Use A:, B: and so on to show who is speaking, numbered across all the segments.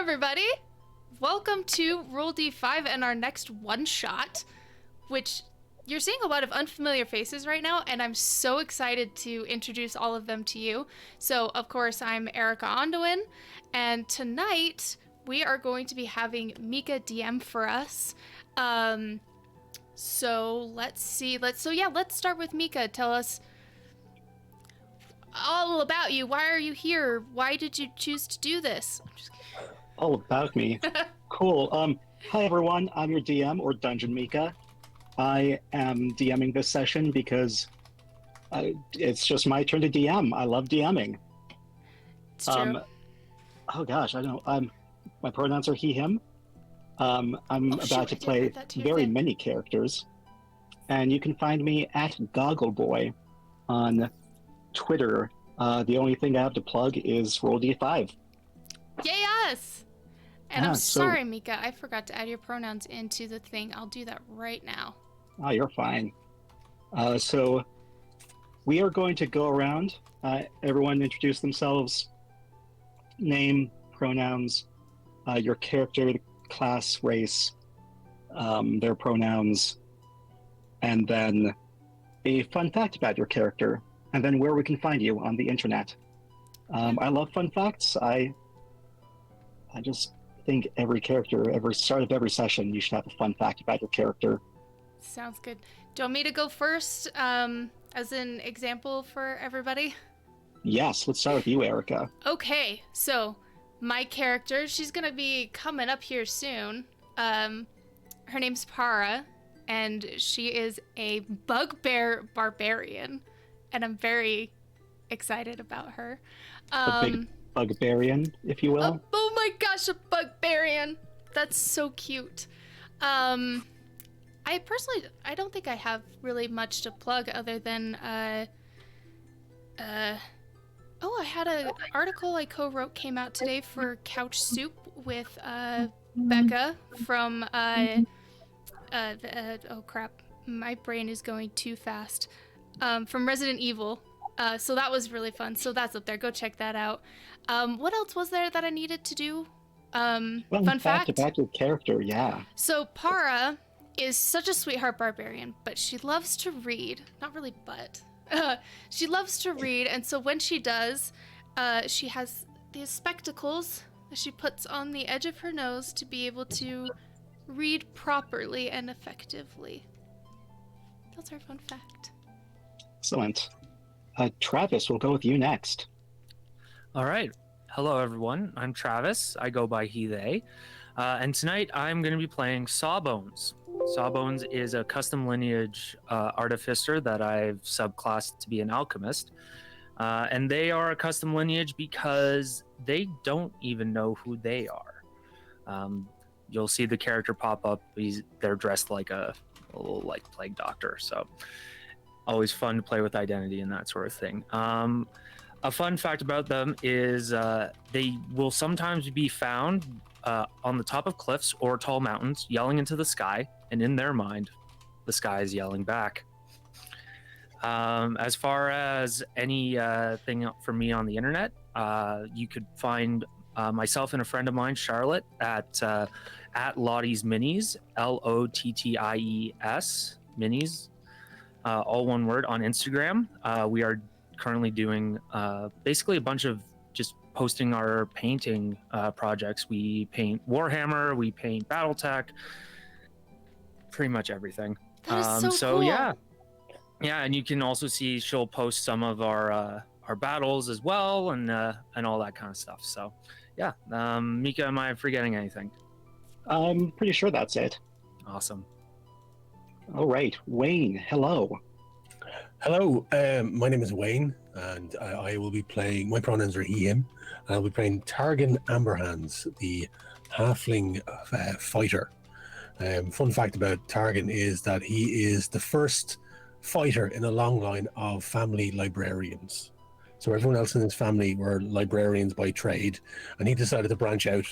A: everybody! Welcome to Rule D5 and our next one-shot, which you're seeing a lot of unfamiliar faces right now, and I'm so excited to introduce all of them to you. So, of course, I'm Erica Ondoin, and tonight we are going to be having Mika DM for us. So let's see. Let's start with Mika. Tell us all about you. Why are you here? Why did you choose to do this? I'm just kidding.
B: All about me. Cool. Hi everyone, I'm your DM or Dungeon Mika. I am DMing this session because it's just my turn to DM. I love DMing.
A: It's true.
B: Um, oh gosh, I don't know. My pronouns are he, him. I'm
A: Oh shoot,
B: about
A: I
B: to
A: didn't add
B: play
A: that to your
B: very
A: thing.
B: many characters, and you can find me at Goggleboy on Twitter. The only thing I have to plug is Roll D5.
A: Yay us! And I'm
B: Ah, so
A: sorry, Mika, I forgot to add your pronouns into the thing. I'll do that right now.
B: you're fine. So we are going to go around. Everyone introduce themselves, name, pronouns, your character, class, race, their pronouns, and then a fun fact about your character, and then where we can find you on the internet.
A: Yeah,
B: I love fun facts. I just think every character, every start of every session, you should have a fun fact about your character.
A: sounds good. Do you want me to go first, as an example for everybody?
B: Yes, let's start with you, Erica.
A: Okay, so my character, she's gonna be coming up here soon. Her name's Para, and she is a bugbear barbarian, and I'm very excited about her.
B: A big
A: Um,
B: bugbearian, if you will.
A: oh my gosh, a bugbearian! That's so cute. Um, I personally, I don't think I have really much to plug other than, uh, oh, I had an article I co-wrote came out today for Couch Soup with, Becca from, oh crap, my brain is going too fast. From Resident Evil. So that was really fun. So that's up there. Go check that out. What else was there that I needed to do?
B: Fun
A: Fun
B: fact
A: fact.
B: about your character, yeah.
A: So Para is such a sweetheart barbarian, but she loves to read. Not really, but she loves to read, and so when she does, she has these spectacles that she puts on the edge of her nose to be able to read properly and effectively. That's our fun fact.
B: Excellent. Travis, we'll go with you next.
C: All right. Hello, everyone. I'm Travis. I go by he, they. And tonight I'm going to be playing Sawbones. Sawbones is a custom lineage artificer that I've subclassed to be an alchemist. And they are a custom lineage because they don't even know who they are. You'll see the character pop up. They're dressed like a little like plague doctor. So always fun to play with identity and that sort of thing. A fun fact about them is they will sometimes be found on the top of cliffs or tall mountains, yelling into the sky, and in their mind, the sky is yelling back. As far as any thing from me on the internet, you could find myself and a friend of mine, Charlotte, at Lottie's Minis, Lotties Minis, all one word, on Instagram. We are currently doing basically a bunch of just posting our painting projects. We paint Warhammer, we paint BattleTech, pretty much everything.
A: That is so cool.
C: Yeah, and you can also see she'll post some of our battles as well, and all that kind of stuff. So yeah, Mika, am I forgetting anything?
B: I'm pretty sure that's it.
C: Awesome.
B: All right, Wayne, hello.
D: Hello, my name is Wayne, and I will be playing, my pronouns are he, him, and I'll be playing Targan Amberhands, the halfling fighter. Fun fact about Targan is that he is the first fighter in a long line of family librarians. So everyone else in his family were librarians by trade, and he decided to branch out.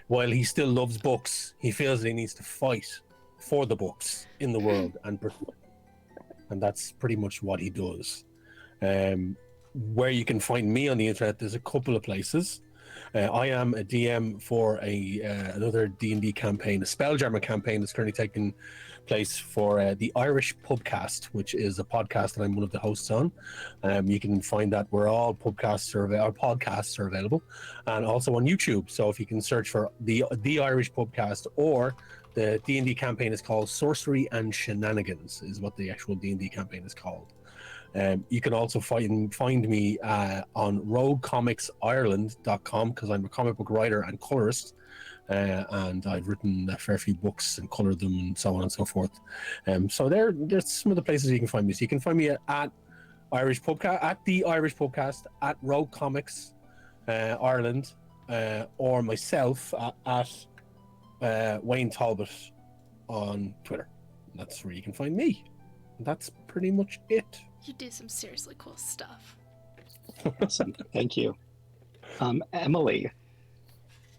D: While he still loves books, he feels that he needs to fight for the books in the world and that's pretty much what he does. Where you can find me on the internet, there's a couple of places. I am a DM for another D&D campaign, a Spelljammer campaign that's currently taking place for the Irish Pubcast, which is a podcast that I'm one of the hosts on. You can find that where all podcasts are available, and also on YouTube. So if you can search for the Irish Pubcast, or the D&D campaign is called Sorcery and Shenanigans, is what the actual D&D campaign is called. You can also find me on roguecomicsireland.com, because I'm a comic book writer and colorist. and I've written a fair few books and colored them and so on and so forth. So there's some of the places you can find me. So you can find me at Irish Pubcast, at the Irish Pubcast, at Rogue Comics Ireland, or myself at Wayne Talbot on Twitter. That's where you can find me. That's pretty much it.
A: You do some seriously cool stuff.
B: Awesome. Thank you. Emily.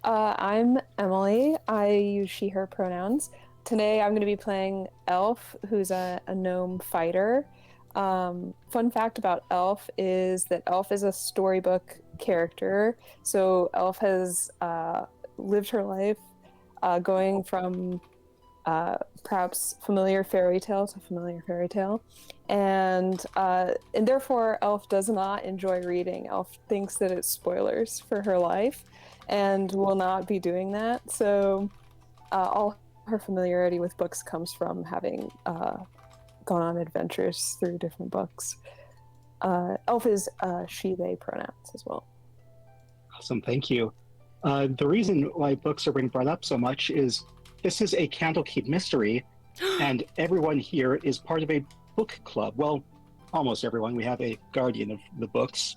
E: I'm Emily. I use she, her pronouns. Today I'm going to be playing Elf, who's a gnome fighter. Fun fact about Elf is that Elf is a storybook character. So Elf has lived her life going from perhaps familiar fairy tale to familiar fairy tale. And therefore Elf does not enjoy reading. Elf thinks that it's spoilers for her life and will not be doing that. So all her familiarity with books comes from having gone on adventures through different books. Elf is she, they pronouns as well.
B: Awesome. Thank you. The reason why books are being brought up so much is this is a Candlekeep mystery, and everyone here is part of a book club. Well, almost everyone. We have a guardian of the books.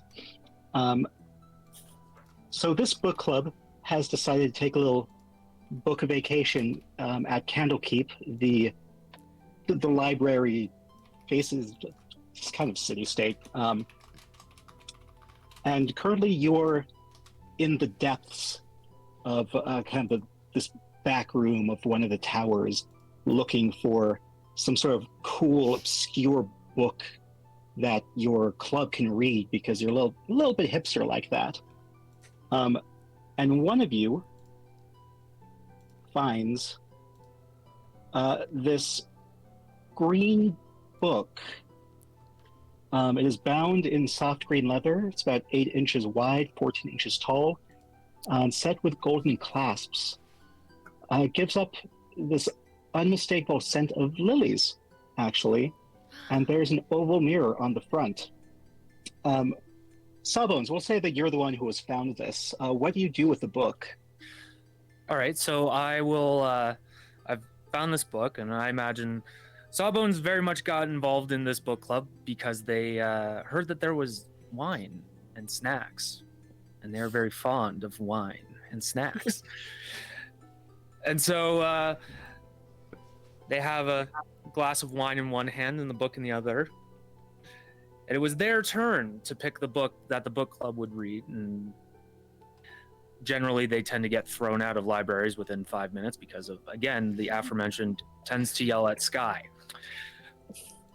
B: So this book club has decided to take a little book vacation at Candlekeep. The library faces this kind of city-state. And currently you're in the depths of this back room of one of the towers looking for some sort of cool, obscure book that your club can read because you're a little bit hipster like that. And one of you finds this green book. It is bound in soft green leather. It's about 8 inches wide, 14 inches tall, set with golden clasps. It gives up this unmistakable scent of lilies, actually, and there's an oval mirror on the front. Sawbones, we'll say that you're the one who has found this. What do you do with the book?
C: All right, so I will. I've found this book, and I imagine Sawbones very much got involved in this book club because they heard that there was wine and snacks, and they're very fond of wine and snacks. And so they have a glass of wine in one hand and the book in the other. And it was their turn to pick the book that the book club would read. And generally, they tend to get thrown out of libraries within 5 minutes because of, again, the aforementioned tends to yell at Sky.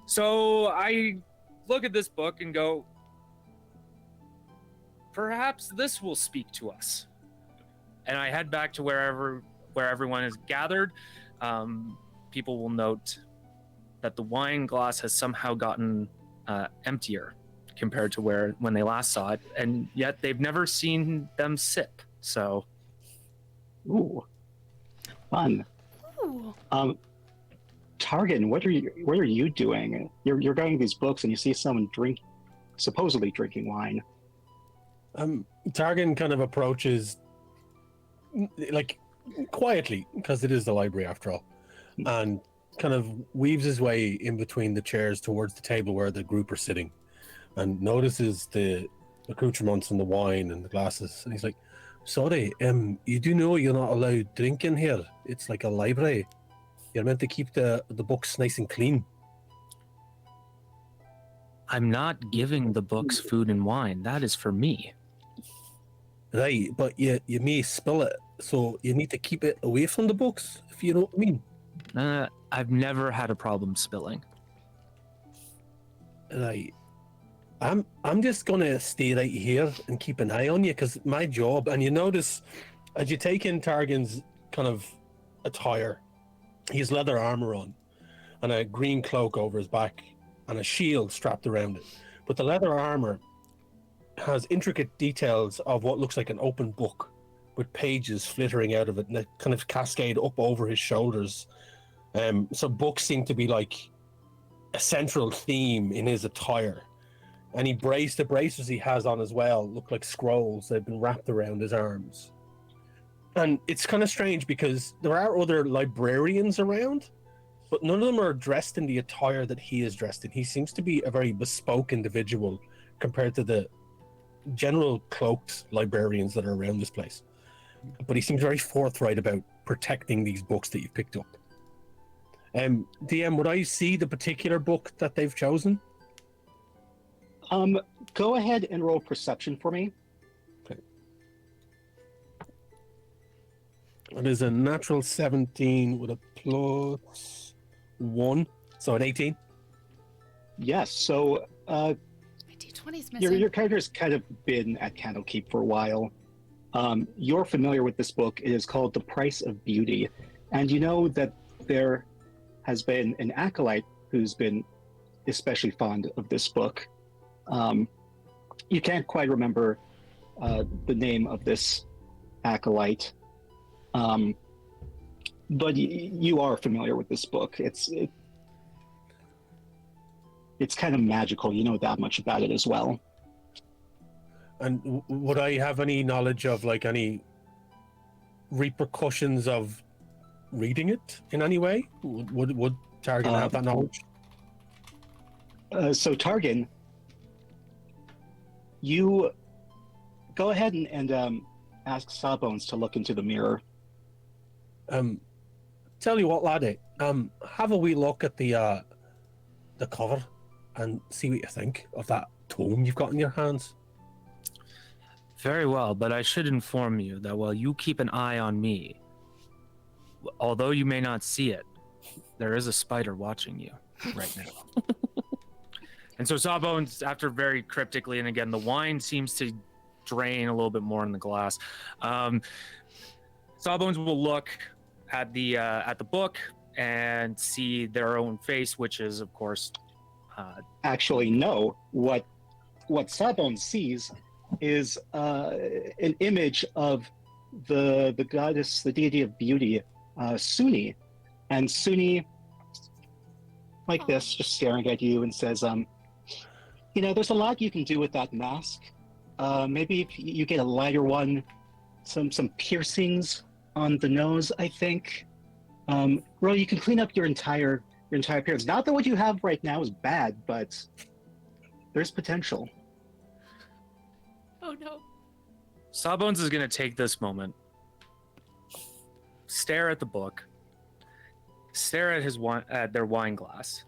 C: So I look at this book and go, perhaps this will speak to us. And I head back to where everyone is gathered. People will note that the wine glass has somehow gotten emptier compared to when they last saw it, and yet they've never seen them sip. So,
B: Ooh, fun.
A: Ooh.
B: Targan, what are you doing? You're going to these books and you see someone supposedly drinking wine.
D: Targan kind of approaches like quietly, because it is the library after all, and kind of weaves his way in between the chairs towards the table where the group are sitting, and notices the accoutrements and the wine and the glasses, and he's like, sorry, you do know you're not allowed drinking here. It's like a library. You're meant to keep the books nice and clean.
C: I'm not giving the books food and wine. That is for me.
D: Right, but you may spill it, so you need to keep it away from the books, if you know what I mean.
C: I've never had a problem spilling.
D: Right. I'm just gonna stay right here and keep an eye on you, because my job, and you notice as you take in Targan's kind of attire, he has leather armor on and a green cloak over his back and a shield strapped around it. But the leather armor has intricate details of what looks like an open book with pages flittering out of it, and they kind of cascade up over his shoulders. So books seem to be like a central theme in his attire. And the braces he has on as well look like scrolls that have been wrapped around his arms. And it's kind of strange because there are other librarians around, but none of them are dressed in the attire that he is dressed in. He seems to be a very bespoke individual compared to the general cloaked librarians that are around this place. But he seems very forthright about protecting these books that you've picked up. DM, would I see the particular book that they've chosen?
B: Go ahead and roll perception for me.
D: Okay. It is a natural 17 with a +1, so an 18.
B: Yes. So
A: My D20's missing.
B: your character's kind of been at Candlekeep for a while. You're familiar with this book. It is called The Price of Beauty. And you know that there has been an acolyte who's been especially fond of this book. You can't quite remember the name of this acolyte, but you are familiar with this book. It's kind of magical. You know that much about it as well.
D: And would I have any knowledge of like any repercussions of reading it in any way? Would Targan have that knowledge?
B: So Targan, you go ahead and ask Sawbones to look into the mirror.
D: Tell you what, laddie. Have a wee look at the cover and see what you think of that tome you've got in your hands.
C: Very well, but I should inform you that while you keep an eye on me, although you may not see it, there is a spider watching you right now. And so Sawbones, after very cryptically, and again, the wine seems to drain a little bit more in the glass. Sawbones will look at the book and see their own face, which is, of course,
B: Actually, no. What Sawbones sees is an image of the goddess, the deity of beauty, Suni, and Suni, like this, just staring at you and says, you know, there's a lot you can do with that mask. Maybe if you get a lighter one, some piercings on the nose, I think. Ro, you can clean up your entire appearance. Not that what you have right now is bad, but there's potential.
A: Oh no.
C: Sawbones is going to take this moment, stare at the book, stare at their wine glass,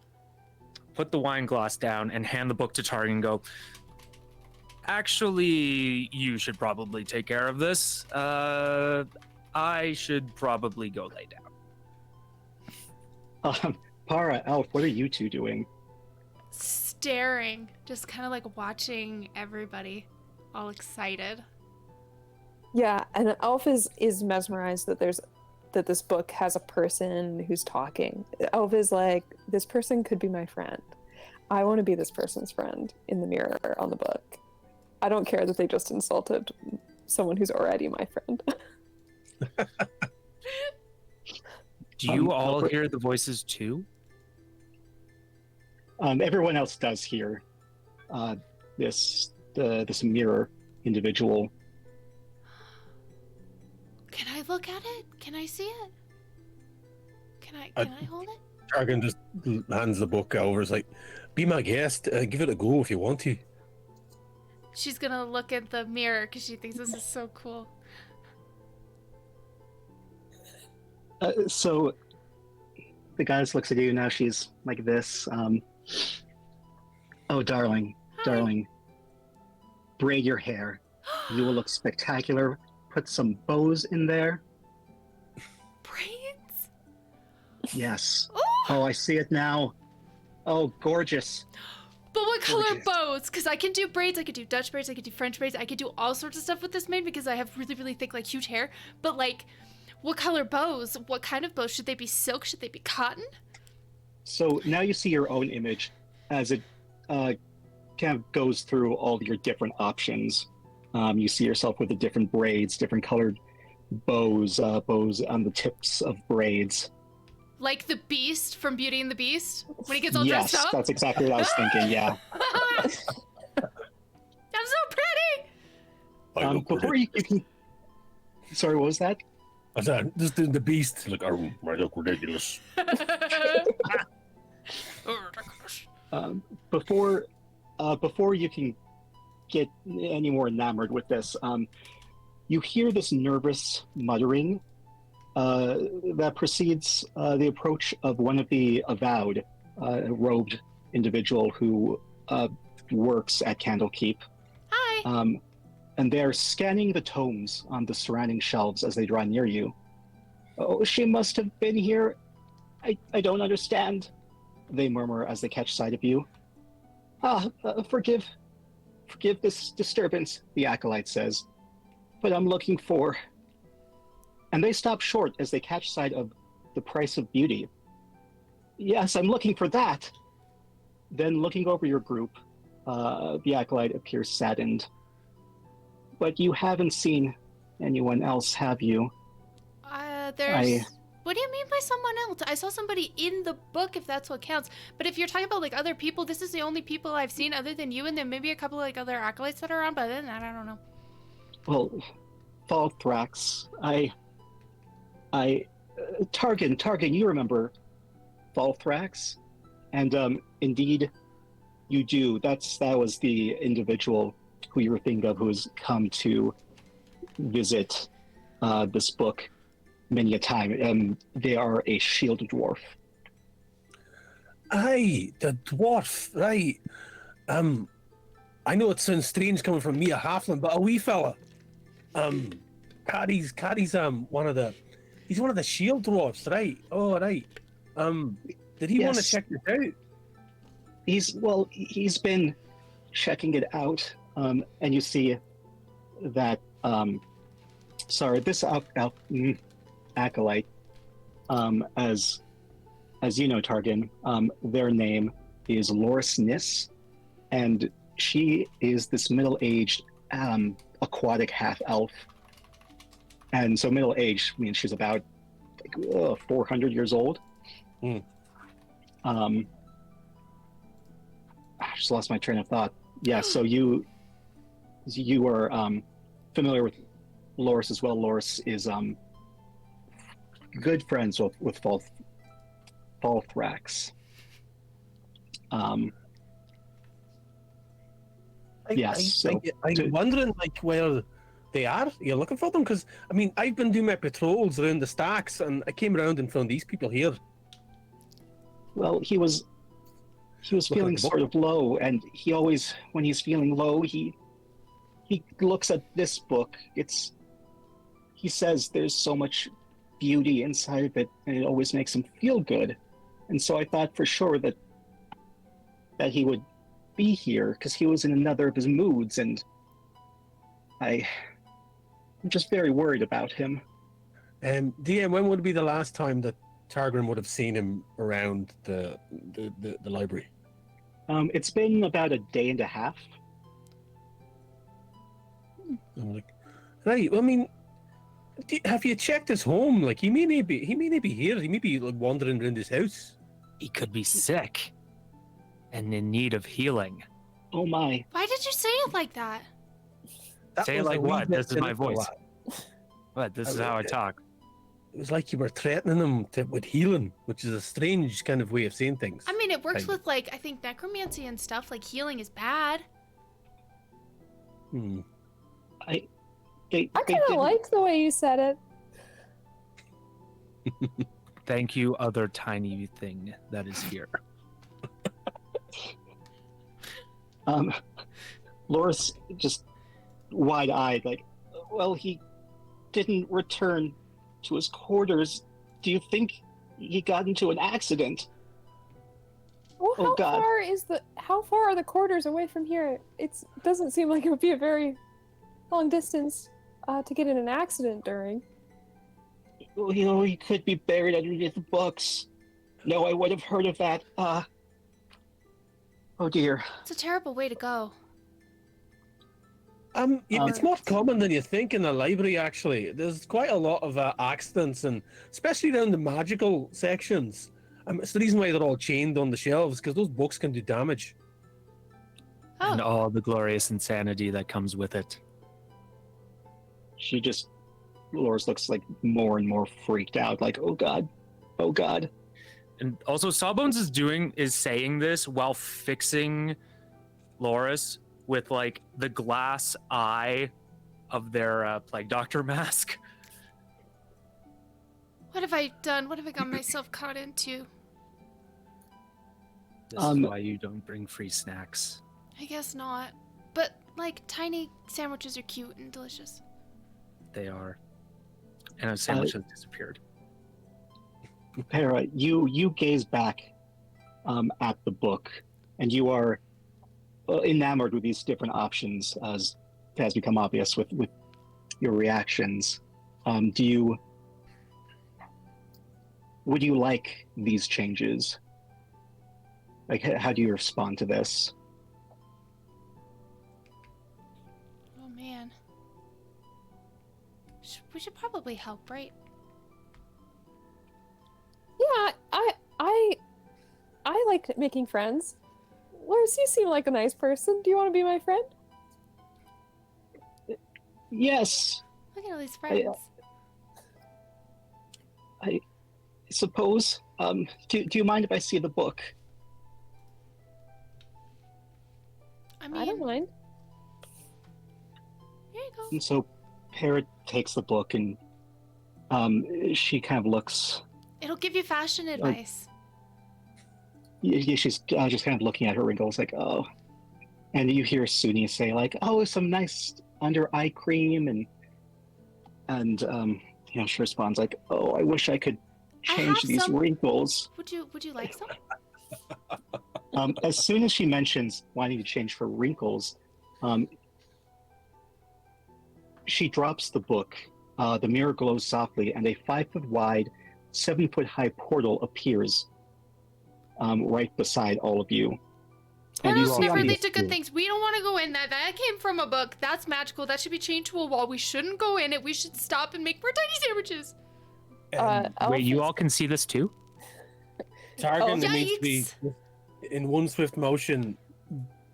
C: put the wine glass down, and hand the book to Targan and go, actually, you should probably take care of this. I should probably go lay down.
B: Para, Elf, what are you two doing?
A: Staring, just kind of like watching everybody, all excited.
E: Yeah, and Elf is mesmerized that this book has a person who's talking. Elf is like, this person could be my friend. I want to be this person's friend in the mirror on the book. I don't care that they just insulted someone who's already my friend.
C: Do you all hear the voices too?
B: Everyone else does hear this mirror individual.
A: Can I look at it? Can I see it? Can I hold it?
D: Targan just hands the book over. It's like, be my guest. Give it a go if you want to.
A: She's gonna look at the mirror because she thinks this is so cool.
B: So the goddess looks at you now. She's like this. Oh, darling, darling, braid your hair. You will look spectacular. Put some bows in there.
A: Braids?
B: Yes.
A: Ooh!
B: Oh, I see it now. Oh, gorgeous.
A: But what color
B: Gorgeous.
A: bows? Because I can do braids, I could do Dutch braids, I could do French braids, I could do all sorts of stuff with this maid because I have really, really thick, like, huge hair. But, like, what color bows? What kind of bows? Should they be silk? Should they be cotton?
B: So now you see your own image as it kind of goes through all your different options. You see yourself with the different braids, different colored bows on the tips of braids.
A: Like the Beast from Beauty and the Beast? When he gets all
B: Yes,
A: dressed up?
B: that's exactly what I was thinking, yeah.
A: I'm so pretty!
D: I look
B: Before you can... Sorry, what was that?
D: I said, just the beast. Like, oh, I look ridiculous.
B: Before you can get any more enamored with this, you hear this nervous muttering that precedes the approach of one of the Avowed, robed individual who works at Candlekeep.
A: Hi.
B: And they're scanning the tomes on the surrounding shelves as they draw near you. Oh, she must have been here. I don't understand, they murmur as they catch sight of you. Forgive this disturbance, the acolyte says, but I'm looking for... And they stop short as they catch sight of the price of beauty. Yes, I'm looking for that. Then looking over your group, the acolyte appears saddened. But you haven't seen anyone else, have you?
A: What do you mean by someone else? I saw somebody in the book, if that's what counts. But if you're talking about like other people, this is the only people I've seen other than you, and then maybe a couple like other acolytes that are around. But other than that, I don't know.
B: Well, Falthrax, Targan, you remember Falthrax? And indeed, you do. That was the individual who you were thinking of who has come to visit this book many a time. They are a shielded dwarf.
D: Aye, the dwarf, right. I know it sounds strange coming from me, a halfling, but a wee fella. Caddy's one of the shield dwarfs, right? Oh, right. Did he want to check this out?
B: He's been checking it out, and you see that this acolyte, as you know, Targan, their name is Loris Nis, and she is this middle-aged aquatic half-elf. And so middle-aged means she's about 400 years old. I just lost my train of thought. Yeah, so you are familiar with Loris as well. Loris is good friends with Falthrax.
D: I'm wondering where they are. You're looking for them? Because I mean, I've been doing my patrols around the stacks, and I came around and found these people here.
B: Well, he was feeling sort of low, and he always, when he's feeling low, he looks at this book. He says there's so much beauty inside of it, and it always makes him feel good. And so I thought for sure that he would be here, because he was in another of his moods, and I'm just very worried about him.
D: DM, when would be the last time that Targrim would have seen him around the library?
B: It's been about a day and a half.
D: I'm like, right. I mean, have you checked his home? Like, he may not be here. He may be wandering around his house.
C: He could be sick and in need of healing.
B: Oh my!
A: Why did you say it like that?
C: Say it like what? This is my voice. What? This is how I talk.
D: It was like you were threatening him with healing, which is a strange kind of way of saying things.
A: I mean, it works with I think necromancy and stuff. Like healing is bad.
E: I kind of like the way you said it.
C: Thank you, other tiny thing that is here.
B: Loris just wide-eyed, like, well, he didn't return to his quarters. Do you think he got into an accident?
E: Well, how far are the quarters away from here? It doesn't seem like it would be a very long distance to get in an accident during.
B: Well, he could be buried underneath the books. No, I would have heard of that. Oh dear.
A: It's a terrible way to go.
D: It's more common than you think in the library, actually. There's quite a lot of accidents, and especially around the magical sections. It's the reason why they're all chained on the shelves, because those books can do damage.
C: And all the glorious insanity that comes with it.
B: She just Loris looks like more and more freaked out, like, oh god, oh god.
C: And also, Sawbones is saying this while fixing Loris with like the glass eye of their plague doctor mask.
A: What have I done? What have I got myself caught into?
C: This is why you don't bring free snacks.
A: I guess not. But, like, tiny sandwiches are cute and delicious.
C: They are. And a sandwich has disappeared.
B: Para, you gaze back at the book, and you are enamored with these different options, as has become obvious with your reactions. Would you like these changes? Like, how do you respond to this?
A: Oh man. We should probably help, right?
E: Yeah, I like making friends. Loris, you seem like a nice person. Do you want to be my friend?
B: Yes,
A: Look at all these friends.
B: I suppose. Do you mind if I see the book?
A: I mean,
E: I don't mind.
A: Here you go.
B: And so Parrot takes the book, and she kind of looks.
A: It'll give you fashion advice.
B: She's just kind of looking at her wrinkles, like, oh. And you hear Suni say, like, oh, some nice under eye cream, and she responds like, oh, I wish I could change these wrinkles.
A: Would you like some?
B: As soon as she mentions wanting to change for wrinkles, she drops the book. The mirror glows softly, and a 5-foot wide, 7-foot high portal appears right beside all of you.
A: Portals never lead to good things. We don't want to go in that. That came from a book. That's magical. That should be chained to a wall. We shouldn't go in it. We should stop and make more tiny sandwiches.
C: Wait, you all can see this too?
D: Targan needs to be, in one swift motion,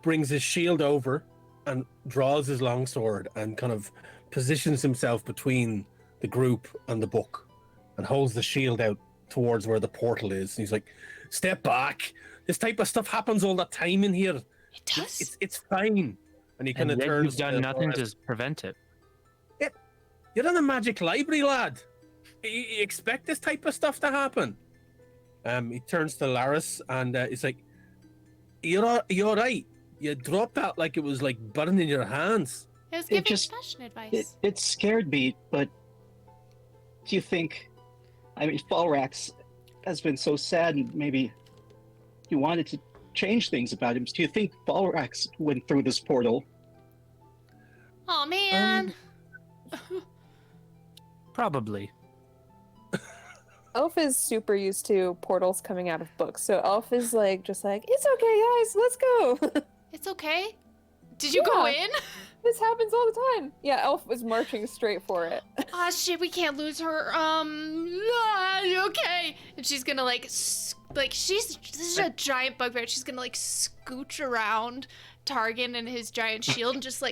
D: brings his shield over and draws his longsword and kind of positions himself between the group and the book and holds the shield out towards where the portal is. And he's like, step back. This type of stuff happens all the time in here.
A: It does?
D: It's fine. And he kind of turns.
C: You've done nothing to prevent it.
D: Yeah, you're in a magic library, lad. You expect this type of stuff to happen. He turns to Laris and he's like, you're all right. You dropped that like it was like burning in your hands.
A: It was giving fashion advice.
B: It scared me, but do you think, I mean, Falrax has been so sad, and maybe you wanted to change things about him. Do you think Falrax went through this portal?
A: Oh man.
C: Probably.
E: Elf is super used to portals coming out of books, so Elf is like, just like, it's okay, guys, let's go.
A: It's okay. Did you go in?
E: This happens all the time. Yeah, Elf was marching straight for it.
A: Ah, shit, we can't lose her. Okay. And she's gonna this is a giant bugbear. She's gonna scooch around Targan and his giant shield and just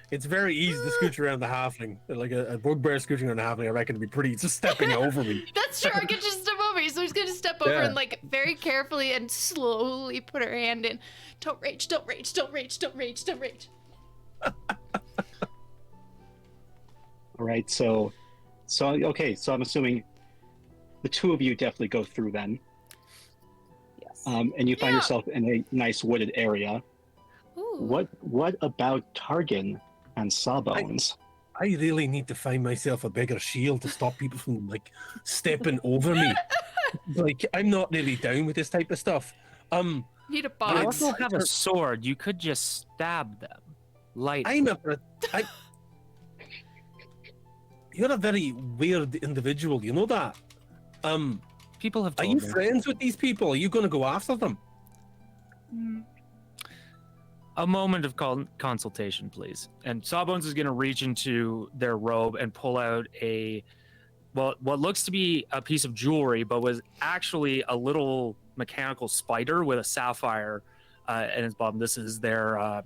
D: It's very easy to scooch around the halfling. Like a bugbear scooching around the halfling, I reckon it'd be pretty, just stepping over me.
A: That's true, I can just step over you. So he's gonna step over and very carefully and slowly put her hand in. Don't rage, don't rage, don't rage, don't rage, don't rage.
B: All right, so I'm assuming the two of you definitely go through then.
E: Yes.
B: And you find yourself in a nice wooded area.
A: Ooh.
B: What about Targan and Sawbones?
D: I really need to find myself a bigger shield to stop people from stepping over me. I'm not really down with this type of stuff.
A: Need a
C: You
A: box.
C: also have a sword. You could just stab them.
D: You're a very weird individual, you know that?
C: People have
D: Are
C: told
D: you
C: me.
D: friends with these people? Are you going to go after them?
C: A moment of consultation, please. And Sawbones is going to reach into their robe and pull out what looks to be a piece of jewelry, but was actually a little mechanical spider with a sapphire in its bottom. This is their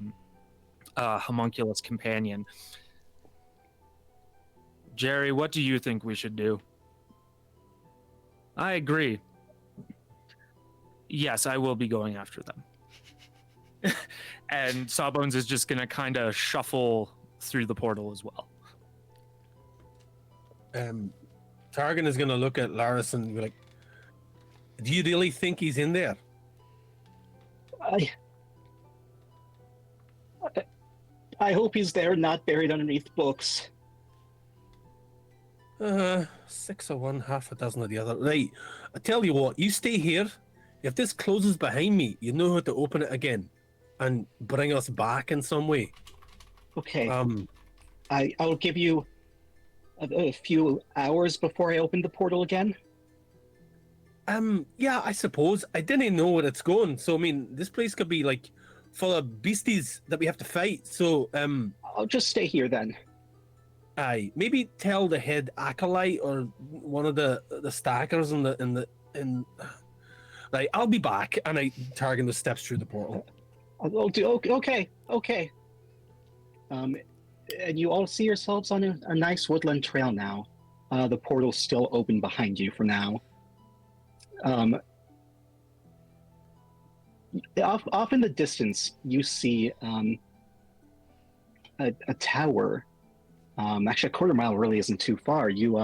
C: homunculus companion. Jerry, what do you think we should do? I agree. Yes, I will be going after them. And Sawbones is just gonna kind of shuffle through the portal as well.
D: Targan is going to look at Laris and be like, do you really think he's in there?
B: I hope he's there, not buried underneath books.
D: 6 of one, half a dozen of the other. Right, I tell you what, you stay here. If this closes behind me, you know how to open it again and bring us back in some way.
B: Okay. I'll give you a few hours before I open the portal again.
D: Yeah, I suppose. I didn't know where it's going. So, I mean, this place could be, like, full of beasties that we have to fight. So,
B: I'll just stay here then.
D: aye, maybe tell the head acolyte or one of the stackers in like, I'll be back, and I target the steps through the portal.
B: I'll do. Okay. And you all see yourselves on a nice woodland trail now. The portal's still open behind you for now. Off in the distance, you see a tower. Actually, a quarter mile really isn't too far. You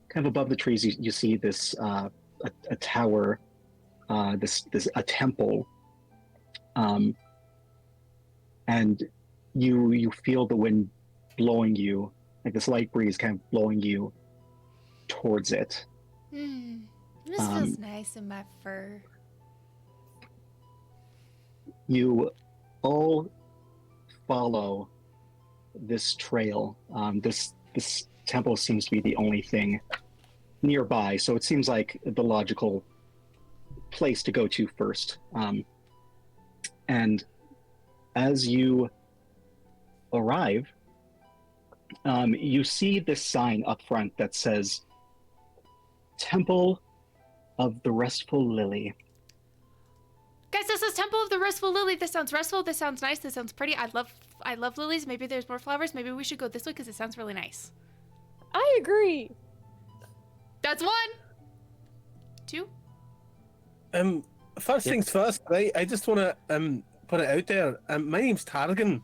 B: kind of above the trees, you see this a tower, this a temple, and you feel the wind blowing you, like this light breeze kind of blowing you towards it.
A: This feels nice in my fur.
B: You all follow this trail. This temple seems to be the only thing nearby, so it seems like the logical place to go to first. And as you arrive, you see this sign up front that says Temple of the Restful Lily.
A: Guys, this is Temple of the Restful Lily. This sounds restful. This sounds nice. This sounds pretty. I love lilies. Maybe there's more flowers. Maybe we should go this way because it sounds really nice.
E: I agree.
A: That's 1. 2.
D: First things first, right? I just want to put it out there. My name's Targan.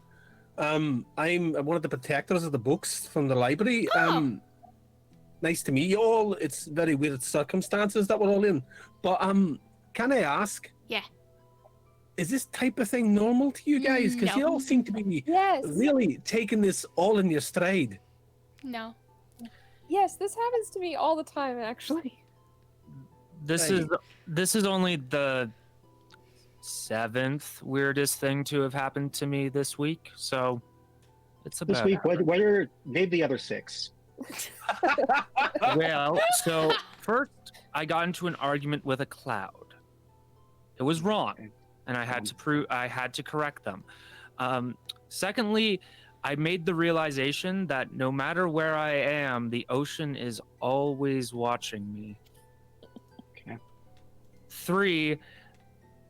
D: I'm one of the protectors of the books from the library.
A: Oh.
D: Nice to meet you all. It's very weird circumstances that we're all in. But can I ask?
A: Yeah.
D: Is this type of thing normal to you guys? Because
A: No.
D: you all seem to be
E: Yes.
D: really taking this all in your stride.
A: No.
E: Yes, this happens to me all the time, actually.
C: This is only the 7th weirdest thing to have happened to me this week, so it's about
B: This week, what are name the other 6?
C: Well, so first I got into an argument with a cloud. It was wrong, and I had to correct them. Secondly, I made the realization that no matter where I am, the ocean is always watching me.
B: Okay.
C: 3,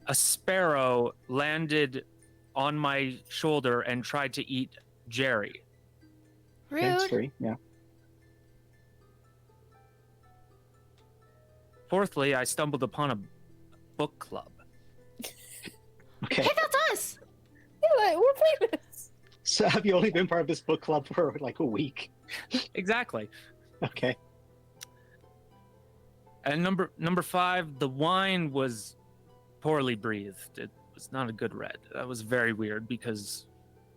C: a sparrow landed on my shoulder and tried to eat Jerry.
A: Rude.
B: That's 3, yeah.
C: Fourthly, I stumbled upon a book club.
B: Okay.
A: Hey, that's us.
E: Yeah, we're famous.
B: So have you only been part of this book club for like a week?
C: Exactly.
B: Okay.
C: And number 5, the wine was poorly breathed. It was not a good red. That was very weird because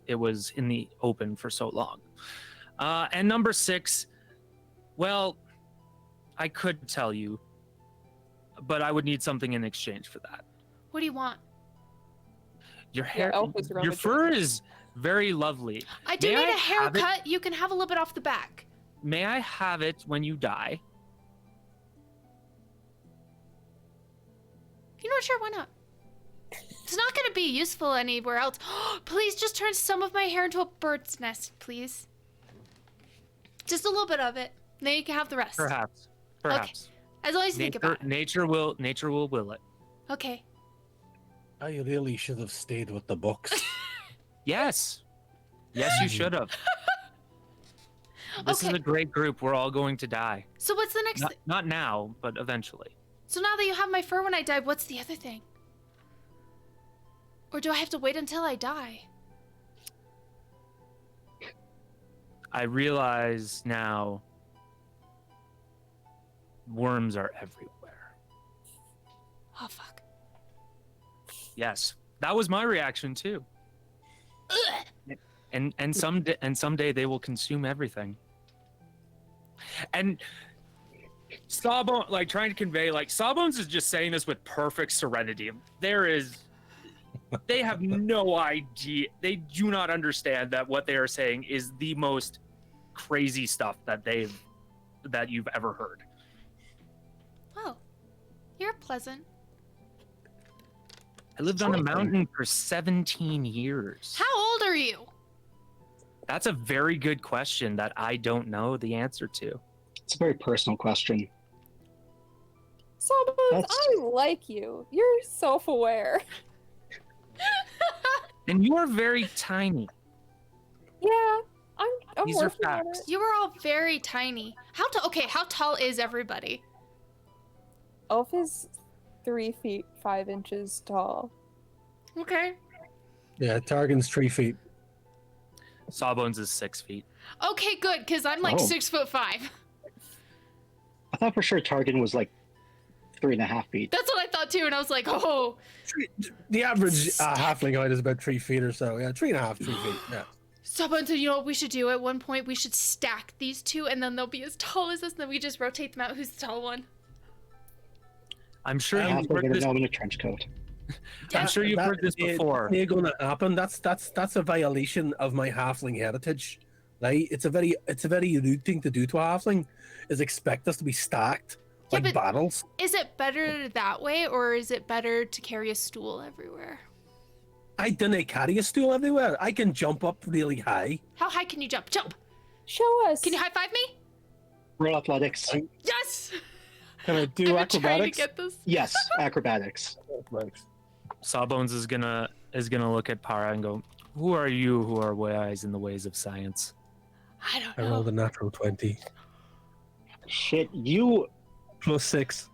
C: it was in the open for so long. And number 6, well, I could tell you, but I would need something in exchange for that.
A: What do you want?
C: Your hair,
E: Elf was
C: your
E: rummaging.
C: fur is very lovely.
A: I do
C: May
A: need
C: I
A: a
C: have it?
A: haircut. You can have a little bit off the back.
C: May I have it when you die?
A: You know what? Sure, why not? It's not going to be useful anywhere else. Please just turn some of my hair into a bird's nest, please. Just a little bit of it. Then you can have the rest.
C: Perhaps.
A: As long as you think about it.
C: Nature will will it.
A: Okay.
D: I really should have stayed with the books.
C: Yes. Yes, you should have. This is
A: Okay.
C: a great group. We're all going to die.
A: So what's the next
C: Not now, but eventually.
A: So now that you have my fur when I die, what's the other thing? Or do I have to wait until I die?
C: I realize now worms are everywhere.
A: Oh, fuck.
C: Yes, that was my reaction too.
A: Ugh.
C: And someday they will consume everything. And Sawbones, like trying to convey, like Sawbones is just saying this with perfect serenity. They have no idea. They do not understand that what they are saying is the most crazy stuff that you've ever heard.
A: Oh, you're pleasant.
C: I lived on a mountain for 17 years.
A: How old are you?
C: That's a very good question that I don't know the answer to.
B: It's a very personal question.
E: Sawbones, I like you. You're self-aware.
C: And you are very tiny.
E: Yeah, I'm
C: These are
E: working on
C: facts.
E: it.
A: You are all very tiny. How tall is everybody?
E: Elf is 3 feet 5 inches tall.
A: Okay.
D: Yeah, Targan's 3 feet.
C: Sawbones is 6 feet.
A: Okay, good, because I'm like
B: Oh.
A: 6'5".
B: I thought for sure Targan was like 3.5 feet.
A: That's what I thought too, and I was like, oh.
D: The average halfling height is about 3 feet or so. Yeah, 3.5, 3 feet. Yeah.
A: Stubborn, so you know what we should do? At one point, we should stack these two, and then they'll be as tall as us, and then we just rotate them out. Who's the tall one?
C: I'm sure
B: I have
C: you've
B: to
C: heard
B: get a
C: this.
B: gnome in a trench coat.
C: I'm sure you've heard this before.
D: Ain't gonna happen. That's a violation of my halfling heritage. Right? It's a very rude thing to do to a halfling, is expect us to be stacked
A: Yeah,
D: like
A: but-
D: battles.
A: Is it better that way, or is it better to carry a stool everywhere?
D: I didn't carry a stool everywhere. I can jump up really high.
A: How high can you jump? Jump!
E: Show us.
A: Can you high five me?
B: Roll athletics.
A: Yes!
D: Can I do
A: I've been trying to
D: acrobatics?
A: get this.
B: Yes, acrobatics.
C: Sawbones is gonna look at Para and go, "Who are you who are wise in the ways of science?"
A: I don't
D: I
A: know.
D: rolled a natural 20.
B: Shit, you
D: +6.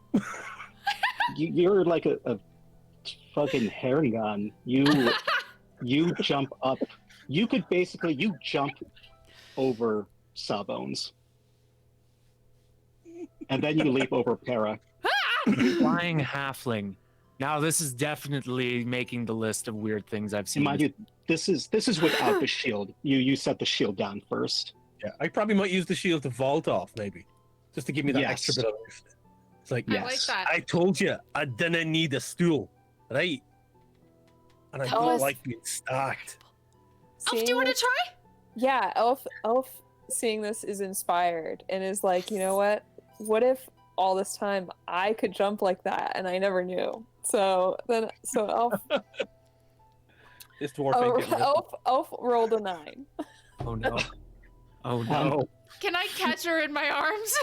B: you're like a fucking herring gun. You jump up. You could basically jump over Sawbones. And then you leap over Para.
C: Flying halfling. Now this is definitely making the list of weird things I've seen.
B: Mind you, this is without the shield. You set the shield down first.
D: Yeah, I probably might use the shield to vault off, maybe. Just to give me that
B: Yes.
D: extra bit of lift. It's like,
A: I
B: Yes.
A: like that.
D: I told you, I didn't need a stool, right? And I
A: Tell
D: don't
A: us-
D: like being stacked.
A: Elf, do you want to try?
E: Yeah, Elf seeing this is inspired and is like, you know what? What if all this time I could jump like that and I never knew? So Elf
D: This dwarf ain't getting rid of
E: Elf rolled a 9.
C: Oh no. Oh no.
A: Can I catch her in my arms?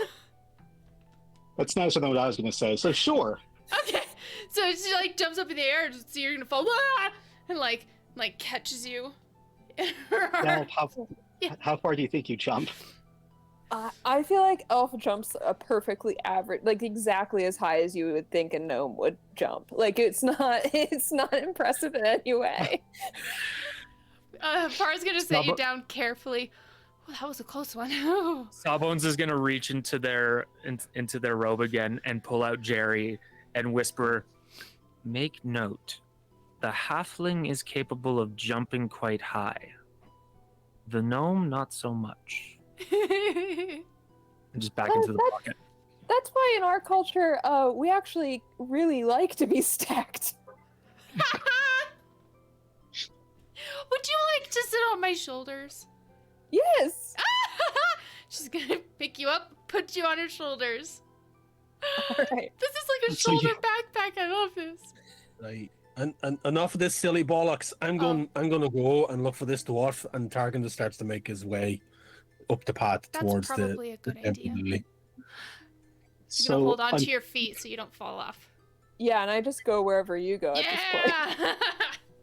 B: That's nicer than what I was going to say. So sure.
A: Okay. So she like jumps up in the air, and so you're gonna fall, "Ah!" and like catches you. in her
B: Now,
A: arms. Yeah.
B: how far do you think you jump?
E: I feel like Elf jumps a perfectly average, like exactly as high as you would think a gnome would jump. Like it's not impressive in any way.
A: Para's gonna set you
C: But-
A: down carefully. Oh, that was a close one.
C: Sawbones is gonna reach into their robe again and pull out Jerry and whisper, "Make note, the halfling is capable of jumping quite high. The gnome, not so much." And just back into the pocket.
E: That's why in our culture, we actually really like to be stacked.
A: Would you like to sit on my shoulders?
E: Yes.
A: She's gonna pick you up, put you on her shoulders.
E: All right.
A: This is like a
B: So you-
A: shoulder backpack. I love this.
D: Right. And enough of this silly bollocks. I'm gonna go and look for this dwarf, and Targan just starts to make his way up the path
A: That's
D: towards
A: probably a
D: the
A: good
D: temple
A: idea.
D: lily.
A: You're
B: So
A: gonna hold on to your feet so you don't fall off.
E: Yeah, and I just go wherever you go at this point.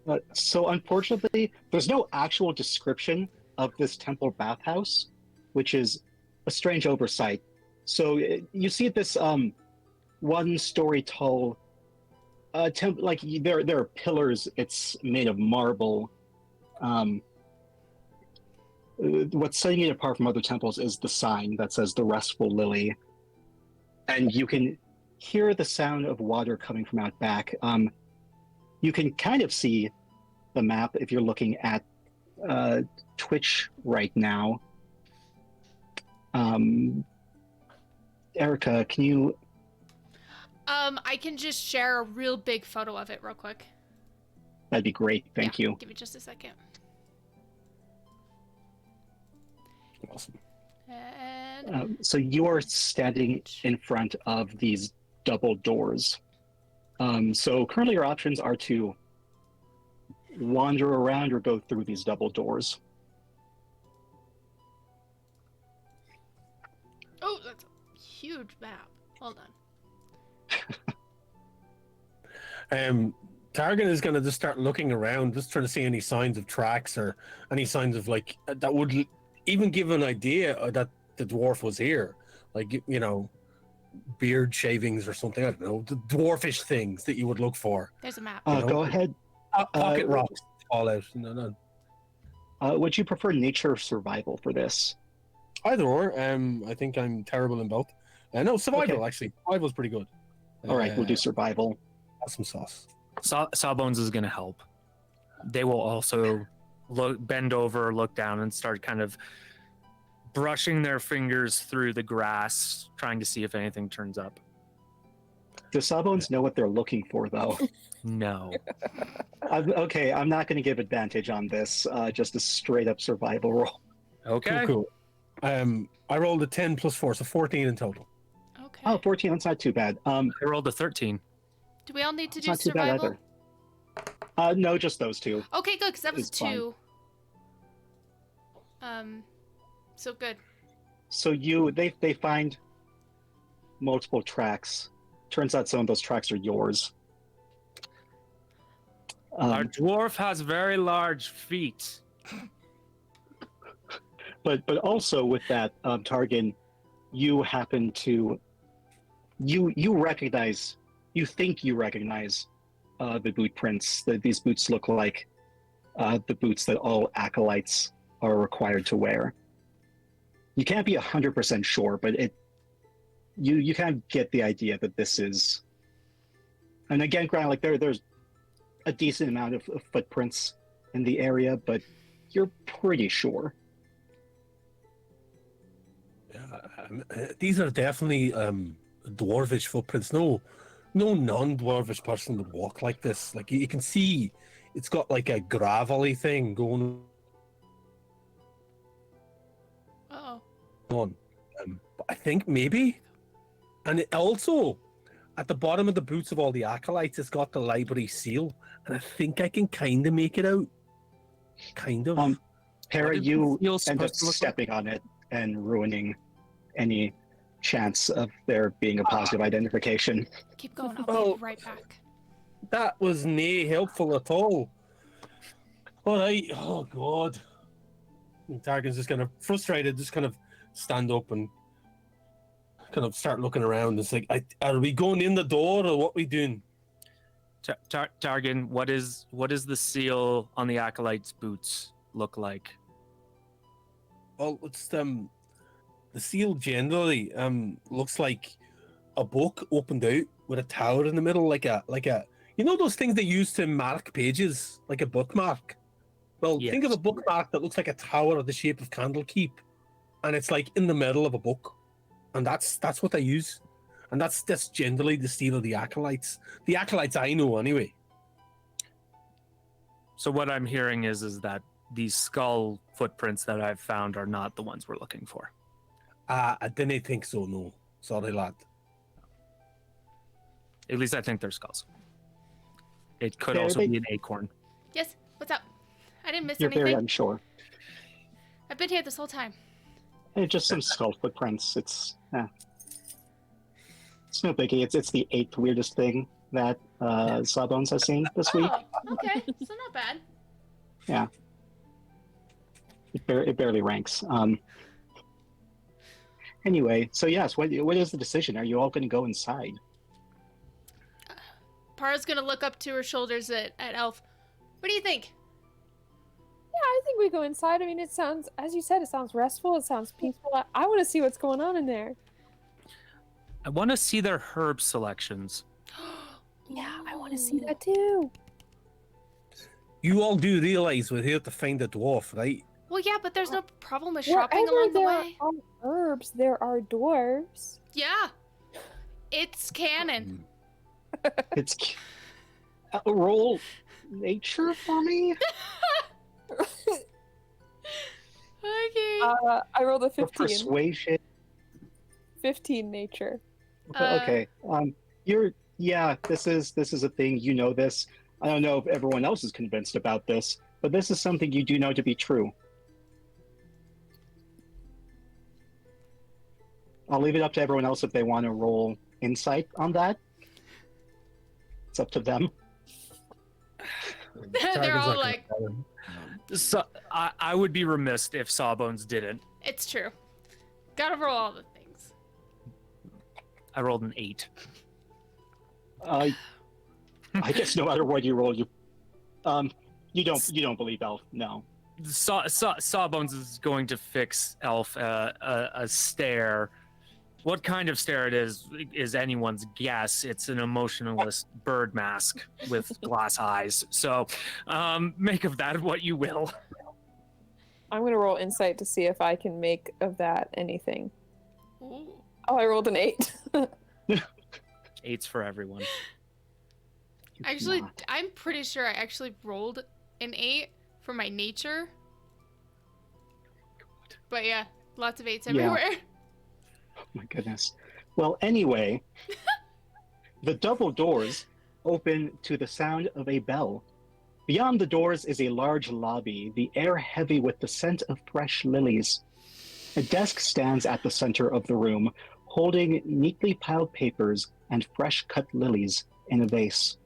A: Yeah.
B: so unfortunately, there's no actual description of this temple bathhouse. which is a strange oversight. So you see this 1-story tall like there are pillars. It's made of marble. What's setting it apart from other temples is the sign that says the Restful Lily, and you can hear the sound of water coming from out back. You can kind of see the map if you're looking at Twitch right now. Erica, can you?
A: I can just share a real big photo of it real quick.
B: That'd be great. Thank you.
A: Give me just a second.
D: Awesome.
A: And
B: So you are standing in front of these double doors. So currently your options are to wander around or go through these double doors.
A: oh, that's a huge map. Hold on.
D: Targan is going to just start looking around, just trying to see any signs of tracks or any signs of like that would even give an idea that the dwarf was here, like, you know, beard shavings or something. I don't know, the dwarfish things that you would look for.
A: There's a map.
B: Go ahead.
D: Pocket rocks fall out. No.
B: Would you prefer nature or survival for this?
D: Either or. I think I'm terrible in both. No, survival
B: Okay.
D: actually. Survival's pretty good.
B: All right, we'll do survival.
D: Some sauce.
C: Sawbones is going to help. They will also bend over, look down, and start kind of brushing their fingers through the grass, trying to see if anything turns up.
B: Do Sawbones know what they're looking for, though?
C: No.
B: Okay, I'm not going to give advantage on this. Just a straight up survival roll.
C: Okay.
D: Cool. I rolled a 10 plus 4, so 14 in total.
A: Okay.
B: Oh, 14, that's not too bad.
C: I rolled a 13.
A: Do we all need to
B: It's
A: do
B: not too bad
A: survival?
B: either. No, just those two.
A: Okay, good, because that was
B: It's fine.
A: 2. So good.
B: So they find multiple tracks. Turns out some of those tracks are yours.
C: Our dwarf has very large feet.
B: But also with that, Targan, you happen to you think you recognize the boot prints. That these boots look like the boots that all acolytes are required to wear. You can't be 100% sure, but you kind of get the idea that this is. And again, granted, like there's a decent amount of footprints in the area, but you're pretty sure.
D: These are definitely dwarvish footprints. No non-dwarvish person would walk like this. Like you can see, it's got like a gravelly thing going
A: Uh-oh.
D: on. But I think maybe, and it also at the bottom of the boots of all the acolytes, it's got the library seal, and I think I can kind of make it out. Kind of.
B: Hera,
C: What
B: you
C: did the seal
B: end up
C: supposed to look like?
B: stepping on it and ruining any chance of there being a positive identification.
A: Keep going. I'll
D: Oh.
A: be right back.
D: That was nae helpful at all. All right. Oh God. And Targan's just kind of frustrated, just kind of stand up and kind of start looking around. It's like, are we going in the door or what we doing?
C: Targan, what is the seal on the acolyte's boots look like?
D: Well, it's the seal generally looks like a book opened out with a tower in the middle, like a you know those things they use to mark pages, like a bookmark. Well, think of
C: Yes.
D: a bookmark that looks like a tower of the shape of Candlekeep, and it's like in the middle of a book, and that's what they use, and that's generally the style of the acolytes. The acolytes I know anyway.
C: So what I'm hearing is that these skull footprints that I've found are not the ones we're looking for.
D: I didn't think so. No, sorry, lad.
C: At least I think they're skulls. It could
B: Yeah,
C: also
B: they-
C: be an acorn.
A: Yes, what's up? I didn't miss
B: You're very
A: anything.
B: unsure.
A: I've been here this whole time.
B: It's just some skull footprints. It's no biggie. It's the 8th weirdest thing that Sawbones has seen this week.
A: Oh, okay. So not bad.
B: It barely ranks. Anyway, so yes, what is the decision? Are you all going to go inside?
A: Para's gonna look up to her shoulders at Elf. What do you think?
E: Yeah, I think we go inside. I mean, it sounds, as you said, it sounds restful. It sounds peaceful. I want to see what's going on in there.
C: I want to see their herb selections.
E: Yeah, I want to see that too.
D: You all do realize we're here to find a dwarf, right?
A: Well, yeah, but there's no problem with shopping along the way.
E: Wherever there are herbs, there are dwarves.
A: Yeah, it's canon.
B: It's roll nature for me.
A: Okay.
E: I rolled a
B: Or
E: 15.
B: persuasion.
E: 15 nature.
B: Okay. This is a thing. You know this. I don't know if everyone else is convinced about this, but this is something you do know to be true. I'll leave it up to everyone else if they want to roll insight on that. It's up to them.
A: They're all like,
C: So I would be remiss if Sawbones didn't.
A: it's true. Gotta roll all the things.
C: I rolled an 8.
B: I guess no matter what you roll, you don't believe Elf. No.
C: Sawbones is going to fix Elf a stare. What kind of stare it is anyone's guess. It's an emotionless bird mask with glass eyes. So make of that what you will.
E: I'm going to roll insight to see if I can make of that anything.
A: Ooh.
E: Oh, I rolled an 8.
C: 8's for everyone.
A: Actually, I'm pretty sure I actually rolled an 8 for my nature. But yeah, lots of 8s everywhere.
B: Oh my goodness. Well, anyway, the double doors open to the sound of a bell. Beyond the doors is a large lobby, the air heavy with the scent of fresh lilies. A desk stands at the center of the room, holding neatly piled papers and fresh-cut lilies in a vase,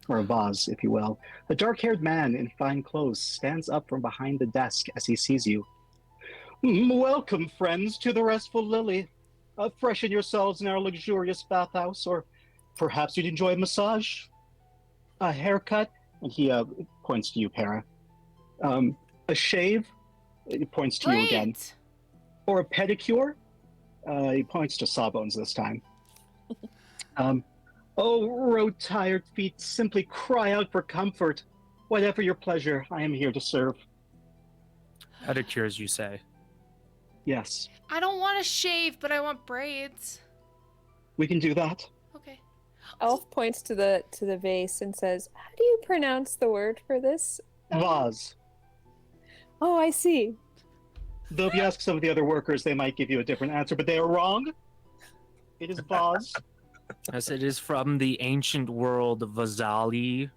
B: or a vase, if you will. A dark-haired man in fine clothes stands up from behind the desk as he sees you. Welcome, friends, to the Restful Lily. Freshen yourselves in our luxurious bathhouse, or perhaps you'd enjoy a massage, a haircut, and he points to you, Para. A shave, he points to you again. Or a pedicure, he points to Sawbones this time. Oh, road-tired feet, simply cry out for comfort. Whatever your pleasure, I am here to serve.
C: Pedicures, you say?
B: Yes,
A: I don't want to shave, but I want braids.
B: we can do that.
A: Okay.
E: Elf points to the vase and says, "How do you pronounce the word for this?"
B: Vase.
E: Oh, I see.
B: Though if you ask some of the other workers, they might give you a different answer, but they are wrong. It is vase.
C: As it is from the ancient world Vasali,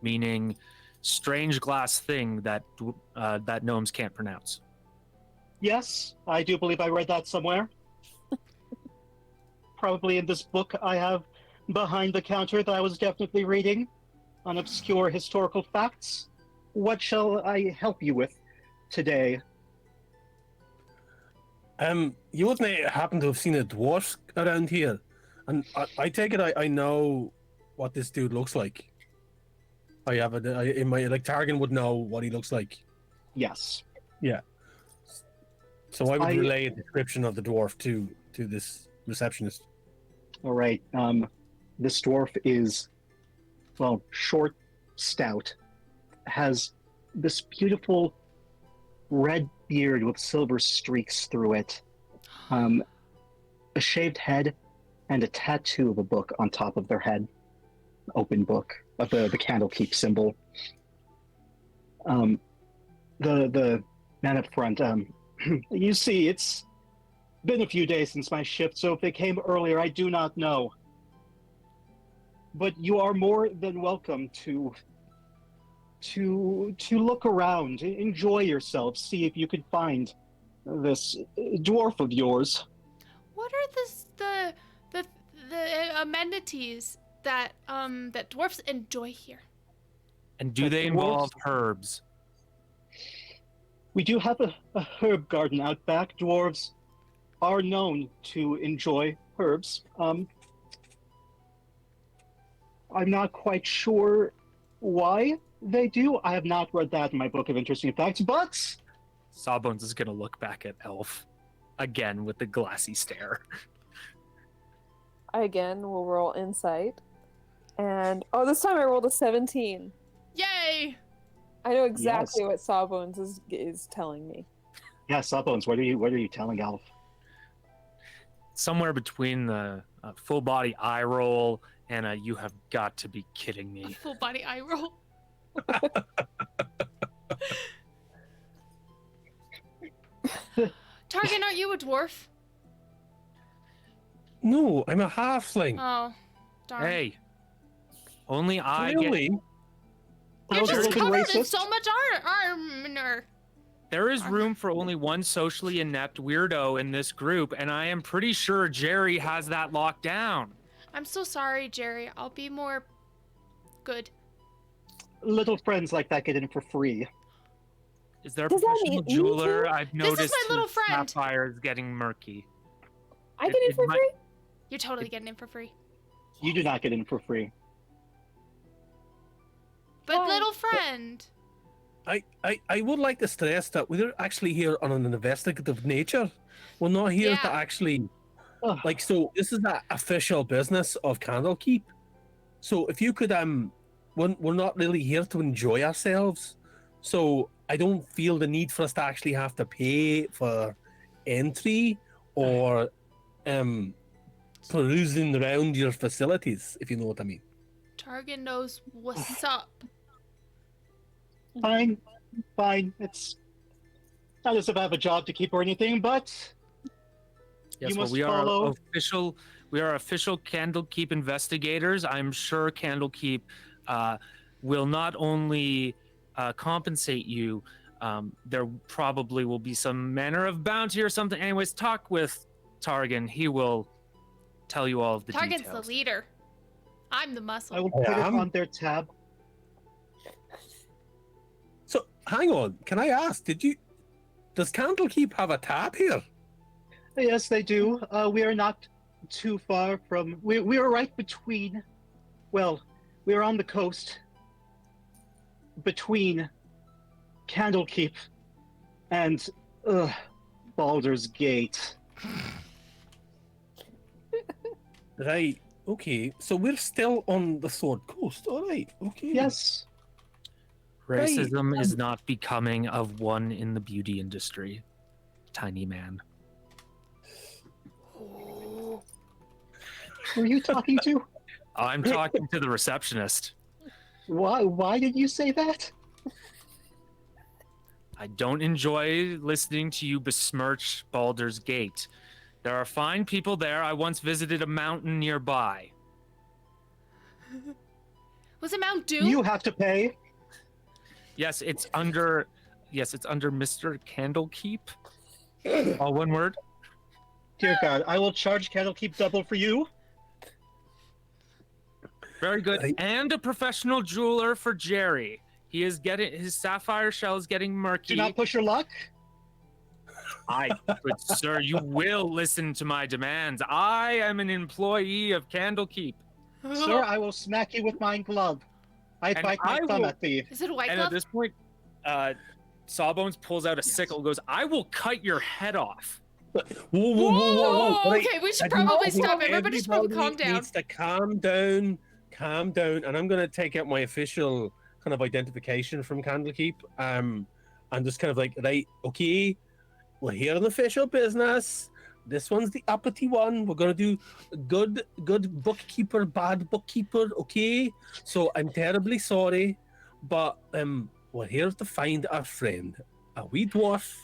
C: meaning strange glass thing that gnomes can't pronounce.
B: Yes, I do believe I read that somewhere. Probably in this book I have behind the counter that I was definitely reading on obscure historical facts. What shall I help you with today?
D: You wouldn't happen to have seen a dwarf around here? And I take it I know what this dude looks like. I have in my Targan would know what he looks like.
B: Yes.
D: Yeah. So I would relay a description of the dwarf to this receptionist.
B: All right. This dwarf is, well, short, stout, has this beautiful red beard with silver streaks through it, a shaved head, and a tattoo of a book on top of their head. Open book of the Candlekeep symbol. The man up front, you see, it's been a few days since my shift, so if they came earlier, I do not know. But you are more than welcome to look around, enjoy yourself, see if you can find this dwarf of yours.
A: What are the amenities that that dwarfs enjoy here?
C: And do they involve herbs?
B: We do have a herb garden out back. Dwarves are known to enjoy herbs. I'm not quite sure why they do. I have not read that in my book of interesting facts, but
C: Sawbones is gonna look back at Elf again with the glassy stare.
E: I again will roll insight. And this time I rolled a 17.
A: Yay!
E: I know exactly
B: Yes.
E: what Sawbones is telling me.
B: yeah, Sawbones, what are you telling Alf?
C: Somewhere between the full body eye roll and a "you have got to be kidding
A: A
C: me."
A: full body eye roll. Targan, aren't you a dwarf?
D: No, I'm a halfling.
A: Oh, darn.
C: Hey, only I
D: Really?
C: get.
A: You're
B: How's it
A: just
B: looking
A: covered in
B: racist?
A: so much armor.
C: There is room for only one socially inept weirdo in this group, and I am pretty sure Jerry has that locked down.
A: I'm so sorry, Jerry. I'll be more good.
B: Little friends like that get in for free.
C: Is there a
E: Does that
C: professional
E: mean me
C: jeweler?
E: too?
C: I've
A: This is
C: noticed
A: my little
C: his
A: friend.
C: sapphire is getting murky.
E: I get in
C: It
E: for
C: might-
E: free?
A: You're totally getting in for free.
B: You do not get in for free.
A: But
E: Why?
A: little friend.
D: I would like to stress that we're actually here on an investigative nature. We're not here to
A: Yeah.
D: actually
B: Ugh.
D: so this is the official business of Candlekeep. So if you could we're not really here to enjoy ourselves. So I don't feel the need for us to actually have to pay for entry or perusing around your facilities, if you know what I mean.
A: Targan knows what's up.
B: Fine. It's not as if I have a job to keep or anything, but
C: Yes,
B: You
C: well,
B: must
C: we
B: follow-
C: are official. We are official Candlekeep investigators. I'm sure Candlekeep will not only compensate you. There probably will be some manner of bounty or something. Anyways, talk with Targan. He will tell you all of the
A: Targan's
C: details.
A: the leader. I'm the muscle.
B: I will put it
D: am-
B: on their tab.
D: So hang on, can I ask, does Candlekeep have a tab here?
B: Yes, they do. We are not too far from. We are right between. Well, we are on the coast between Candlekeep and Baldur's Gate.
D: Right. Okay. So we're still on the Sword Coast. All right. Okay.
B: Yes.
C: Racism is not becoming of one in the beauty industry. Tiny man.
B: Who are you talking to?
C: I'm talking to the receptionist.
B: Why did you say that?
C: I don't enjoy listening to you besmirch Baldur's Gate. There are fine people there. I once visited a mountain nearby.
A: Was it Mount Doom?
B: You have to pay.
C: Yes, it's under Mr. Candlekeep. All one word.
B: Dear God, I will charge Candlekeep double for you.
C: Very good.
D: I-
C: And a professional jeweler for Jerry. He is getting his sapphire shell is getting murky.
B: Do not push your luck.
C: Good sir, you will listen to my demands. I am an employee of Candlekeep.
B: Sir, I will smack you with my glove. I
C: And
B: bite my
C: I
B: thumb
C: will-
B: at thee.
A: Is it a white
C: And
A: glove?
C: at this point, Sawbones pulls out a sickle and goes, I will cut your head off.
D: Whoa, whoa, whoa, whoa, whoa. Right.
A: Okay, we should
D: Everybody-
A: probably stop. Everybody should probably calm down.
D: needs to calm down, and I'm going to take out my official kind of identification from Candlekeep. I'm just kind of like, right, okay, we're here in official business. This one's the uppity one. We're going to do good bookkeeper, bad bookkeeper, okay? So I'm terribly sorry, but we're here to find our friend, a wee dwarf.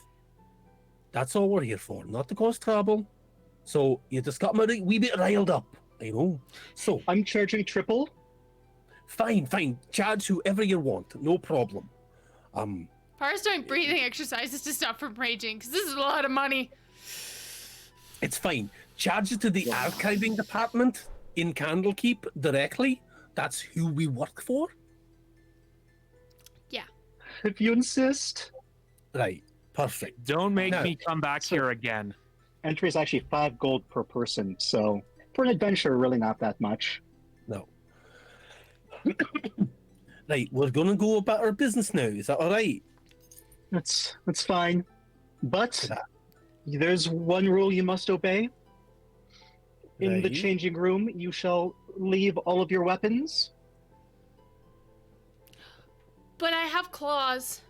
D: That's all we're here for, not to cause trouble. So you just got me a wee bit riled up, you know. So
B: I'm charging triple.
D: fine. Charge whoever you want, no problem.
A: Para's doing breathing exercises to stop from raging, because this is a lot of money.
D: It's fine. Charge it to the archiving department in Candlekeep directly. That's who we work for.
B: If you insist.
D: Right. Perfect.
C: Don't make
D: No.
C: me come back
B: So-
C: here again.
B: entry is actually 5 gold per person, so for an adventure, really not that much.
D: No. Right, we're gonna go about our business now. Is that all right?
B: That's fine. But
D: Yeah.
B: there's one rule you must obey. In the
D: Right.
B: changing room, you shall leave all of your weapons.
A: But I have claws.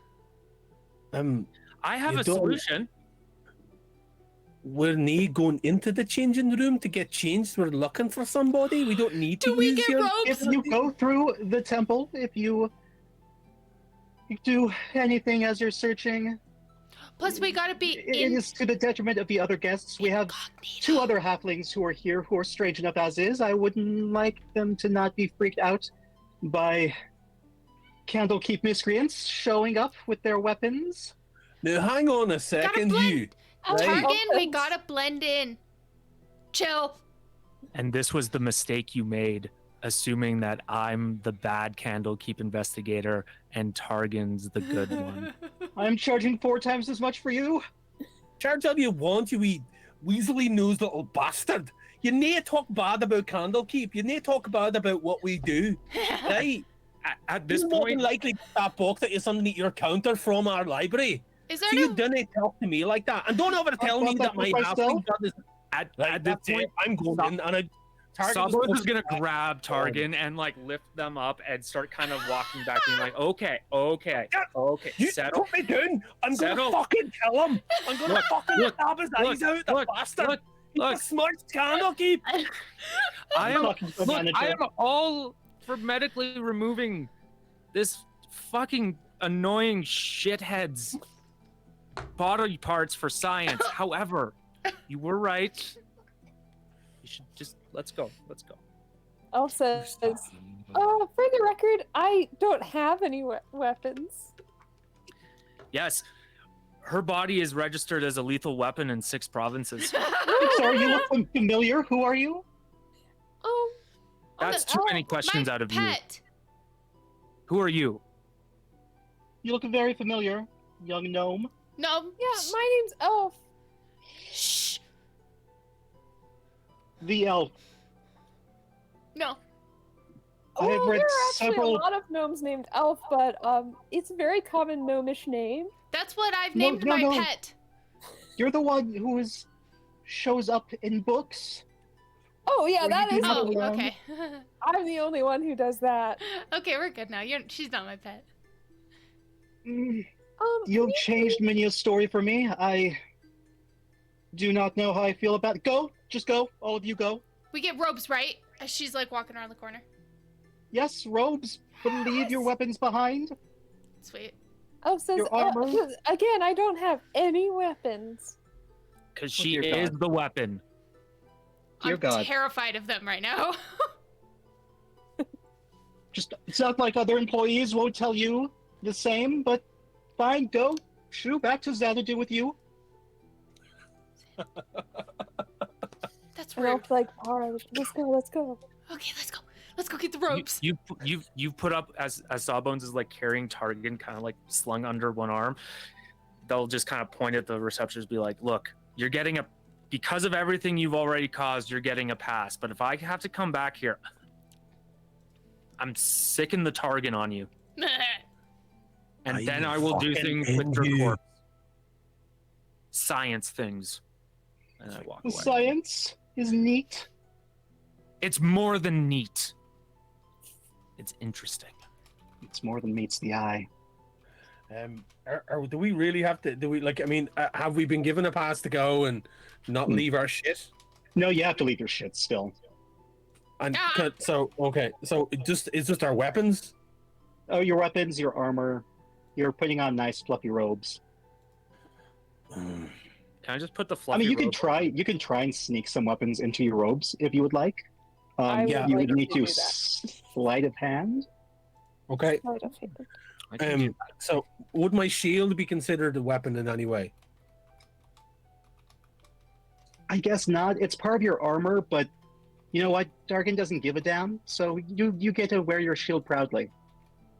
C: I have
D: You
C: a
D: don't-
C: solution.
D: We're not going into the changing room to get changed. We're looking for somebody. We don't need to
A: Do we
D: use
A: get
D: your...
A: robes?
B: If you go through the temple, if you do anything as you're searching,
A: Plus, we gotta be
B: it
A: in.
B: is to the detriment of the other guests. We have
A: incognito.
B: 2 other halflings who are here who are strange enough as is. I wouldn't like them to not be freaked out by Candlekeep miscreants showing up with their weapons.
D: Now, hang on a second,
A: blend.
D: you.
E: Elf
D: Right.
A: Targan, we
E: elves.
A: gotta blend in. Chill.
C: And this was the mistake you made, assuming that I'm the bad Candlekeep investigator and Targan's the good one.
B: I'm charging 4 times as much for you.
D: Charge all you want, you wee weaselly nosed little bastard. You need to talk bad about Candlekeep. You need to talk bad about what we do. Right?
C: At this
D: You're more than
C: point,
D: likely to get that book that is underneath your counter from our library.
A: Is there
D: So you
A: no?
D: didn't talk to me like that. And don't ever tell me that my halfling brother is
C: at
D: right.
C: this
D: That's it.
C: point,
D: I'm going in and I
C: Sawbones is gonna grab Targan and like lift them up and start kind of walking back, being like, "Okay,
D: You
C: settle."
D: put me down. I'm
C: Settle.
D: gonna fucking kill him. I'm gonna fucking
C: look,
D: stab his eyes out, the bastard. He's a smart Candlekeep.
C: I am
B: Talking to the
C: look,
B: manager.
C: I am all for medically removing this fucking annoying shithead's body parts for science. However, you were right. You should just let's go.
E: Elf says, for the record, I don't have any weapons.
C: Yes, her body is registered as a lethal weapon in 6 provinces.
B: Sorry, you look familiar. Who are you?
C: That's too many questions
A: My
C: out of you.
A: pet.
C: Who are you?
B: You look very familiar, young gnome.
A: No.
E: Yeah, my name's Elf.
A: Shh.
B: The elf.
A: No.
B: I have
E: Oh,
B: read
E: there are actually
B: several-
E: a lot of gnomes named Elf, but it's a very common gnomish name.
A: That's what I've
B: No,
A: named
B: no,
A: my
B: no.
A: pet.
B: You're the one who shows up in books.
E: Oh yeah,
B: Were
E: that
B: you
E: is.
B: doing
A: Oh,
B: that alone?
A: okay.
E: I'm the only one who does that.
A: Okay, we're good now. She's not my pet.
B: Mm,
E: Um,
B: You've changed many a story for me. I do not know how I feel about it. Go, just go. All of you go.
A: We get robes, right? As she's like walking around the corner.
B: Yes, robes, but leave your weapons behind.
A: Sweet.
E: Elf says,
B: Your armor.
E: again, I don't have any weapons.
C: Because she
B: dear
C: is
B: God.
C: the weapon.
B: Dear
A: I'm
B: God.
A: terrified of them right now.
B: Just, it's not like other employees won't tell you the same, but fine, go. Shoo, back to Xanadu with you.
A: That's
E: And
A: rude.
E: Elf's like, all right, let's go.
A: Okay, let's go. Let's go get the robes.
C: You've put up as Sawbones is like carrying Targan kind of like slung under one arm. They'll just kind of point at the receptionist, be like, "Look, you're getting a because of everything you've already caused, you're getting a pass. But if I have to come back here, I'm sicking the Targan on you, and then I will do
D: fucking
C: things with your
D: you.
C: corpse, science things." And I walk
B: The
C: away.
B: science is neat.
C: It's more than neat. It's interesting.
B: It's more than meets the eye.
D: Do we really have to? Do we like? I mean, have we been given a pass to go and not leave our shit?
B: No, you have to leave your shit still.
D: And
A: Ah!
D: so okay, so it's just our weapons.
B: Oh, your weapons, your armor. You're putting on nice fluffy robes.
C: Can I just put the
B: I
C: fluffy
B: mean, you can
C: robe-
B: try and sneak some weapons into your robes if you would like.
E: I would
D: yeah,
B: you
E: like
B: would need
E: to
B: to
E: do that.
B: sleight of hand.
D: Okay.
E: Sleight of hand.
C: I can do
D: So would my shield be considered a weapon in any way?
B: I guess not. It's part of your armor, but you know what? Dargan doesn't give a damn, so you get to wear your shield proudly.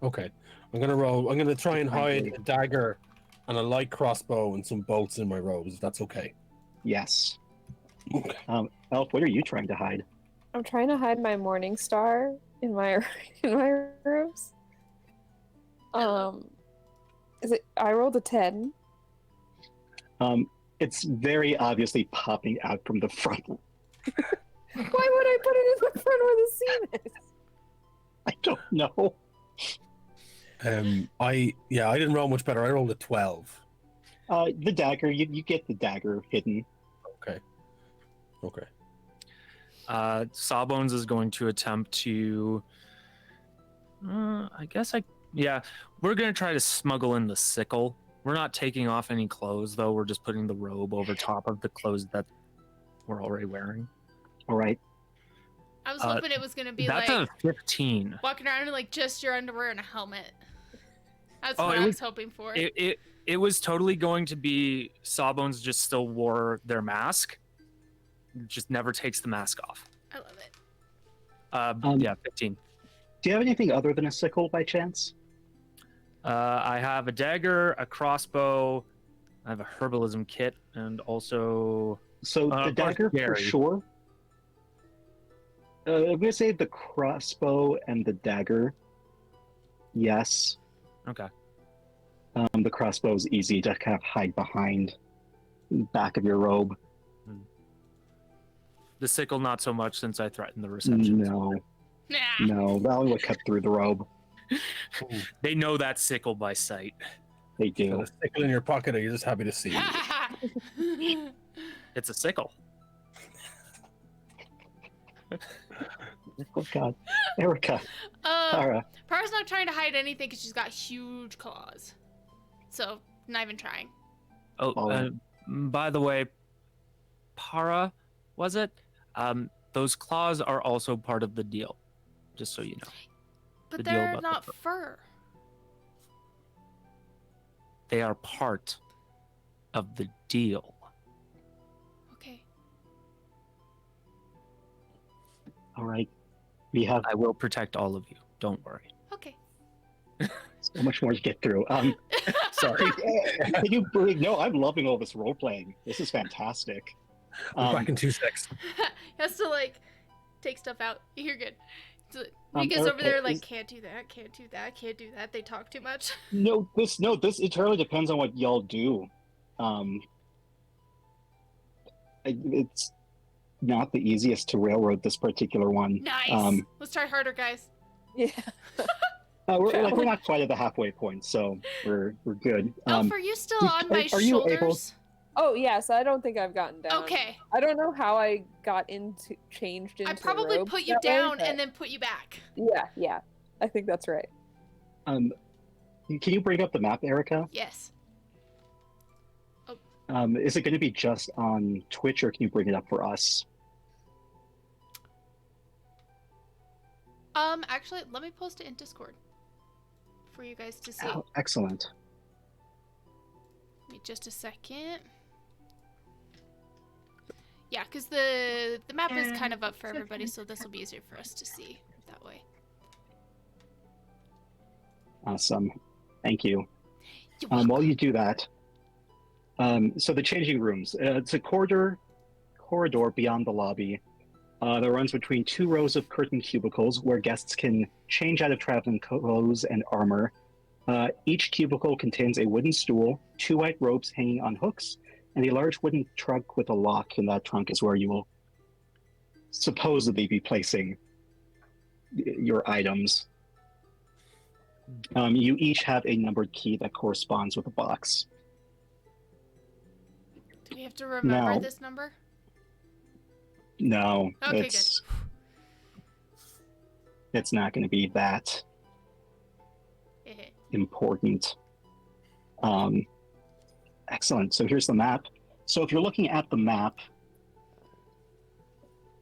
D: Okay. I'm gonna roll. I'm gonna try and hide
B: Frankly.
D: a dagger and a light crossbow and some bolts in my robes. If that's okay.
B: Yes.
D: Okay.
B: Elf, what are you trying to hide?
E: I'm trying to hide my morning star in my in my rooms. Is it? I rolled a 10.
B: It's very obviously popping out from the front.
E: Why would I put it in the front where the seam is?
B: I don't know.
D: I didn't roll much better. I rolled a 12.
B: The dagger, you get the dagger hidden.
D: Okay.
C: Sawbones is going to attempt to. We're going to try to smuggle in the sickle. We're not taking off any clothes, though. We're just putting the robe over top of the clothes that we're already wearing.
B: All right.
A: I was hoping it was gonna be
C: That's
A: like
C: a 15.
A: walking around in like just your underwear and a helmet. That's
C: Oh,
A: what
C: it
A: I
C: was-
A: was hoping for.
C: It was totally going to be Sawbones just still wore their mask, just never takes the mask off.
A: I love it.
C: 15.
B: Do you have anything other than a sickle by chance?
C: I have a dagger, a crossbow, I have a herbalism kit, and also
B: So the
C: of course,
B: dagger for
C: Gary.
B: sure. I'm gonna say the crossbow and the dagger. Yes.
C: okay.
B: The crossbow is easy to kind of hide behind the back of your robe.
C: The sickle not so much since I threatened the reception.
B: No,
A: Nah.
B: no, that would cut through the robe.
C: They know that sickle by sight.
B: They
D: Got
B: do.
D: a sickle in your pocket, or you're just happy to see it?
C: It's a sickle.
B: Oh God, Erica, Tara.
A: Para's not trying to hide anything because she's got huge claws. So, not even trying.
C: Oh,
B: Alright.
C: by the way, Para, was it? Those claws are also part of the deal, just so you know.
A: But
C: The deal
A: they're
C: about the
A: not
C: fur.
A: fur.
C: They are part of the deal.
A: Okay.
B: All right, we have
C: I will protect all of you. Don't worry.
A: Okay.
B: so much more to get through. Sorry. Can you breathe? No, I'm loving all this role playing. This is fantastic.
D: We're back in 2 seconds.
A: He has to like take stuff out. You're good. So, Mika's over
B: Erica,
A: there like
B: is-
A: can't do that, can't do that, can't do that. They talk too much.
B: No, this entirely depends on what y'all do. It's not the easiest to railroad this particular one.
A: Nice. Let's try harder, guys.
E: Yeah.
B: We're not quite at the halfway point, so we're good.
A: Elf, are you still on my
B: are you able-
A: shoulders?
E: Oh yes, I don't think I've gotten down.
A: Okay.
E: I don't know how I got changed into.
A: I probably
E: a robe
A: put you
E: that way,
A: down
E: but-
A: and then put you back.
E: Yeah. I think that's right.
B: Can you bring up the map, Erica?
A: Yes.
B: Is it going to be just on Twitch, or can you bring it up for us?
A: Actually, let me post it in Discord for you guys to see.
B: Oh, excellent.
A: Give me just a second. Yeah, because the map is kind of up for everybody, so this will be easier for us to see that way.
B: Awesome. Thank you.
A: You're
B: While
A: welcome.
B: you do that, so the changing rooms. It's a corridor beyond the lobby that runs between 2 rows of curtained cubicles where guests can change out of traveling clothes and armor. Each cubicle contains a wooden stool, 2 white robes hanging on hooks, and a large wooden trunk with a lock. And that trunk is where you will supposedly be placing your items. You each have a numbered key that corresponds with a box.
A: Do we have to remember
B: Now-
A: this number?
B: No,
A: Okay,
B: it's not going to be that
A: good.
B: important. Excellent. So here's the map. So if you're looking at the map,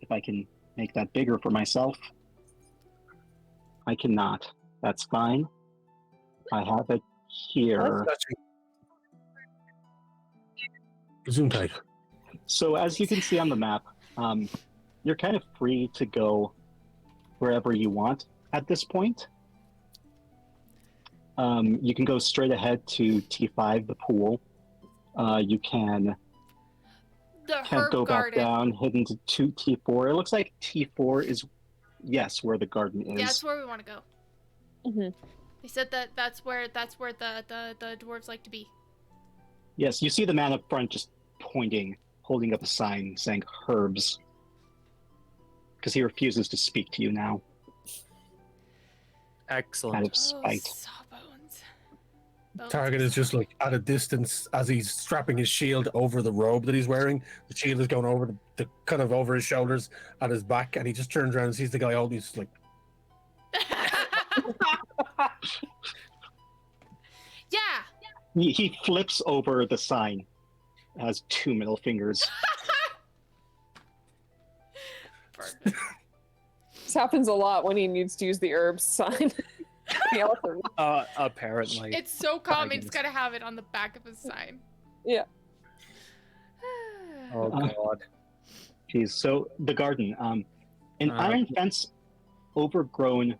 B: if I can make that bigger for myself, I cannot. That's fine. I have it here.
D: Zoom tight.
B: So as you can see on the map, you're kind of free to go wherever you want at this point. You can go straight ahead to T5, the pool. You can
A: The
B: Can't
A: herb
B: go back
A: garden.
B: down. Hidden to T4. It looks like T4 is, yes, where the garden is.
A: Yeah, that's where we want to go.
E: Mm-hmm.
A: They said that's where the dwarves like to be.
B: Yes, you see the man up front just pointing, holding up a sign saying herbs. Because he refuses to speak to you now,
C: Excellent.
B: out of spite.
A: Oh, sawbones. Bones
D: Target
A: of
D: is just like at a distance as he's strapping his shield over the robe that he's wearing. The shield is going over the kind of over his shoulders at his back, and he just turns around and sees the guy holding. He's like,
A: Yeah.
B: He flips over the sign, has 2 middle fingers.
A: Perfect.
E: This happens a lot when he needs to use the herbs sign. The elephant.
C: Apparently.
A: It's so common. He's got to have it on the back of his sign.
E: Yeah.
C: Oh god.
B: Jeez, so the garden. An
C: Uh,
B: iron fence overgrown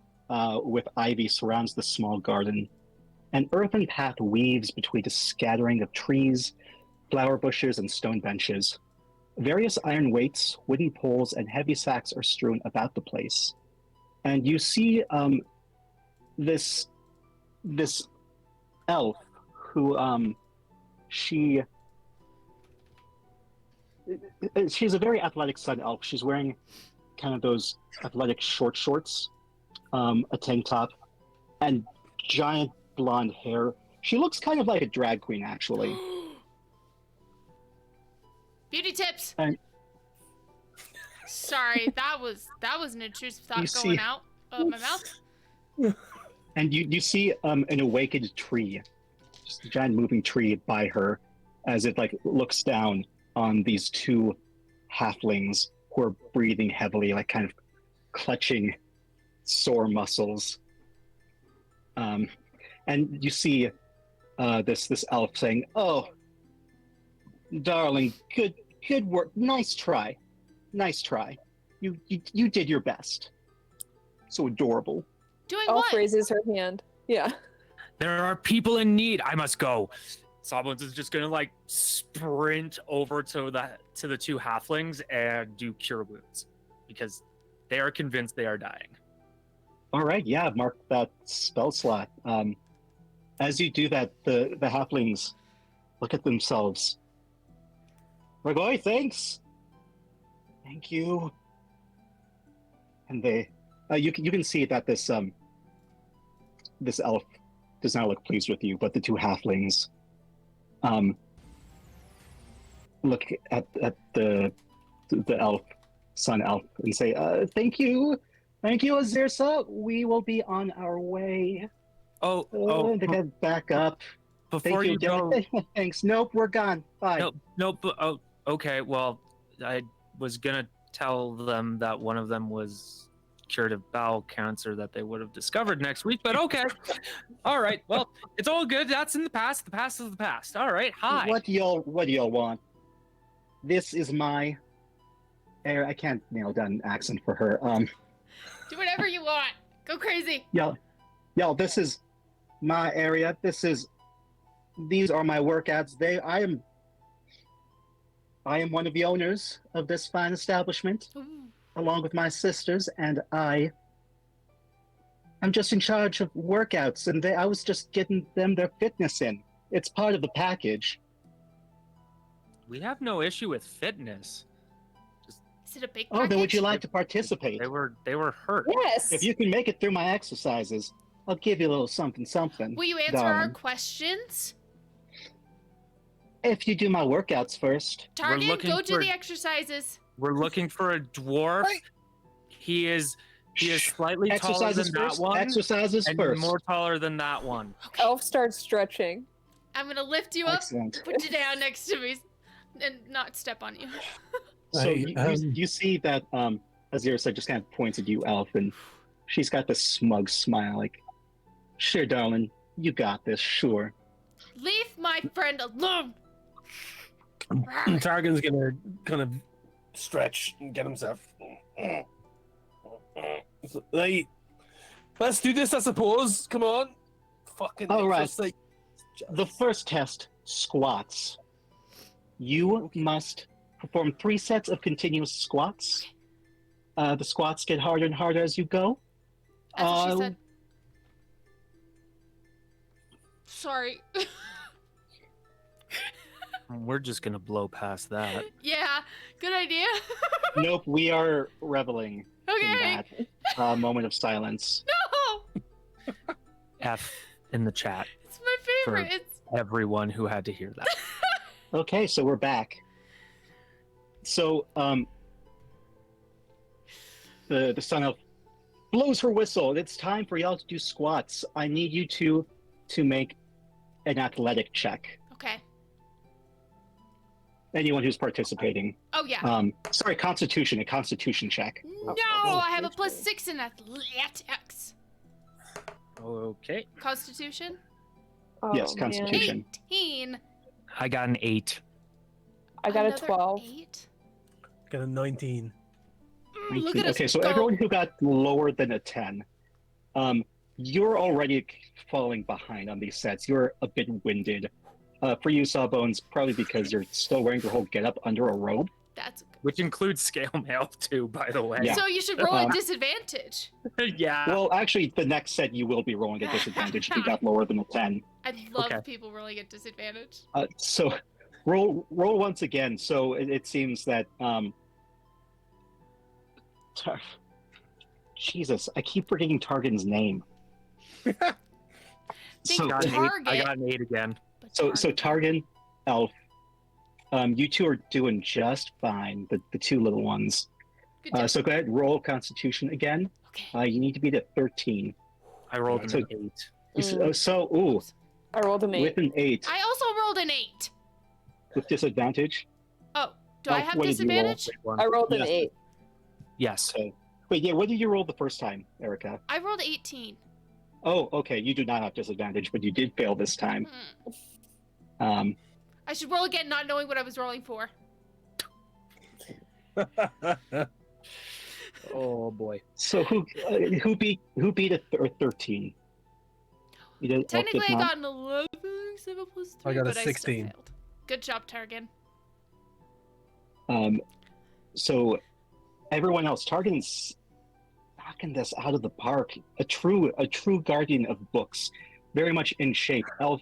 B: with ivy surrounds the small garden. An earthen path weaves between a scattering of trees, flower bushes, and stone benches. Various iron weights, wooden poles, and heavy sacks are strewn about the place. And you see this elf who she's a very athletic sun elf. She's wearing kind of those athletic short shorts, a tank top, and giant blonde hair. She looks kind of like a drag queen, actually.
A: Beauty tips.
B: And-
A: Sorry, that was an intrusive thought
B: You
A: going
B: see-
A: out of my mouth.
B: And you see an awakened tree, just a giant moving tree by her, as it like looks down on these 2 halflings who are breathing heavily, like kind of clutching sore muscles. And you see this elf saying, "Oh, darling, good work, nice try. You did your best. So adorable."
A: Doing
E: Elf
A: what?
E: raises her hand. Yeah.
C: There are people in need. I must go. Sawbones is just gonna like sprint over to the 2 halflings and do cure wounds because they are convinced they are dying.
B: All right, yeah, mark that spell slot. As you do that, the halflings look at themselves. Like, "Oh, thanks. Thank you." And they, you can see that this elf does not look pleased with you, but the 2 halflings, look at the elf, sun elf, and say, "Thank you, Azirsa. We will be on our way." They get back up.
C: Before
B: Thank
C: you go,
B: Thanks. Nope, we're gone. Bye.
C: nope. Oh, okay. Well, I was gonna tell them that one of them was cured of bowel cancer that they would have discovered next week, but okay. All right. Well, it's all good. That's in the past. The past is the past. All right. Hi.
B: What do y'all want? This is my. I can't nail down an accent for her.
A: Do whatever you want. Go crazy.
B: Y'all, this is my area. These are my workouts. I am one of the owners of this fine establishment,
A: Ooh.
B: along with my sisters, and I'm just in charge of workouts, and I was just getting them their fitness in. It's part of the package.
C: We have no issue with fitness.
A: Is it a big
B: Oh, then would
A: package?
B: you like to participate?
C: They were hurt.
E: Yes.
B: If you can make it through my exercises, I'll give you a little something.
A: Will you answer our
B: darling.
A: questions?
B: If you do my workouts first.
A: Target,
C: looking
A: go do
C: for-
A: the exercises.
C: We're looking for a dwarf.
B: Right.
C: He is slightly taller
B: Exercises
C: than
B: first.
C: that one,
B: Exercises
C: and
B: first.
C: more taller than that one.
A: Okay.
E: Elf starts stretching.
A: I'm gonna lift you up,
B: Excellent.
A: put you down next to me, and not step on you.
B: So
D: Hey,
B: you see that Azirsa just kind of points at you, Elf, and she's got this smug smile, like, "Sure, darling, you got this, sure."
A: Leave my friend alone.
D: Targan's gonna kind of stretch and get himself. Like, let's do this, I suppose. Come on. Fucking.
B: All right.
D: just like-
B: The first test, squats. You must perform 3 sets of continuous squats. The squats get harder and harder as you go.
A: That's what she said. Sorry.
C: We're just gonna blow past that.
A: Yeah, good idea.
B: Nope, we are reveling
A: Okay.
B: in that moment of silence.
A: No!
C: F in the chat.
A: It's my favorite.
C: For-
A: It's
C: Everyone who had to hear that.
B: Okay, so we're back. So, the Sun Elf blows her whistle. It's time for y'all to do squats. I need you to make an athletic check.
A: okay.
B: Anyone who's participating.
A: Oh yeah.
B: Sorry, a constitution check.
A: No, I have a +6 in athletics.
C: Okay.
A: Constitution?
E: Oh,
B: Yes,
E: man.
B: Constitution.
A: 18.
C: I got an 8.
E: I got
A: Another
E: a 12.
A: 8.
D: Got a 19.
A: Look at us
B: Okay, so
A: go.
B: everyone who got lower than a 10, you're already falling behind on these sets. You're a bit winded. For you, Sawbones, probably because you're still wearing your whole getup under a robe.
A: That's
C: Which includes scale mail too, by the way.
B: Yeah.
A: So you should roll a disadvantage.
C: Yeah.
B: Well, actually, the next set you will be rolling a disadvantage if you got lower than a 10.
A: I love
C: Okay.
A: people rolling at disadvantage.
B: So roll once again. So it seems that Jesus, I keep forgetting Targan's name.
A: Think
B: So-
C: got an 8.
A: target.
C: I got an 8 again.
A: but
B: So Targan, Elf, you two are doing just fine. The two little ones.
A: Good job.
B: So go ahead, roll Constitution again.
A: Okay.
B: You need to beat a 13.
C: I rolled
B: So-
C: an 8.
E: I rolled an 8.
B: With an 8,
A: I also rolled an 8.
B: with disadvantage.
A: Oh, do I
B: Elf,
A: have
B: what did you roll?
A: disadvantage?
E: I rolled an
B: Yes.
E: 8.
C: Yes.
B: Okay. Wait, yeah, what did you roll the first time, Erica?
A: I rolled 18.
B: Oh, okay, you do not have disadvantage, but you did fail this time.
A: I should roll again, not knowing what I was rolling for.
C: Oh boy.
B: So who beat a 13? You did, Elf did
A: Technically, I
B: not?
A: got an 11, 7 plus 3,
D: I got a
A: but
D: 16.
A: I still failed. Good job, Targan.
B: So everyone else, Targan's knocking this out of the park. A true guardian of books, very much in shape. Elf,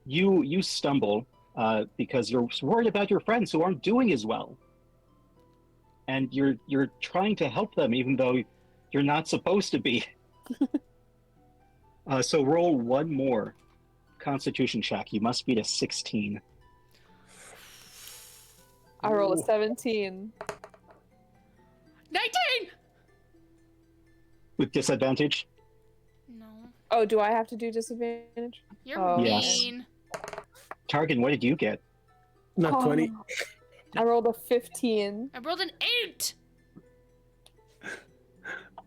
B: you stumble because you're worried about your friends who aren't doing as well, and you're trying to help them even though you're not supposed to be. So roll one more Constitution check. You must beat a 16.
E: I rolled a 17.
A: 19!
B: With disadvantage?
A: No.
E: Oh, do I have to do disadvantage?
A: You're
E: Oh,
B: Yes.
A: mean.
B: Targan, what did you get?
D: Not 20.
E: Oh, I rolled a 15.
A: I rolled an 8!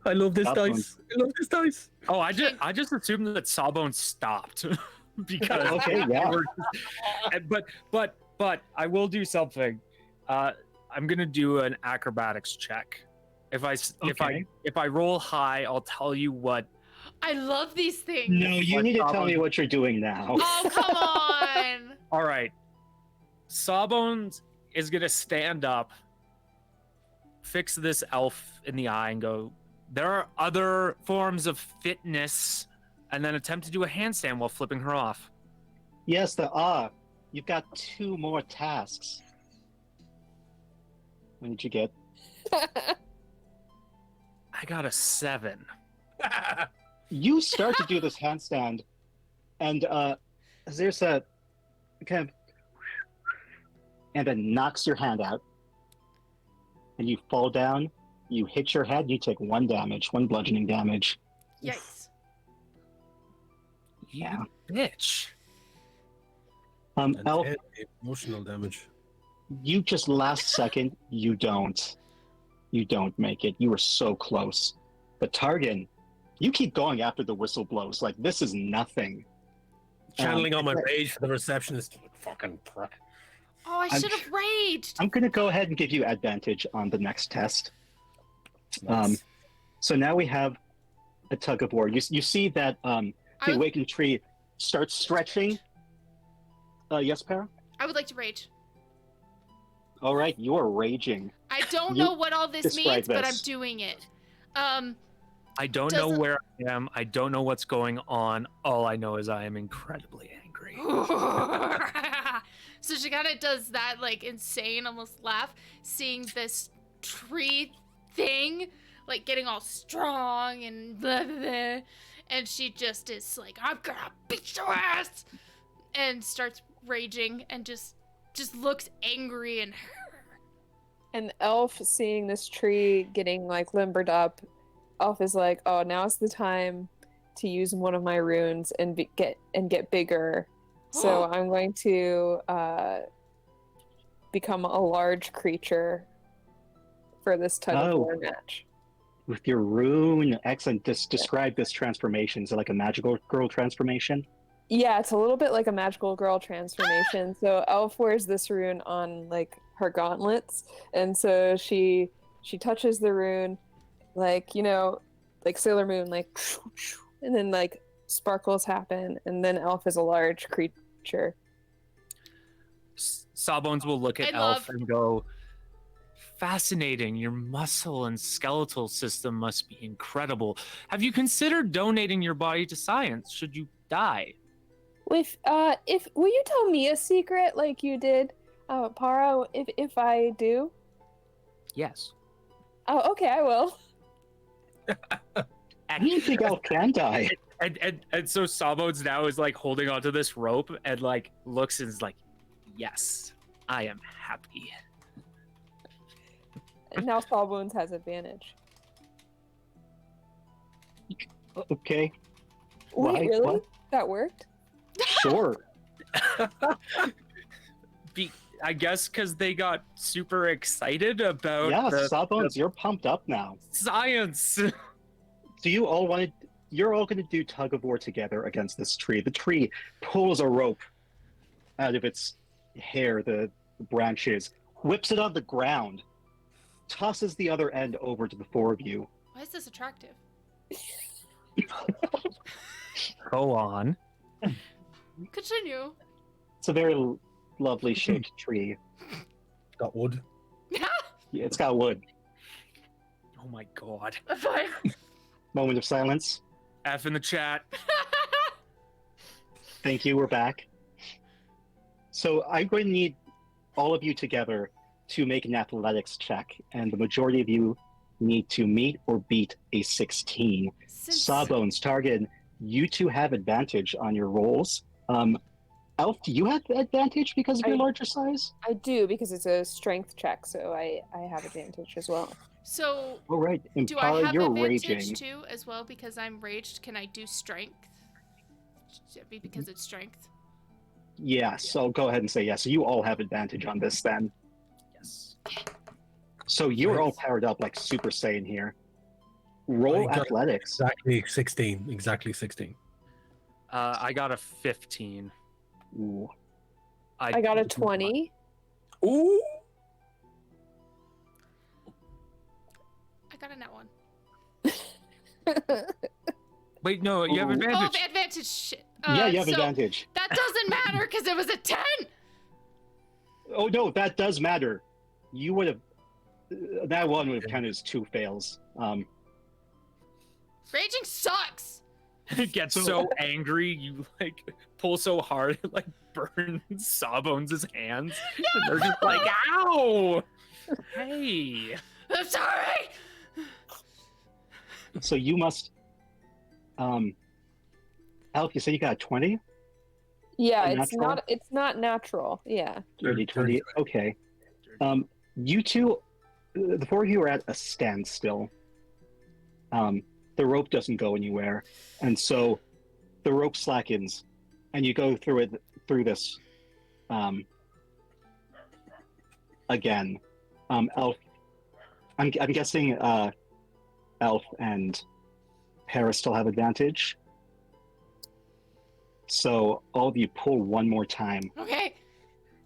D: I love this
B: That
D: dice. I love this dice.
C: Oh, I just assumed that Sawbones stopped because
B: Okay, yeah.
C: but I will do something. I'm gonna do an acrobatics check. If I roll high, I'll tell you what.
A: I love these things.
B: No, you
C: What
B: need to tell
C: problem?
B: me what you're doing now.
A: Oh, come on!
C: All right, Sawbones is gonna stand up, fix this elf in the eye, and go, "There are other forms of fitness," and then attempt to do a handstand while flipping her off.
B: Yes, you've got 2 more tasks. What did you get?
C: I got a 7.
B: You start to do this handstand, and there's a kind of, and then knocks your hand out, and you fall down. You hit your head. You take 1 bludgeoning damage.
A: Yikes.
B: Yeah.
C: Bitch.
D: And
B: Elf,
D: 10 emotional damage.
B: you just last second. You don't make it. You were so close. But Targan, you keep going after the whistle blows. Like this is nothing.
D: Channeling on my rage for the receptionist. Fucking prick.
A: Oh, I should have raged!
B: I'm going to go ahead and give you advantage on the next test.
D: Nice.
B: So now we have a tug of war. You see that the
A: I-
B: awakened tree starts stretching. Yes, Para?
A: I would like to rage.
B: All right, you are raging.
A: I don't
B: You
A: know what all this
B: describe
A: means, but I'm
B: this.
A: doing it.
C: I don't know
A: Doesn't-
C: where I am. I don't know what's going on. All I know is I am incredibly angry.
A: So she kind of does that like insane almost laugh, seeing this tree thing like getting all strong and blah, blah, blah. And she just is like, I'm gonna beat your ass, and starts raging and just looks angry and
E: And Elf, seeing this tree getting like limbered up, Elf is like, "Oh, now's the time to use one of my runes and get bigger. So I'm going to become a large creature for this tug of war match."
B: With your rune, excellent. Just describe this transformation. Is it like a magical girl transformation?
E: Yeah, it's a little bit like a magical girl transformation. So Elf wears this rune on like her gauntlets, and so she touches the rune, like, you know, like Sailor Moon, like, and then like sparkles happen, and then Elf is a large creature.
C: Sawbones will look at
A: I
C: Elf
A: love-
C: and go, fascinating. Your muscle and skeletal system must be incredible. Have you considered donating your body to science should you die?
E: If will you tell me a secret like you did, Paro? If I do,
C: Yes.
E: oh, okay, I will.
B: I don't think Elf can die.
C: And so Sawbones now is like holding onto this rope and like looks and is like, yes, I am happy.
E: And now Sawbones has advantage.
B: Okay,
E: Wait,
B: Why?
E: really?
B: What?
E: That worked?
B: sure.
C: I guess because they got super excited about
B: Yeah,
C: the
B: Sawbones, you're pumped up now.
C: science.
B: Do you all want to? You're all going to do tug of war together against this tree. The tree pulls a rope out of its hair, the branches, whips it on the ground, tosses the other end over to the four of you.
A: why is this attractive?
C: Go on.
A: Continue.
B: It's a very lovely shaped tree.
D: Got wood.
B: Yeah, it's got wood.
C: Oh my god.
A: Fine.
B: Moment of silence.
C: F in the chat.
B: Thank you, we're back. So I'm going to need all of you together to make an athletics check, and the majority of you need to meet or beat a 16. Sawbones, Target, you two have advantage on your rolls. Elf, do you have advantage because of your larger size?
E: I do, because it's a strength check, so I have advantage as well.
A: So
B: All right,
A: do I
B: Impala,
A: have
B: you're
A: advantage
B: raging.
A: too as well because I'm raged? Can I do strength? Should it be because it's strength?
B: Yeah, so go ahead and say yes. So you all have advantage on this then.
C: Yes.
B: So you're all
D: Nice.
B: powered up like Super Saiyan here. Roll
D: I got
B: athletics.
D: Exactly 16. Exactly 16.
C: I got a 15.
B: Ooh.
E: I got a 20.
D: Ooh!
A: I got a net one.
C: Wait, no, you have
B: Ooh.
C: advantage.
A: Oh, advantage shit.
B: Yeah, you have
A: so
B: advantage.
A: That doesn't matter because it was a 10.
B: Oh no, that does matter. You would have that one would have counted as two fails.
A: Raging sucks.
C: It gets
B: So-
C: so angry, you like pull so hard, it like burns Sawbones' hands. And they're just like, ow! Hey!
A: I'm sorry.
B: So you must Elf, you said you got a 20?
E: Yeah,
B: A
E: it's
B: natural?
E: not natural. Yeah.
B: Dirty 20. Okay. You two, the four of you are at a standstill. The rope doesn't go anywhere, and so the rope slackens, and you go through this again. Elf, I'm guessing Elf and Paris still have advantage. So all of you pull one more time.
A: Okay.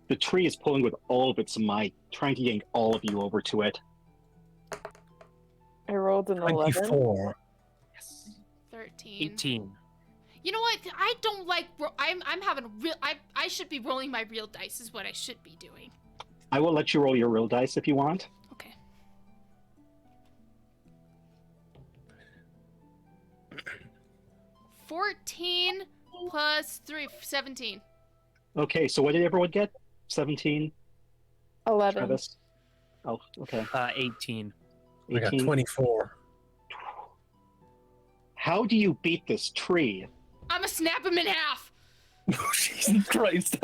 B: The tree is pulling with all of its might, trying to yank all of you over to it.
E: I rolled an 11.
D: 24.
C: Yes.
A: 13.
C: 18.
A: You know what? I don't like. I'm having real. I should be rolling my real dice. Is what I should be doing.
B: I will let you roll your real dice if you want.
A: Okay. $14 plus 3, 17.
B: Okay, so what did everyone get? 17?
E: 11.
B: Travis? Oh, okay.
C: 18.
D: I got
B: 18.
D: 24.
B: How do you beat this tree?
A: I'm gonna snap him in half.
D: Oh, Jesus Christ.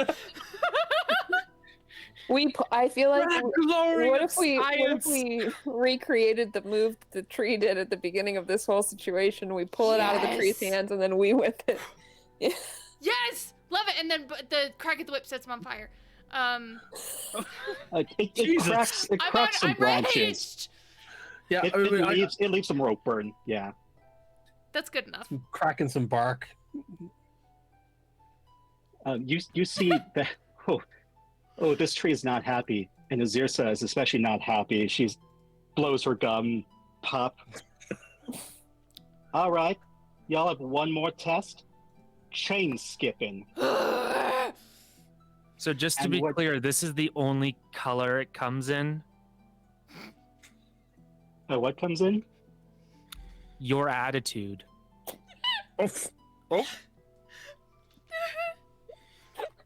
E: I feel like
C: glory
E: what
C: of
E: if
C: science!
E: we recreated the move that the tree did at the beginning of this whole situation? We pull it out of the tree's
A: Yes.
E: hands and then we whip it.
A: Yes! Love it! And then the crack of the whip sets him on fire.
B: It
D: Jesus.
B: cracks some
A: I'm
B: branches.
A: enraged!
D: Yeah,
B: It leaves some rope burn. Yeah.
A: That's good enough.
D: cracking some bark.
B: You see that. Oh, this tree is not happy, and Azirsa is especially not happy. She blows her gum, pop. All right, y'all have one more test. Chain skipping.
C: So just to
B: And
C: be
B: what-
C: clear, this is the only color it comes in.
B: What comes in?
C: Your attitude.
D: Oh,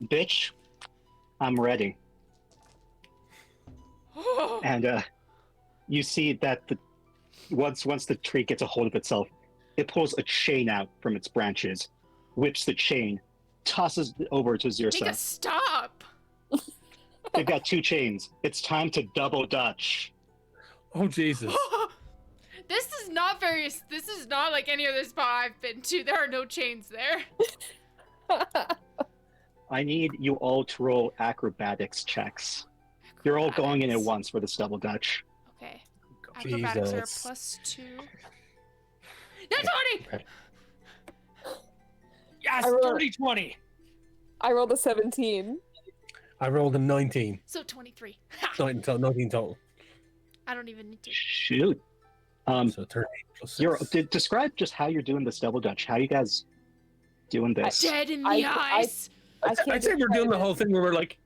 B: Bitch, I'm ready. And you see that once the tree gets a hold of itself, it pulls a chain out from its branches, whips the chain, tosses it over to
A: Nika,
B: Zirsa.
A: stop!
B: They've got 2 chains. It's time to double dutch.
D: oh, Jesus.
A: This is not like any other spot I've been to. There are no chains there.
B: I need you all to roll acrobatics checks. You're all going in at
A: Acrobatics.
B: once for this double dutch.
A: Okay. Acrobatics are
D: Jesus.
A: plus 2. That's 20!
C: Yes,
E: I rolled-
C: 30-20.
E: I rolled a 17.
D: I rolled a 19.
A: So 23. Ha!
D: 19 total.
A: I don't even need to.
B: Shoot.
D: So 38 plus 6.
B: Describe just how you're doing this double dutch. How you guys doing this?
A: Dead in the
E: I-
A: eyes.
D: I'd say we're doing the whole thing where we're like,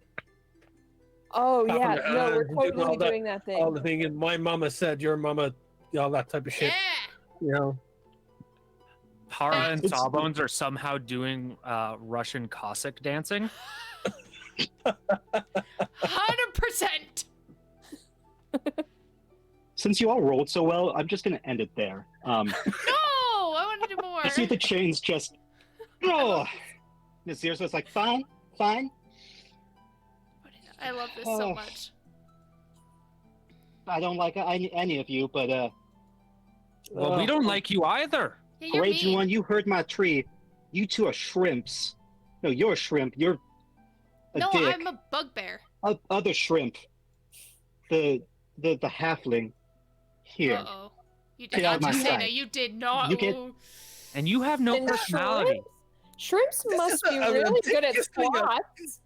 E: Oh
D: Clapping
E: yeah,
D: your
E: no, we're
D: hands and doing
E: totally
D: all that-
E: doing that thing.
D: all the thing, and my mama said, your mama, all that type of shit.
A: Yeah.
D: You know?
C: Para and
B: It's-
C: Sawbones are somehow doing Russian Cossack dancing.
A: 100%.
B: Since you all rolled so well, I'm just going to end it there.
A: No, I want to do more.
B: You see the chains just. Oh! Nazir's was like, fine.
A: I love this so
B: Oh.
A: much.
B: I don't like any of you, but
C: Well, we don't like you either.
A: Yeah, you're
B: Raging
A: mean.
B: one, you heard my tree. You two are shrimps. No, you're a shrimp. You're a
A: No,
B: dick.
A: I'm a bugbear.
B: Other shrimp. The halfling. Here.
A: Uh-oh. You
B: Get
A: did
B: out
A: not
B: of my
A: just say
B: sight.
A: that. You did not.
B: You get-
A: Ooh.
C: And you have no
E: And
C: personality.
E: Shrimps
D: This
E: must
D: is
E: be
D: a
E: really good at
D: ridiculous thing.
E: squats.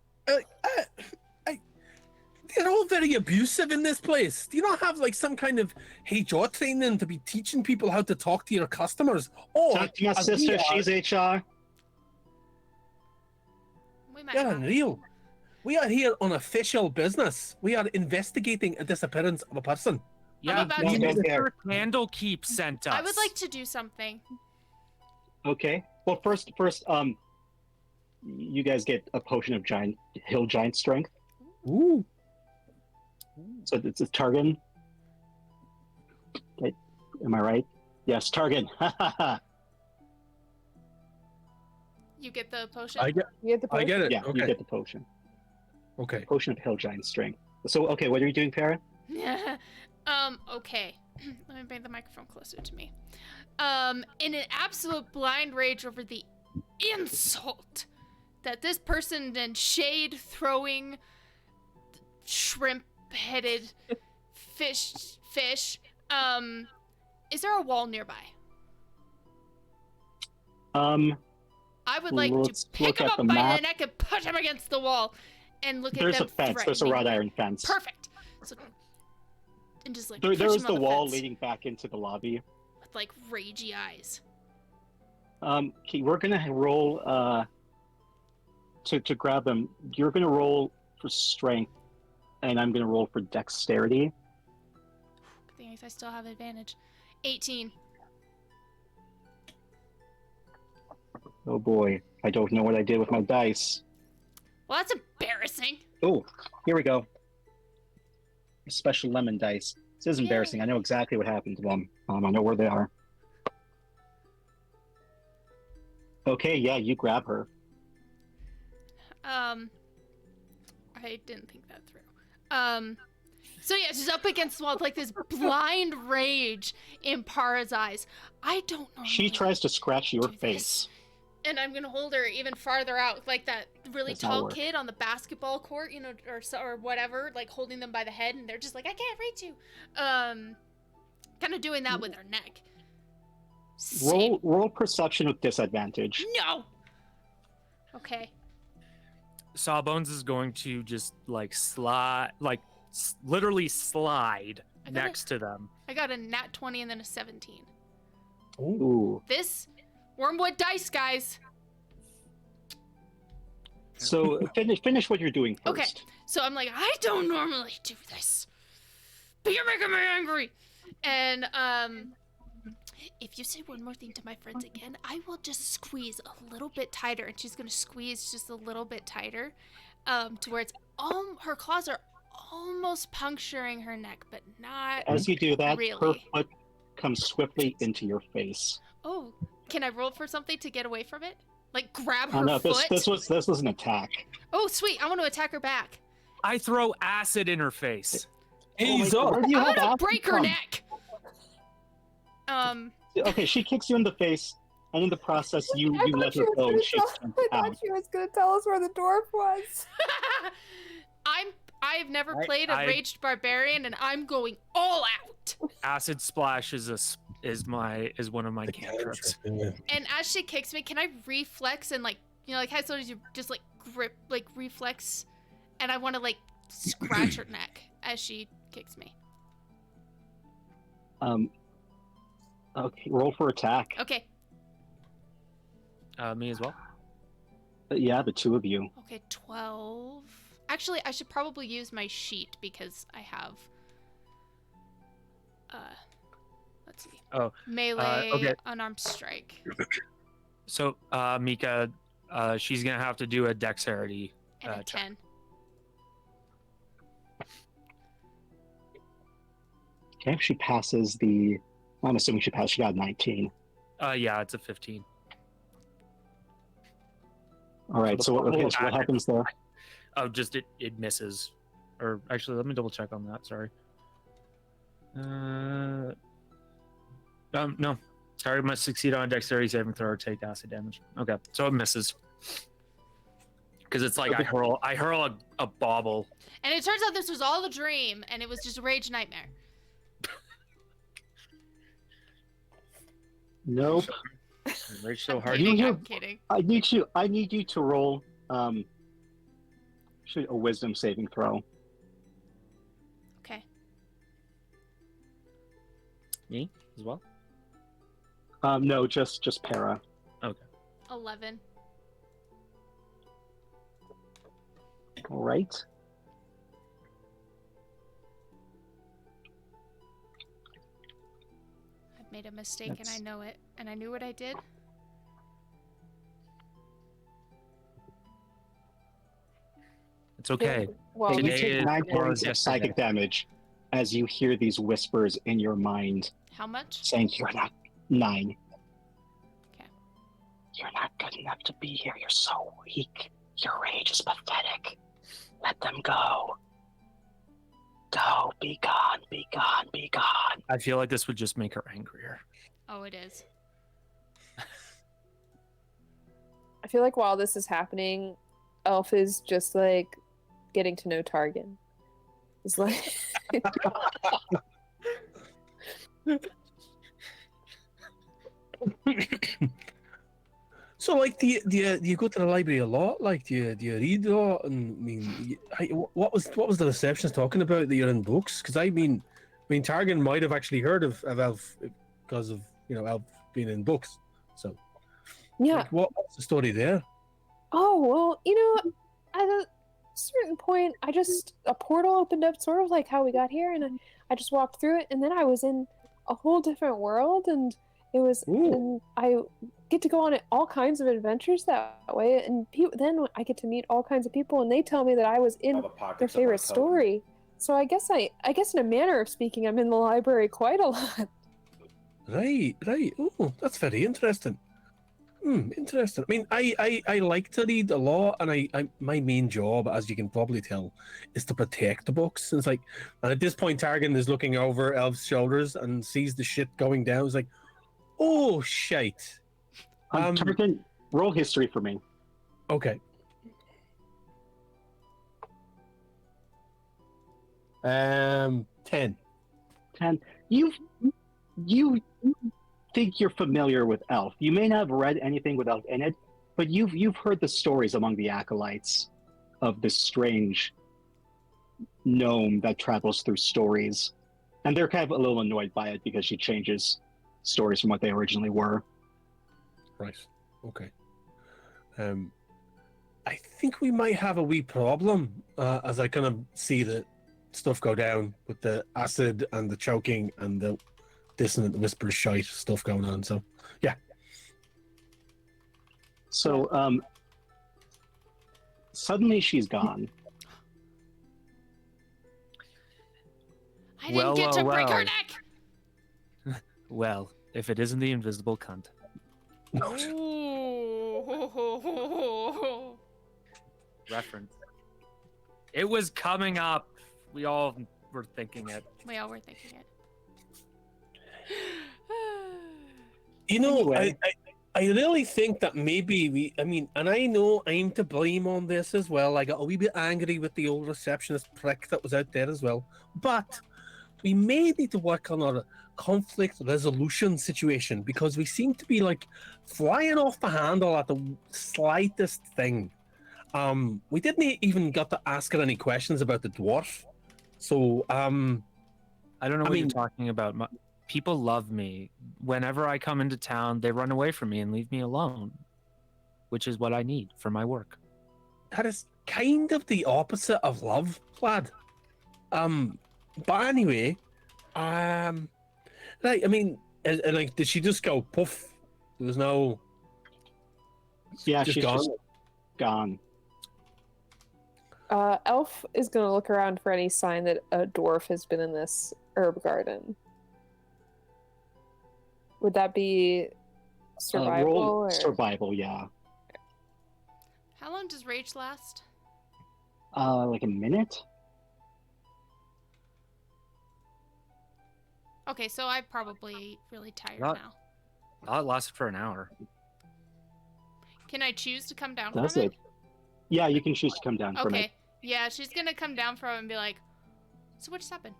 D: They're all very abusive in this place. Do you not have like some kind of HR training to be teaching people how to talk to your customers? Or
B: Talk to my
D: as we
B: sister.
D: are,
B: She's HR.
A: We might
D: You're
A: not.
D: unreal. We are here on official business. We are investigating a disappearance of a person.
C: Yeah,
A: about
B: to-
C: Mr. Candlekeep sent us.
A: I would like to do something.
B: Okay. Well, first, you guys get a potion of hill giant strength.
D: Ooh.
B: So it's a Targan. Okay. Am I right? Yes, Targan.
A: You get the potion.
D: I get
E: You get the
D: I get it.
B: Yeah, you
D: Okay.
B: get the potion.
D: Okay.
B: Potion of hill giant strength. So, okay, what are you doing, Para?
A: Okay. Let me bring the microphone closer to me. In an absolute blind rage over the insult that this person and shade throwing shrimp-headed fish, is there a wall nearby? I would like to
B: Let's
A: pick
B: look
A: him
B: at
A: up
B: the
A: by
B: map.
A: the neck and push him against the wall and look
B: There's
A: at
B: a
A: them
B: fence. There's a wrought iron fence.
A: Perfect. So, and just like
B: There
A: push
B: is
A: him on
B: the wall
A: fence
B: leading back into the lobby.
A: with like ragey eyes.
B: Okay, we're gonna roll to grab them. You're gonna roll for strength, and I'm going to roll for dexterity.
A: Good thing I still have advantage. 18.
B: Oh boy, I don't know what I did with my dice.
A: Well, that's embarrassing.
B: Oh, here we go. Special lemon dice. This is embarrassing. I know exactly what happened to them. I know where they are. Okay, yeah, you grab her.
A: I didn't think that through. So yeah, she's up against the wall with like this blind rage in Para's eyes. I don't know.
B: She tries to scratch your
A: do
B: face.
A: And I'm gonna hold her even farther out, like that really
B: Does not
A: tall
B: work.
A: kid on the basketball court, you know, or whatever, like holding them by the head, and they're just like, I can't reach you. Kind of doing that with her neck. Same.
B: Roll perception with disadvantage.
A: No. Okay.
C: Sawbones is going to just like slide, like literally slide next to them.
A: I got a nat 20 and then a 17.
B: Ooh.
A: This wormwood dice, guys.
B: So finish what you're doing first.
A: Okay. So I'm like, I don't normally do this, but you're making me angry. And if you say one more thing to my friends again, I will just squeeze a little bit tighter. And she's gonna squeeze just a little bit tighter, to where it's her claws are almost puncturing her neck, but not.
B: As you do that,
A: really.
B: her foot comes swiftly into your face.
A: Oh, can I roll for something to get away from it? Like grab her
B: Oh no,
A: foot?
B: this was an attack.
A: Oh, sweet! I want to attack her back.
C: I throw acid in her face.
D: Ease
B: Oh my God,
D: up.
B: where do you
A: I
B: have
A: want
B: acid
A: to break her
B: from?
A: neck.
B: Okay, she kicks you in the face, and in the process, you
E: I
B: let
E: thought
B: her
E: she
B: go,
E: was
B: and she
E: gonna
B: jumps
E: tell- I
B: out.
E: thought she was gonna tell us where the dwarf was.
A: I've never
C: I-
A: played a
C: I-
A: raged barbarian, and I'm going all out.
C: Acid splash is one of my cantrips.
D: Yeah.
A: And as she kicks me, can I reflex and like, you know, like how sometimes you just like grip, like reflex, and I want to like scratch her neck as she kicks me.
B: Okay, roll for attack.
A: Okay.
C: Me as well.
B: Yeah, the two of you.
A: Okay, 12. Actually, I should probably use my sheet because I have let's see.
C: Oh,
A: Melee,
C: okay.
A: unarmed strike,
C: So, Mika, she's gonna have to do a dexterity.
A: and a
C: check.
A: 10.
B: Okay, she passes the. I'm assuming she passed. She got 19.
C: Yeah, it's a 15.
B: All right. So what happens there?
C: Oh, just it misses. Or actually, let me double check on that. Sorry. No. Target must succeed on a dexterity saving throw or take acid damage. Okay, so it misses. Because it's like
B: Okay.
C: I hurl a bauble.
A: And it turns out this was all a dream, and it was just a rage nightmare.
B: Nope.
C: Rage so hard.
A: Kidding,
B: You-
A: I'm kidding.
B: I need you to roll actually a wisdom saving throw.
A: Okay.
C: Me as well.
B: No, just para.
A: 11.
B: All right.
A: I've made a mistake, and
B: That's-
A: I know it, and I knew what I did.
C: It's okay.
E: Well,
B: Okay, you
C: Today
B: take
C: is
B: 9
C: tomorrow's
B: points of
C: yesterday.
B: psychic damage as you hear these whispers in your mind
A: How much?
B: saying you're not 9.
A: Okay.
B: You're not good enough to be here. You're so weak. Your rage is pathetic. Let them go. Go. Be gone. Be gone. Be gone.
C: I feel like this would just make her angrier.
A: Oh, it is.
E: I feel like while this is happening, Elf is just like getting to know Targan. It's like
D: So, like, do you go to the library a lot? Like, do you read a lot? And I mean, what was the receptionist talking about that you're in books? Because I mean, Targan might have actually heard of Elf because of Elf being in books. So,
E: yeah.
D: like, what's the story there?
E: Oh well, I don't. certain point, a portal opened up, sort of like how we got here, and I just walked through it, and then I was in a whole different world, and and I get to go on all kinds of adventures that way, and then I get to meet all kinds of people, and they tell me that I was in their favorite story. So I guess in a manner of speaking, I'm in the library quite a lot.
D: Right. Oh, that's very interesting. Interesting. I mean, I like to read a lot, and I my main job, as you can probably tell, is to protect the books. And it's like, and at this point, Targan is looking over Elf's shoulders and sees the shit going down. He's like, oh shite.
B: Targan, roll history for me.
D: Okay. 10.
B: 10. You think you're familiar with Elf. You may not have read anything with Elf in it, but you've heard the stories among the acolytes of this strange gnome that travels through stories. And they're kind of a little annoyed by it because she changes stories from what they originally were.
D: Right. Okay. I think we might have a wee problem as I kind of see the stuff go down with the acid and the choking and the dissonant whisper shite stuff going on. So, yeah.
B: So, suddenly she's gone.
A: I didn't get to break her neck!
C: Well, if it isn't the invisible cunt.
A: Ooh.
C: Reference. It was coming up. We all were thinking it.
A: We all were thinking it.
D: You know,
B: Anyway.
D: I really think that maybe and I know I'm to blame on this as well. I got a wee bit angry with the old receptionist prick that was out there as well. But we may need to work on our conflict resolution situation because we seem to be like flying off the handle at the slightest thing. We didn't even get to ask her any questions about the dwarf. So,
C: I don't know what you're talking about. People love me. Whenever I come into town, they run away from me and leave me alone, which is what I need for my work.
D: That is kind of the opposite of love, lad. But anyway, right, I mean, and like, did she just go poof? There was no.
B: Yeah,
D: just
B: she's
D: gone.
B: just gone.
E: Elf is gonna look around for any sign that a dwarf has been in this herb garden. Would that be survival?
B: Roll
E: or...
B: survival, yeah.
A: How long does rage last?
B: Like a minute?
A: Okay, so I'm probably really tired
C: Not-
A: now.
C: That lasted for an hour.
A: Can I choose to come down
B: Does
A: from
B: it? Yeah, you can choose to come down from it.
A: Okay. Yeah, she's gonna come down from it and be like, so what just happened?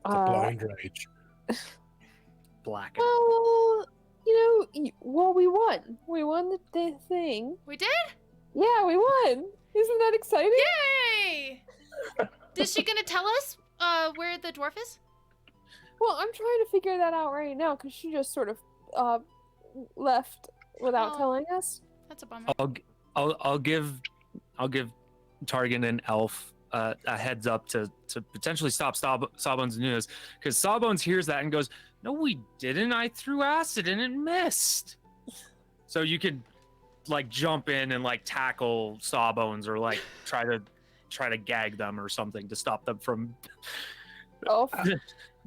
D: The blind rage.
C: Black.
E: Well, we won. We won the thing.
A: We did?
E: Yeah, we won. Isn't that exciting?
A: Yay! Is she gonna tell us where the dwarf is?
E: Well, I'm trying to figure that out right now because she just sort of left without
A: Oh.
E: telling us.
A: That's a bummer.
C: I'll give Targan and Elf a heads up to potentially stop Sawbones' news, because Sawbones hears that and goes, "No, we didn't. I threw acid and it missed." So you could like jump in and like tackle Sawbones or like try to gag them or something to stop them from.
E: Elf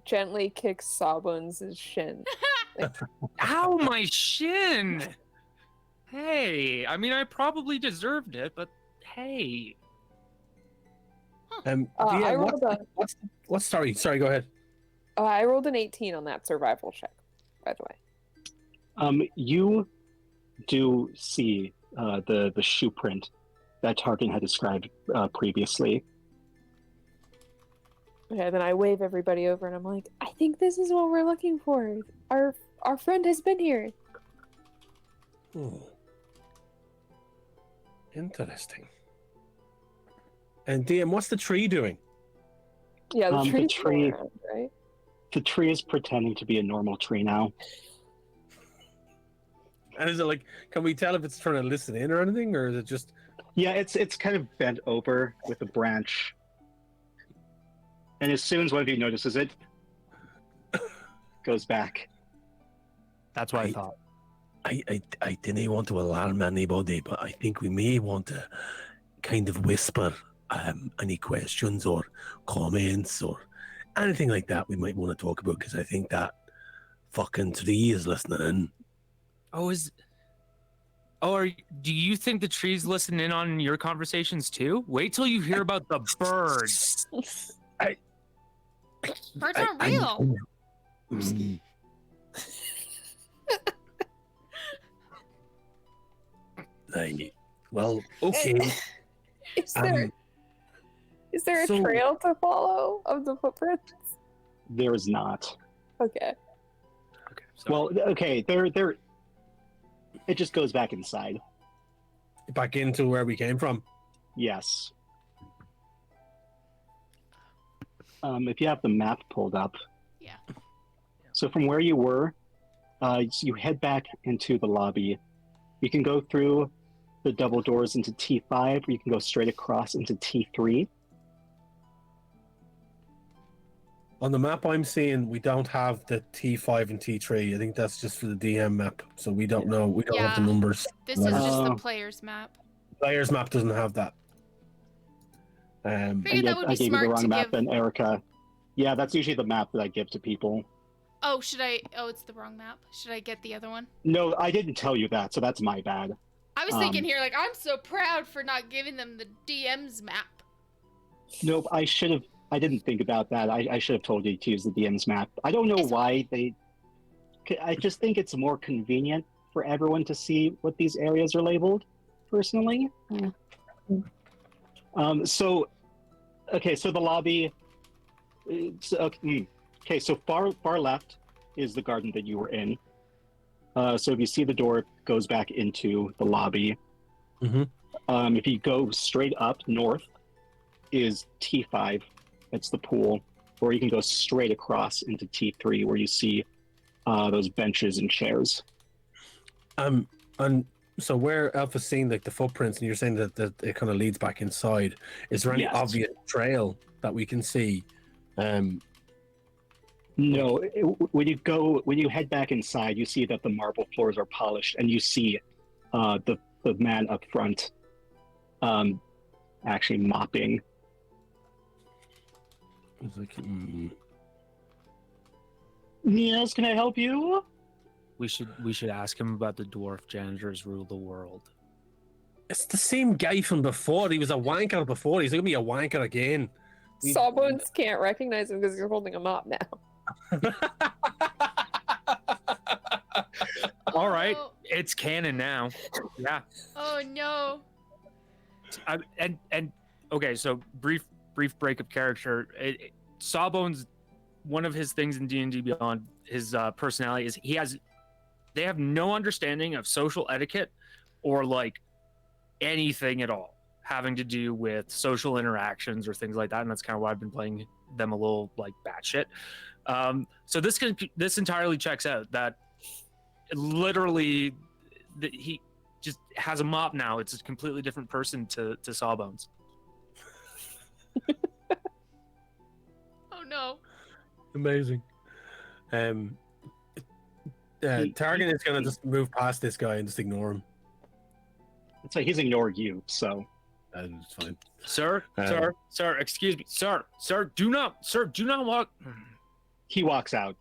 E: gently kicks Sawbones' shin.
C: Ow, my shin! Hey, I mean, I probably deserved it, but hey.
E: I rolled
D: Sorry, go ahead.
E: I rolled an 18 on that survival check, by the way.
B: You do see the shoe print that Tarkin had described previously.
E: Okay, then I wave everybody over and I'm like, I think this is what we're looking for. Our friend has been here.
D: Oh. Interesting. And DM, what's the tree doing?
E: Yeah, the
B: The
E: tree's
B: tree-
E: around, right?
B: The tree is pretending to be a normal tree now.
D: And is it like, can we tell if it's trying to listen in or anything, or is it just
B: Yeah, it's kind of bent over with a branch. And as soon as one of you notices it, goes back.
C: That's what I thought.
D: I didn't want to alarm anybody, but I think we may want to kind of whisper any questions or comments or anything like that we might want to talk about, because I think that fucking tree is listening in.
C: Do you think the tree's listening in on your conversations too? Wait till you hear about the birds.
A: Birds aren't real.
D: Well, okay.
E: Is there a trail to follow of the footprints?
B: There is not.
E: Okay.
C: Okay.
B: Well, okay, there. It just goes back inside.
D: Back into where we came from.
B: Yes. If you have the map pulled up.
A: Yeah.
B: So from where you were, you head back into the lobby. You can go through the double doors into T5, or you can go straight across into T3.
D: On the map I'm seeing, we don't have the T5 and T3. I think that's just for the DM map, so we don't know. We don't have the numbers.
A: This is just the player's map.
D: Player's map doesn't have that.
A: Figured that would be
B: I gave you
A: smart
B: the wrong
A: to
B: map,
A: give.
B: then Erica. Yeah, that's usually the map that I give to people.
A: Oh, should I? Oh, it's the wrong map. Should I get the other one?
B: No, I didn't tell you that, so that's my bad.
A: I was thinking here, like, I'm so proud for not giving them the DM's map.
B: Nope, I should have. I didn't think about that. I should have told you to use the DM's map. I don't know why they. I just think it's more convenient for everyone to see what these areas are labeled, personally.
E: Yeah.
B: So the lobby. Okay, so far left is the garden that you were in. So if you see the door, it goes back into the lobby.
D: Mm-hmm.
B: If you go straight up north, is T5. That's the pool. Or you can go straight across into T3, where you see those benches and chairs.
D: And so where Alpha's seeing like the footprints, and you're saying that it kind of leads back inside. Is there any
B: Yes.
D: obvious trail that we can see?
B: No, when you head back inside, you see that the marble floors are polished, and you see the man up front actually mopping.
D: It's like,
B: Yes, can I help you?
C: We should ask him about the dwarf janitors rule the world.
D: It's the same guy from before. He was a wanker before. He's gonna be a wanker again.
E: Sawbones can't recognize him because you're holding him up now.
C: All right,
A: Oh,
C: it's canon now. Yeah.
A: oh no.
C: And okay, so brief break of character. Sawbones, one of his things in D&D Beyond, his personality is they have no understanding of social etiquette or like anything at all having to do with social interactions or things like that, and that's kind of why I've been playing them a little like batshit. So this entirely checks out. That literally he just has a mop now. It's a completely different person to Sawbones.
A: Oh no.
D: Amazing. Targan is gonna just move past this guy and just ignore him.
B: It's like he's ignored you, so
D: It's fine.
C: Sir, excuse me, sir, do not walk.
B: he walks out.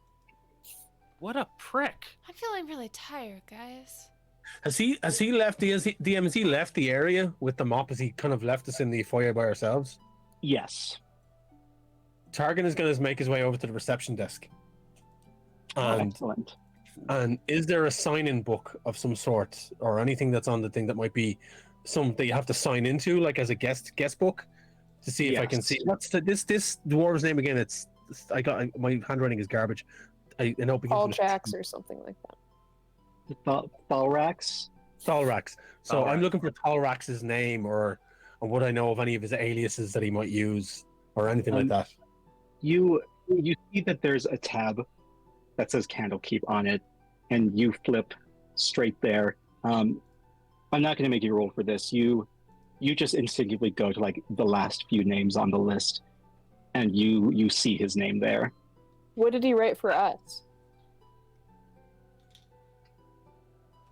C: What a prick!
A: I'm feeling really tired, guys.
D: Has he left the DM? Has he left the area with the mop? Has he kind of left us in the foyer by ourselves?
B: Yes.
D: Targan is going to make his way over to the reception desk. And
B: Excellent.
D: And is there a sign-in book of some sort, or anything that's on the thing that might be some that you have to sign into, like as a guest book, to see if I can
B: Yes.
D: see what's this dwarf's name again? It's I got my handwriting is garbage. I know
E: All Jacks or something like that.
B: Thalrax?
D: Thalrax. So
C: Thalrax.
D: I'm looking for Thalrax's name, or would I know of any of his aliases that he might use, or anything like that?
B: You see that there's a tab that says Candlekeep on it, and you flip straight there. I'm not going to make you roll for this. You you just instinctively go to like the last few names on the list, and you see his name there.
E: What did he write for us?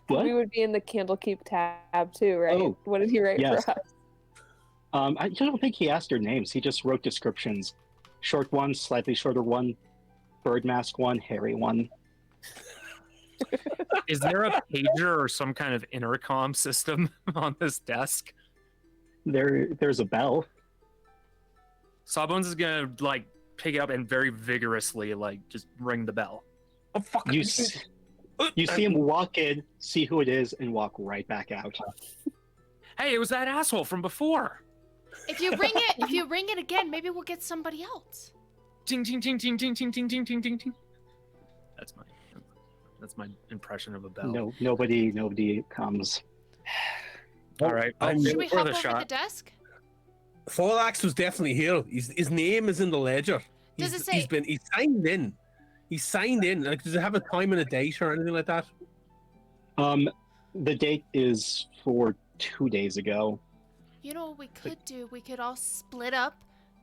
B: What?
E: We would be in the Candlekeep tab too, right?
B: Oh,
E: what did he write
B: yes.
E: for us?
B: I don't think he asked your names. He just wrote descriptions. Short one, slightly shorter one, bird mask one, hairy one.
C: Is there a pager or some kind of intercom system on this desk?
B: There's a bell.
C: Sawbones is gonna like pick it up and very vigorously like just ring the bell.
D: Oh fuck!
B: You see him walk in, see who it is, and walk right back out.
C: Hey, it was that asshole from before.
A: If you ring it again, maybe we'll get somebody else.
C: Ting ting ting ting ting ting ting ting ting ting ting. That's my impression of a bell.
B: No, nobody comes.
C: All right.
A: Should we hop
C: the
A: over
C: shot.
A: the desk?
D: Thorlax was definitely here. His name is in the ledger.
A: Does it say-
D: He's signed in. He's signed in. Like, does it have a time and a date or anything like that?
B: The date is for 2 days ago.
A: You know what we could do? We could all split up,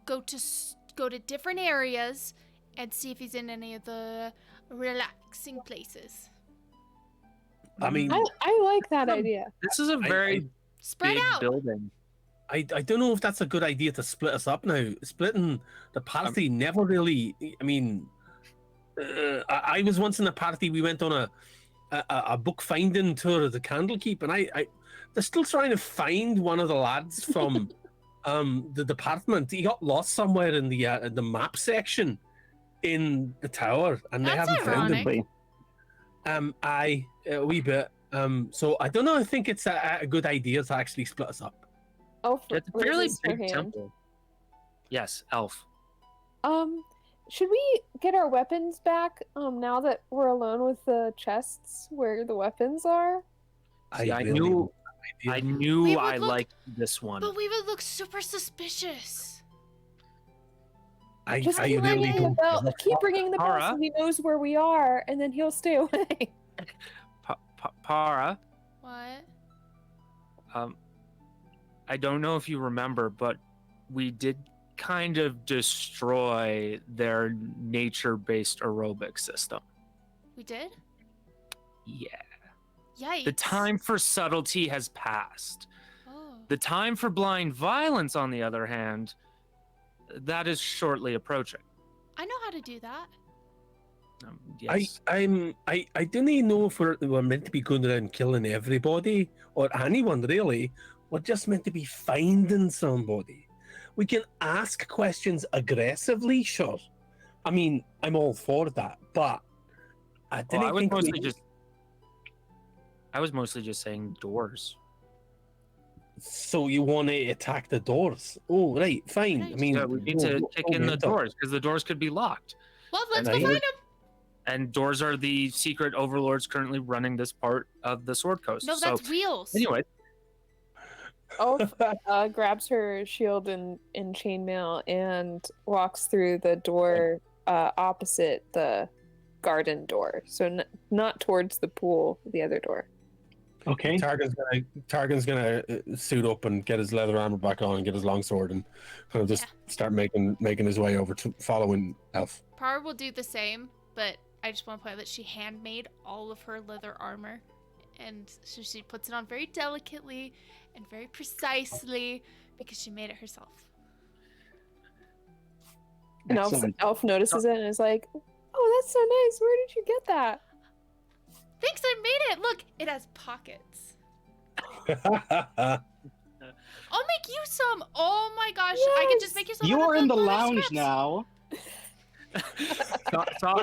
A: go to different areas, and see if he's in any of the relaxing places.
D: I mean,
E: I like that idea.
C: This is a very
A: Spread
C: big
A: out.
C: building.
D: I don't know if that's a good idea to split us up now. Splitting the party never really. I mean, I was once in a party. We went on a book finding tour of the Candlekeep, and they're still trying to find one of the lads from the department. He got lost somewhere in the map section in the tower, and they
A: That's
D: haven't found
A: ironic.
D: him. A wee bit. So I don't know. I think it's a good idea to actually split us up.
E: Elf
C: It's a fairly
E: raises her
C: big
E: hand.
C: temple. Yes, elf.
E: Should we get our weapons back now that we're alone with the chests where the weapons are?
C: See, I
D: really
C: knew
A: We
C: I
A: would look-
C: liked this one.
A: But we would look super suspicious.
E: Just keep
D: really
E: ringing the
D: don't
E: bell.
D: give a
E: Keep
D: fuck.
E: ringing the bell
C: Tara?
E: so he knows where we are, and then he'll stay away.
C: Para,
A: What?
C: I don't know if you remember, but we did kind of destroy their nature-based aerobic system.
A: We did?
C: Yeah.
A: Yikes.
C: The time for subtlety has passed.
A: Oh.
C: The time for blind violence, on the other hand, that is shortly approaching.
A: I know how to do that.
C: Yes.
D: I don't even know if we're meant to be going around killing everybody or anyone really. We're just meant to be finding somebody. We can ask questions aggressively, sure. I mean, I'm all for that, but I didn't
C: I was
D: think
C: mostly just saying doors.
D: So you want to attack the doors? Oh, right, fine. I mean,
C: Yeah, we need to kick in the doors because the doors could be locked.
A: Well, let's
D: And
A: go
D: I-
A: find him.
C: And doors are the secret overlords currently running this part of the Sword Coast.
A: No,
C: so,
A: that's wheels.
C: anyway,
E: Elf grabs her shield and chainmail and walks through the door opposite the garden door. So not towards the pool, the other door.
B: Okay.
D: Targan's gonna suit up and get his leather armor back on and get his longsword and kind of just start making his way over to following Elf.
A: Par will do the same, but I just want to point out that she handmade all of her leather armor. And so she puts it on very delicately and very precisely because she made it herself.
E: And
B: Excellent.
E: Elf notices it and is like, "Oh, that's so nice. Where did you get that?"
A: Thanks, I made it. Look, it has pockets. I'll make you some. Oh my gosh, I can just make you some.
B: You
A: out of
B: are in the
A: leather
B: lounge
A: scraps.
B: now.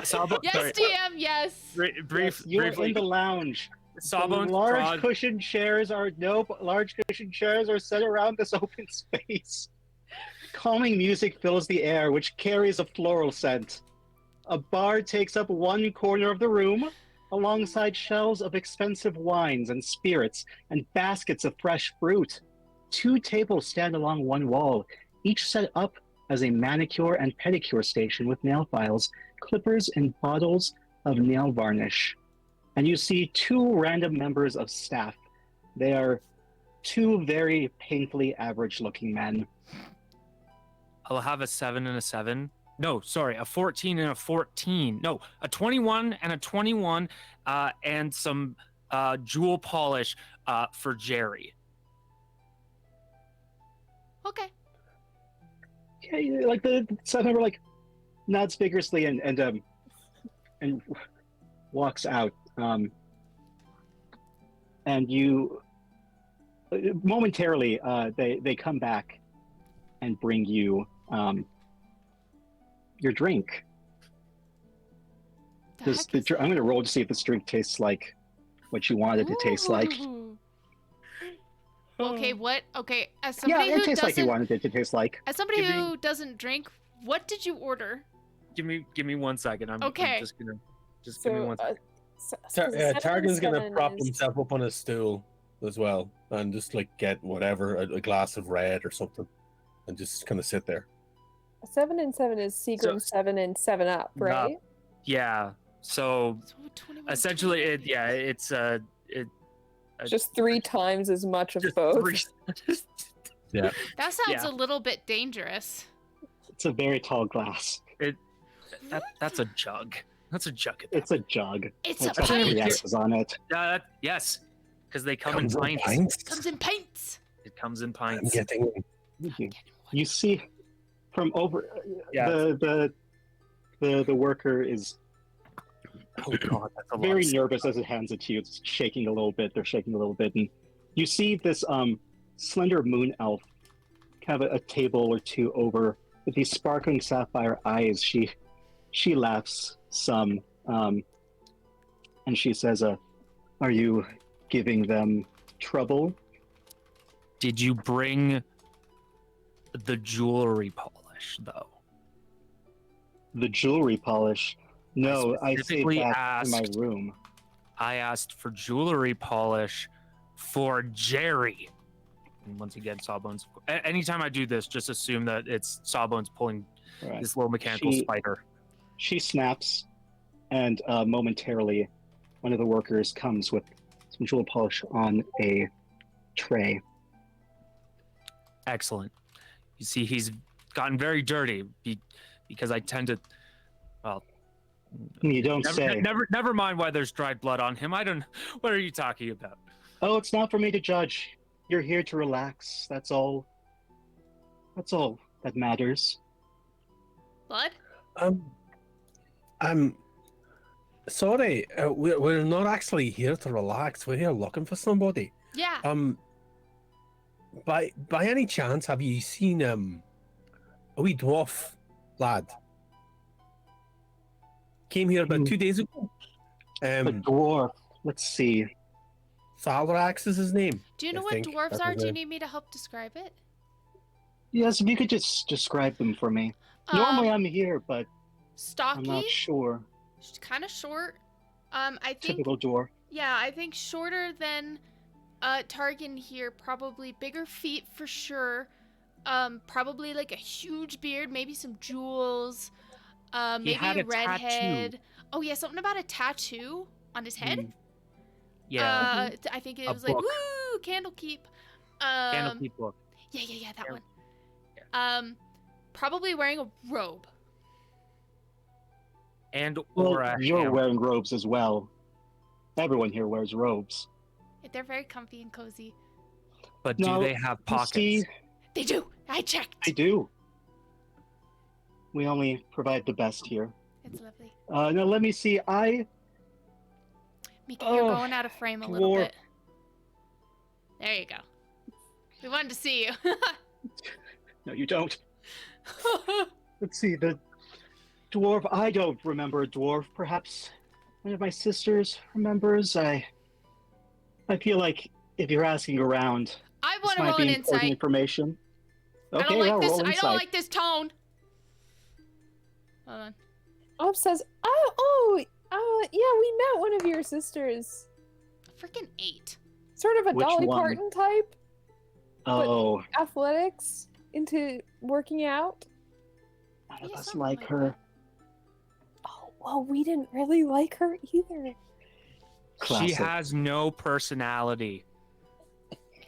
C: Sawbones.
A: Yes,
C: sorry,
A: DM. Yes.
B: You are
C: briefly.
B: in the lounge.
C: Sawbones
B: large
C: draws-
B: cushioned chairs are set around this open space. Calming music fills the air, which carries a floral scent. A bar takes up one corner of the room, alongside shelves of expensive wines and spirits and baskets of fresh fruit. 2 tables stand along one wall, each set up as a manicure and pedicure station with nail files, clippers, and bottles of nail varnish. And you see 2 random members of staff. They are two very painfully average-looking men.
C: I'll have a 7 and a 7. No, sorry, a 14 and a 14. No, a 21 and a 21, and some jewel polish for Jerry.
A: Okay.
B: Yeah, like the side member like nods vigorously and walks out. And you momentarily they come back and bring you your drink. I'm going to roll to see if this drink tastes like what you wanted it to taste like.
A: Ooh. Okay, what? Okay, as
B: Yeah,
A: somebody
B: it
A: who
B: tastes like you
A: doesn't,
B: wanted it to taste like.
A: as somebody
C: Give me-
A: who doesn't drink, what did you order?
C: Give me 1 second. I'm
A: Okay.
C: just gonna give me 1 second.
D: Targan's gonna
E: 7
D: prop
E: is-
D: himself up on a stool as well, and just like get whatever a glass of red or something, and just kind of sit there.
E: 7 and 7 is Seagram 7 and 7 Up, right?
C: Yeah. So
A: So 21,
C: essentially,
A: 21.
C: it's
E: Just 3 times as much of
C: just
E: both.
C: 3
A: That sounds
C: Yeah.
A: a little bit dangerous.
B: It's a very tall glass.
C: That's a jug. That's a jug.
B: It's a jug.
A: It's
B: It's
A: a
B: got
A: pint.
B: 3 S's on it.
C: Yes, because they come in
D: Comes in
C: pints.
D: pints.
A: Comes in pints.
C: It comes in
D: I'm
C: pints.
D: getting
B: You see from over
C: Yeah.
B: the worker is
C: Oh god, that's a lot.
B: very
C: of
B: nervous as it hands it to you. It's shaking a little bit. They're shaking a little bit, and you see this slender moon elf have a table or two over with these sparkling sapphire eyes. She laughs some, and she says, "Are you giving them trouble?"
C: Did you bring the jewelry polish though?
B: The jewelry polish. No, I saved
C: specifically
B: that in my
C: asked-
B: room.
C: I asked for jewelry polish for Jerry. And once again, Sawbones. Anytime I do this, just assume that it's Sawbones pulling
B: Right.
C: this little mechanical
B: She-
C: spider.
B: She snaps, and momentarily, one of the workers comes with some jewel polish on a tray.
C: Excellent. You see, he's gotten very dirty because I tend to. Well,
B: You don't say.
C: never mind why there's dried blood on him. I don't. What are you talking about?
B: Oh, it's not for me to judge. You're here to relax. That's all. That's all that matters.
A: Blood?
D: sorry. We're not actually here to relax. We're here looking for somebody.
A: Yeah.
D: By any chance, have you seen a wee dwarf lad? Came here about 2 days ago.
B: The dwarf. Let's see.
D: Salrax is his name.
A: Do you know
D: I
A: what
D: think
A: dwarves
D: that's
A: are?
D: his
A: Do you
D: name.
A: need me to help describe it?
B: Yes, if you could just describe them for me. Normally I'm here, but I'm
A: stocky,
B: not sure.
A: kind of short. I think
B: Typical dwarf.
A: yeah, I think shorter than Targan here, probably bigger feet for sure. Probably like a huge beard, maybe some jewels. Maybe
C: had
A: a
C: a
A: redhead. Oh yeah, something about a tattoo on his head.
C: Yeah.
A: I think it
C: A
A: was like
C: book.
A: woo, Candlekeep.
C: Candlekeep book.
A: Yeah, that one.
C: Yeah.
A: Probably wearing a robe.
C: And
B: Well,
C: or a
B: you're
C: hammer.
B: wearing robes as well. Everyone here wears robes.
A: They're very comfy and cozy.
C: But
B: No,
C: do they have
B: You
C: pockets?
B: see,
A: They do. I checked.
B: I do. We only provide the best here.
A: It's lovely.
B: Now let me see.
A: Mika, you're
B: Oh,
A: going out of frame a little
B: dwarf.
A: bit. There you go. We wanted to see you.
B: No, you don't. Let's see. The dwarf. I don't remember a dwarf. Perhaps one of my sisters remembers. I feel like if you're asking around,
A: I
B: this
A: want to
B: might
A: roll
B: be
A: an
B: important
A: insight.
B: information. Okay,
A: I don't like
B: I'll
A: this.
B: roll
A: I don't
B: insight.
A: like this tone. Hold on.
E: Op says, oh, yeah, we met one of your sisters.
A: Freaking 8.
E: Sort of a
B: Which
E: Dolly
B: one?
E: Parton type,
B: Oh,
E: athletics into working out.
B: none of
A: Yeah,
B: us
A: something
B: like
A: like
B: her.
A: that.
E: Oh, well, we didn't really like her either.
C: She
B: Classic.
C: has no personality.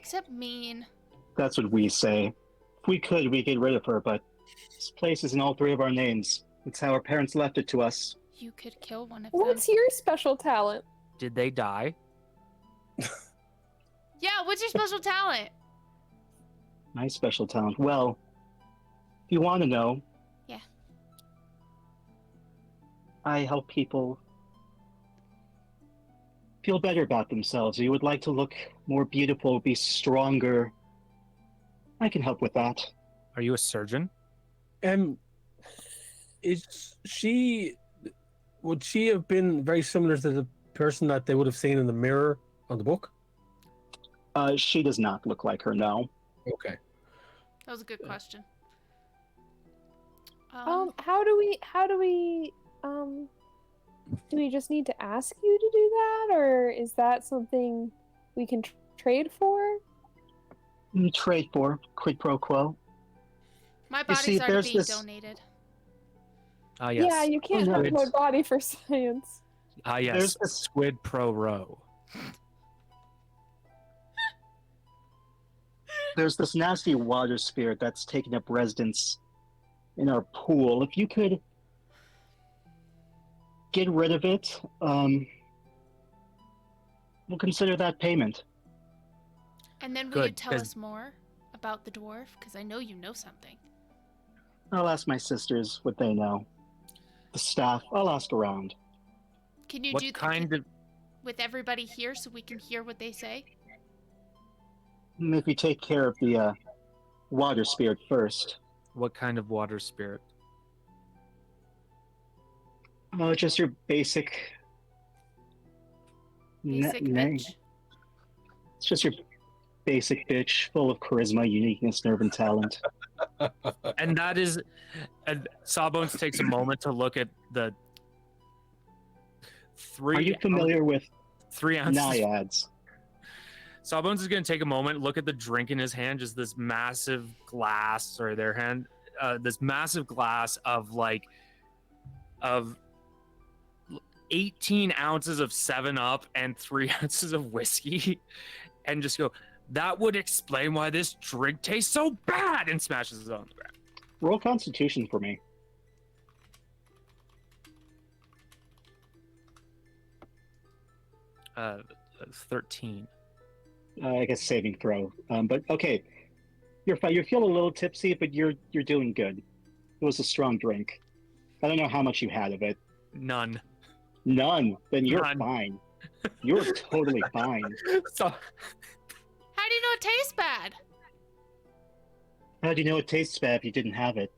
A: Except mean.
B: That's what we say. If we could, we'd get rid of her, but this place is in all three of our names. It's how our parents left it to us.
A: You could kill one of them.
E: What's your special talent?
C: Did they die?
A: Yeah, what's your special talent?
B: My special talent. Well, if you want to know.
A: Yeah.
B: I help people feel better about themselves. You would like to look more beautiful, be stronger. I can help with that.
C: Are you a surgeon?
D: Is she? Would she have been very similar to the person that they would have seen in the mirror on the book?
B: She does not look like her, no.
D: Okay.
A: That was a good question.
E: How do we do we just need to ask you to do that, or is that something we can trade for?
B: You trade for quid pro quo.
A: My body's already being donated.
C: Ah, yes.
E: Yeah, you can't have my body for science.
C: Ah, yes.
B: There's this-
C: Squid pro row.
B: There's this nasty water spirit that's taken up residence in our pool. If you could get rid of it, we'll consider that payment.
A: And then will
C: Good,
A: you tell
C: 'cause-
A: us more about the dwarf? Because I know you know something.
B: I'll ask my sisters what they know. The staff, I'll ask around.
A: Can you
C: What
A: do
C: kind of...
A: with everybody here so we can hear what they say?
B: If you take care of the water spirit first.
C: What kind of water spirit?
B: Oh, just your basic.
A: Basic bitch.
B: It's just your basic bitch, full of charisma, uniqueness, nerve, and talent.
C: And that is... And Sawbones takes a moment to look at the...
B: Are you familiar with
C: 3 ounces?
B: naiads?
C: Sawbones is going to take a moment, look at the drink in his hand, just this massive glass, or their hand, this massive glass of 18 ounces of 7-Up and 3 ounces of whiskey, and just go, that would explain why this drink tastes so bad, and smashes it on the ground.
B: Roll Constitution for me.
C: 13.
B: I guess saving throw. But okay, you're fine. You feel a little tipsy, but you're doing good. It was a strong drink. I don't know how much you had of it.
C: None.
B: None. Then you're
C: None.
B: fine. You're totally fine.
C: So,
A: How do you know it tastes bad?
B: How do you know it tastes bad if you didn't have it?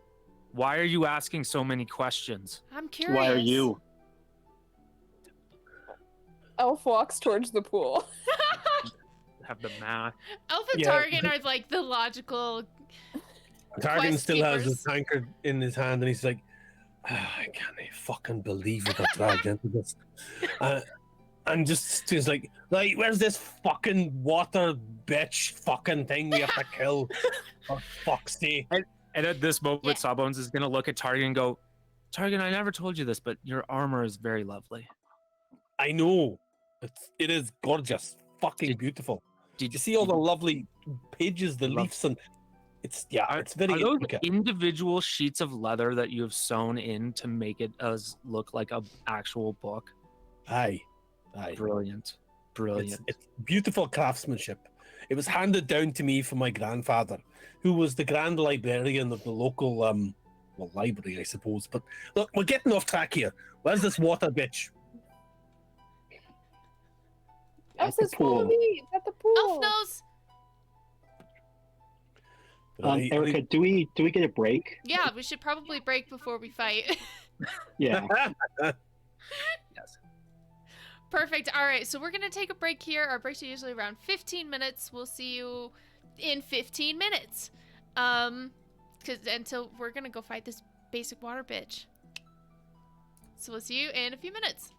C: why are you asking so many questions?
A: I'm curious.
B: Why are you?
E: Elf walks towards the pool.
C: Have the math.
A: Elf and
D: Yeah.
A: Targan are like the logical.
D: Targan
A: Quest
D: still has his
A: keepers.
D: tankard in his hand, and he's like, I can't fucking believe we got dragged into this. And just he's like, where's this fucking water bitch fucking thing we have to kill? For fuck's sake.
C: And at this moment,
A: Yeah.
C: Sawbones is going to look at Targan and go, Targan, I never told you this, but your armor is very lovely.
D: I know. It is gorgeous. Fucking
C: Did-
D: beautiful.
C: Did
D: You see all the lovely pages, the
C: Love-
D: leaves, and it's
C: Are
D: very
C: those
D: intricate.
C: individual sheets of leather that you have sewn in to make it as look like a actual book?
D: Aye.
C: Brilliant. Brilliant.
D: It's beautiful craftsmanship. It was handed down to me from my grandfather, who was the grand librarian of the local library, I suppose. But look, we're getting off track here. Where's this water bitch?
E: Elf
B: the
E: says, follow
B: pool.
E: me at the pool.
A: Elf knows.
B: Erica, do we get a break?
A: Yeah, we should probably break before we fight.
B: Yeah.
C: Yes.
A: Perfect. All right, so we're going to take a break here. Our breaks are usually around 15 minutes. We'll see you in 15 minutes. Until we're going to go fight this basic water bitch. So we'll see you in a few minutes.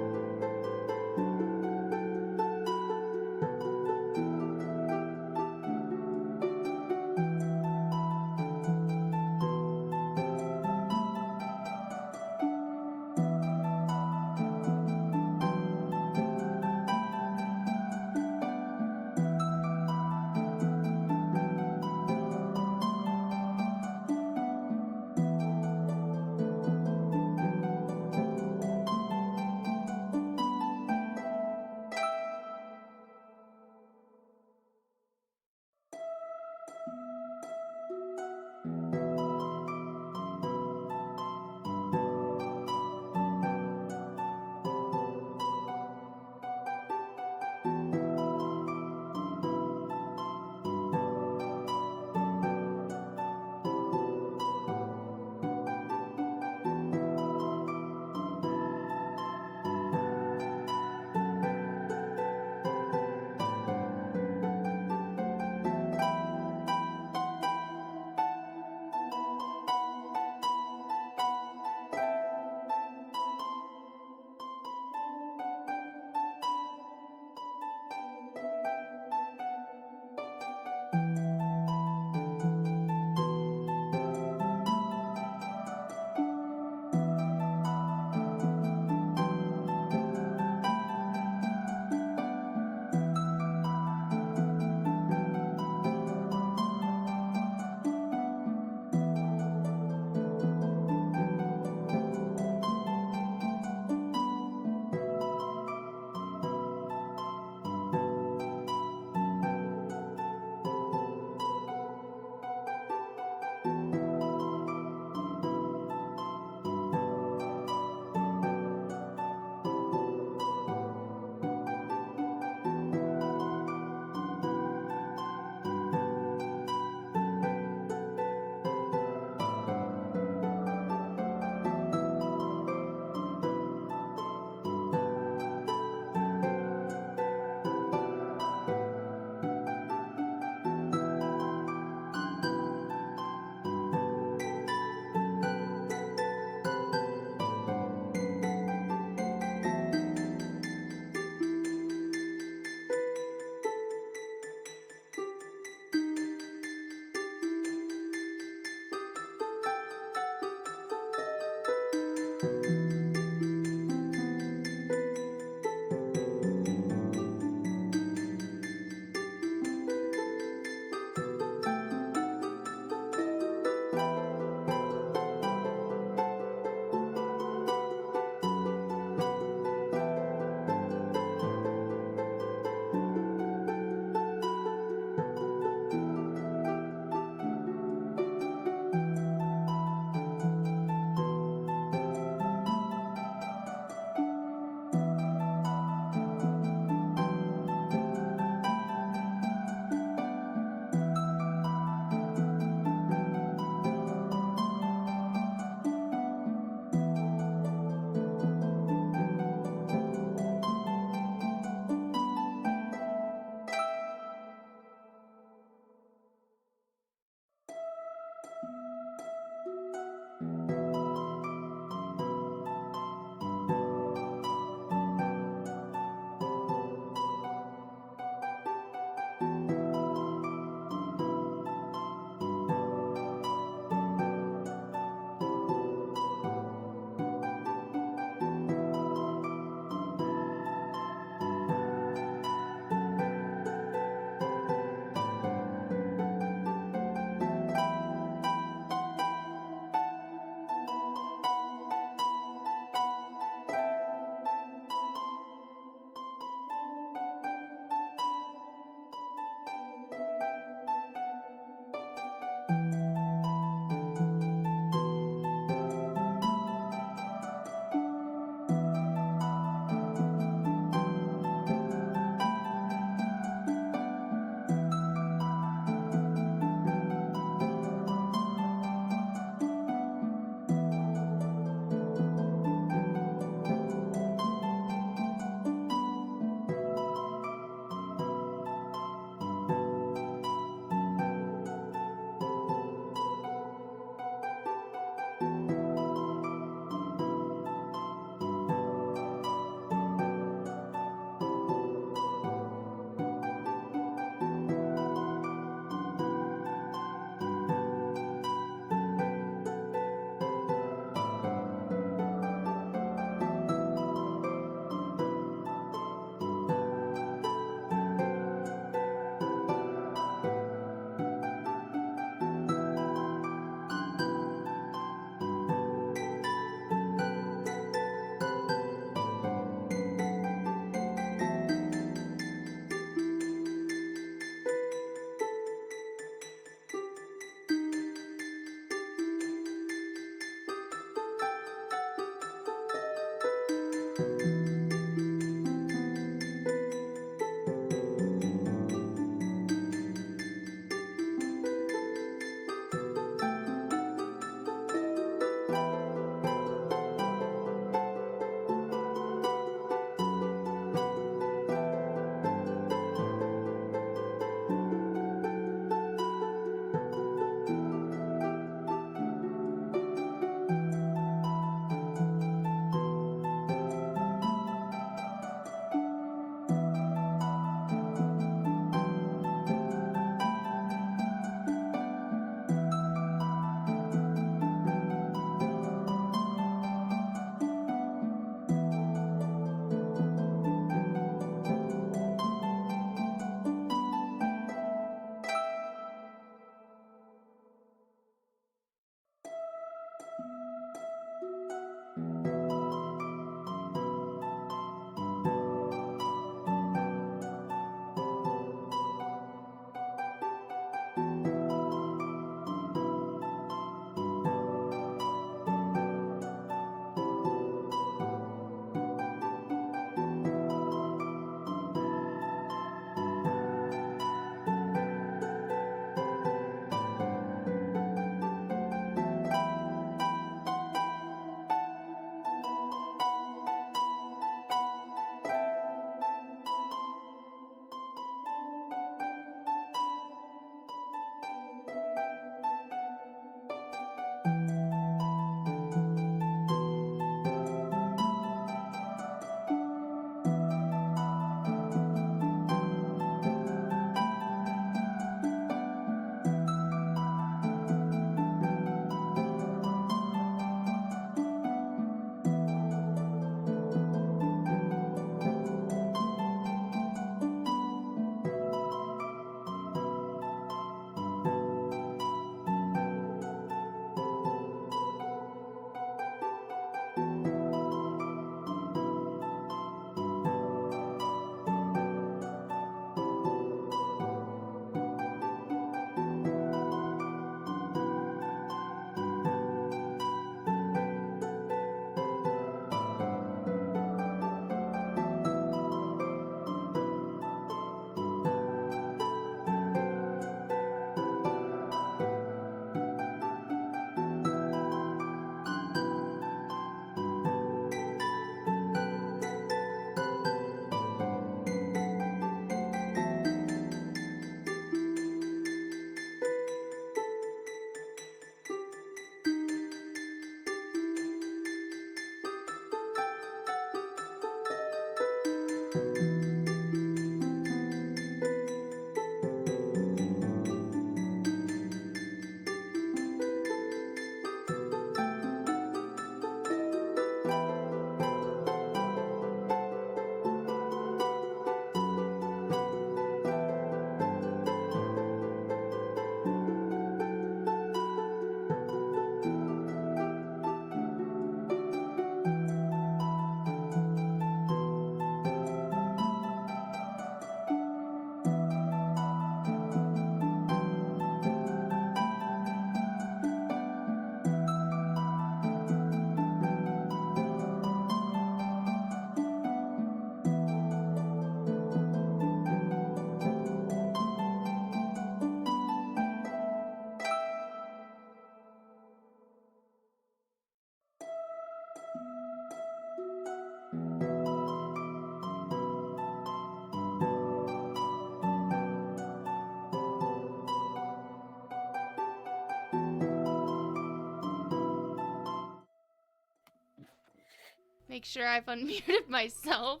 A: Make sure I've unmuted myself.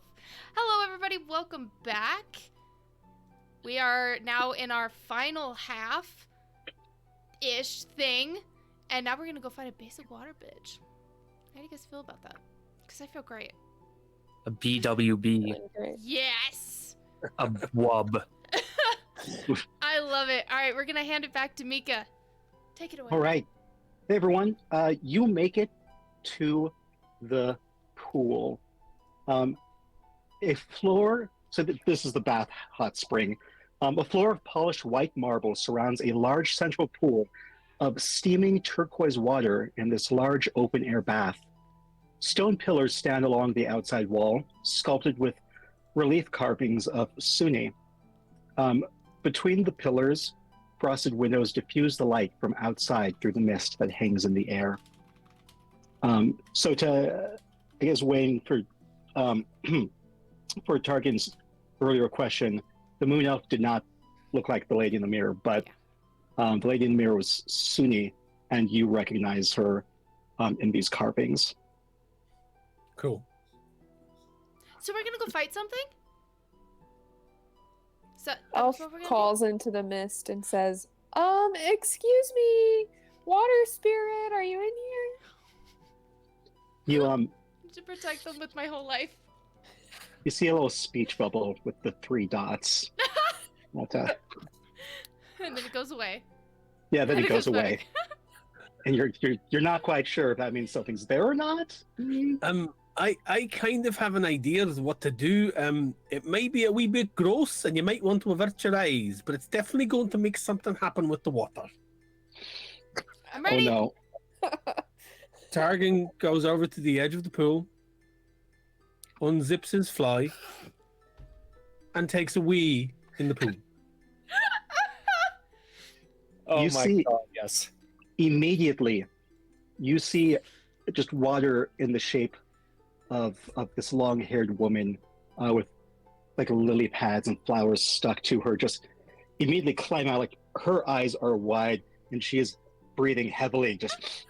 A: Hello, everybody. Welcome back. We are now in our final half-ish thing. And now we're going to go fight a basic water bitch. How do you guys feel about that? Because I feel great.
C: A BWB.
E: Great.
A: Yes!
C: A wub.
A: I love it. All right, we're going to hand it back to Mika. Take it away.
B: All right. Hey, everyone. You make it to the pool. A floor, so this is the bath hot spring. A floor of polished white marble surrounds a large central pool of steaming turquoise water in this large open-air bath. Stone pillars stand along the outside wall, sculpted with relief carvings of Sunni. Between the pillars, frosted windows diffuse the light from outside through the mist that hangs in the air. So to, I guess, Wayne, for for Targan's earlier question, the moon elf did not look like the lady in the mirror, but the lady in the mirror was Sunni, and you recognize her in these carvings.
D: Cool.
A: So we're going to go fight something? So,
E: Elf
A: that's what we're gonna
E: calls into the mist and says, excuse me, water spirit, are you in here?
B: You
A: to protect them with my whole life.
B: you see a little speech bubble with the 3 dots. Not,
A: And then it goes away.
B: yeah, then
A: And
B: it goes
A: back.
B: away, and you're not quite sure if that means something's there or not.
D: I kind of have an idea of what to do. It may be a wee bit gross, and you might want to avert your eyes, but it's definitely going to make something happen with the water.
A: I'm
B: Oh
A: ready.
B: no!
D: Targan goes over to the edge of the pool, unzips his fly, and takes a wee in the pool.
C: Oh
B: You
C: my
B: see-
C: god, yes.
B: Immediately, you see just water in the shape of this long-haired woman with like lily pads and flowers stuck to her. Just immediately climb out. Like her eyes are wide, and she is breathing heavily. Just,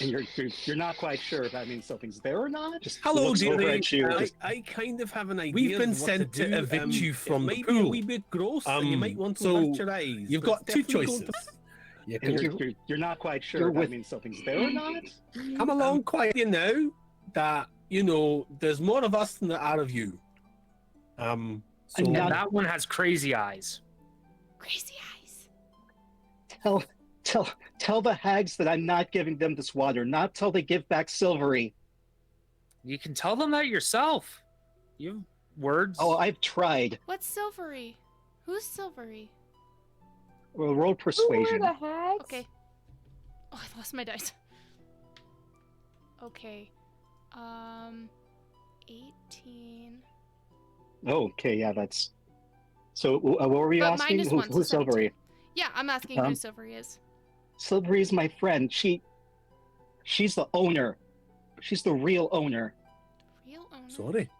B: and you're not quite sure if that means something's there or not. Just
D: Hello,
B: looks over
D: dearie.
B: at you.
D: I kind of have an idea.
C: We've been
D: of what
C: sent to
D: do.
C: evict you from
D: it
C: the
D: may
C: pool.
D: Be a wee bit gross, and you might want to
C: so
D: avert your eyes.
C: You've
D: but
C: got
D: it's
C: two
D: definitely going
C: choices. You
B: and
C: can
B: you're not quite sure
C: you're
B: if that
C: with-
B: means something's there or not.
D: come along quietly now. That there's more of us than there are of you. So
B: I'm
C: and
B: not-
C: that one has crazy eyes.
A: Crazy eyes.
B: Tell the hags that I'm not giving them this water. Not till they give back Silvery.
C: You can tell them that yourself. You have words.
B: Oh, I've tried.
A: What's Silvery? Who's Silvery?
B: Well, roll
E: Who are
B: persuasion.
E: the hags?
A: Okay. Oh, I lost my dice. Okay. 18.
B: Oh, okay, yeah, that's. So, what were you
A: But
B: asking?
A: minus one, so
B: Who's Silvery?
A: 17. Yeah, I'm asking who
B: Um,
A: Silvery is.
B: Silvery's my friend. She's the owner. She's the real owner.
A: Real owner.
D: sorry.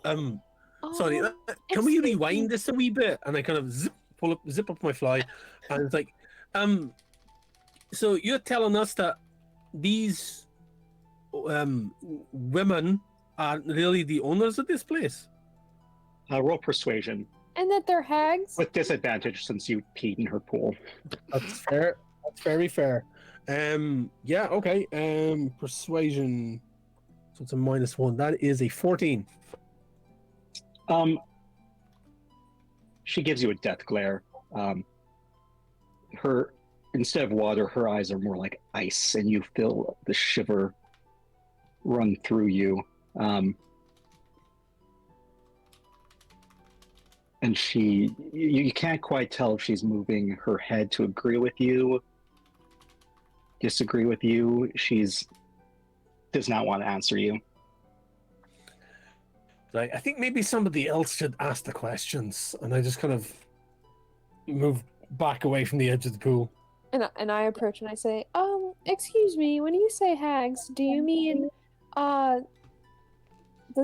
D: Sorry.
E: Oh,
D: Can we
E: excuse me.
D: rewind this a wee bit? And I kind of zip up my fly, and it's like, so you're telling us that these women are really the owners of this place?
B: Roll persuasion
E: And that they're hags?
B: with disadvantage since you peed in her pool.
D: That's fair. That's very fair. Yeah. Okay. Persuasion. So it's a -1. That is a 14.
B: She gives you a death glare. Her instead of water, her eyes are more like ice, and you feel the shiver run through you. And you can't quite tell if she's moving her head to agree with you, disagree with you. Does not want to answer you.
D: Right. I think maybe somebody else should ask the questions, and I just kind of move back away from the edge of the pool.
E: And I approach and I say, excuse me, when you say hags, do you mean the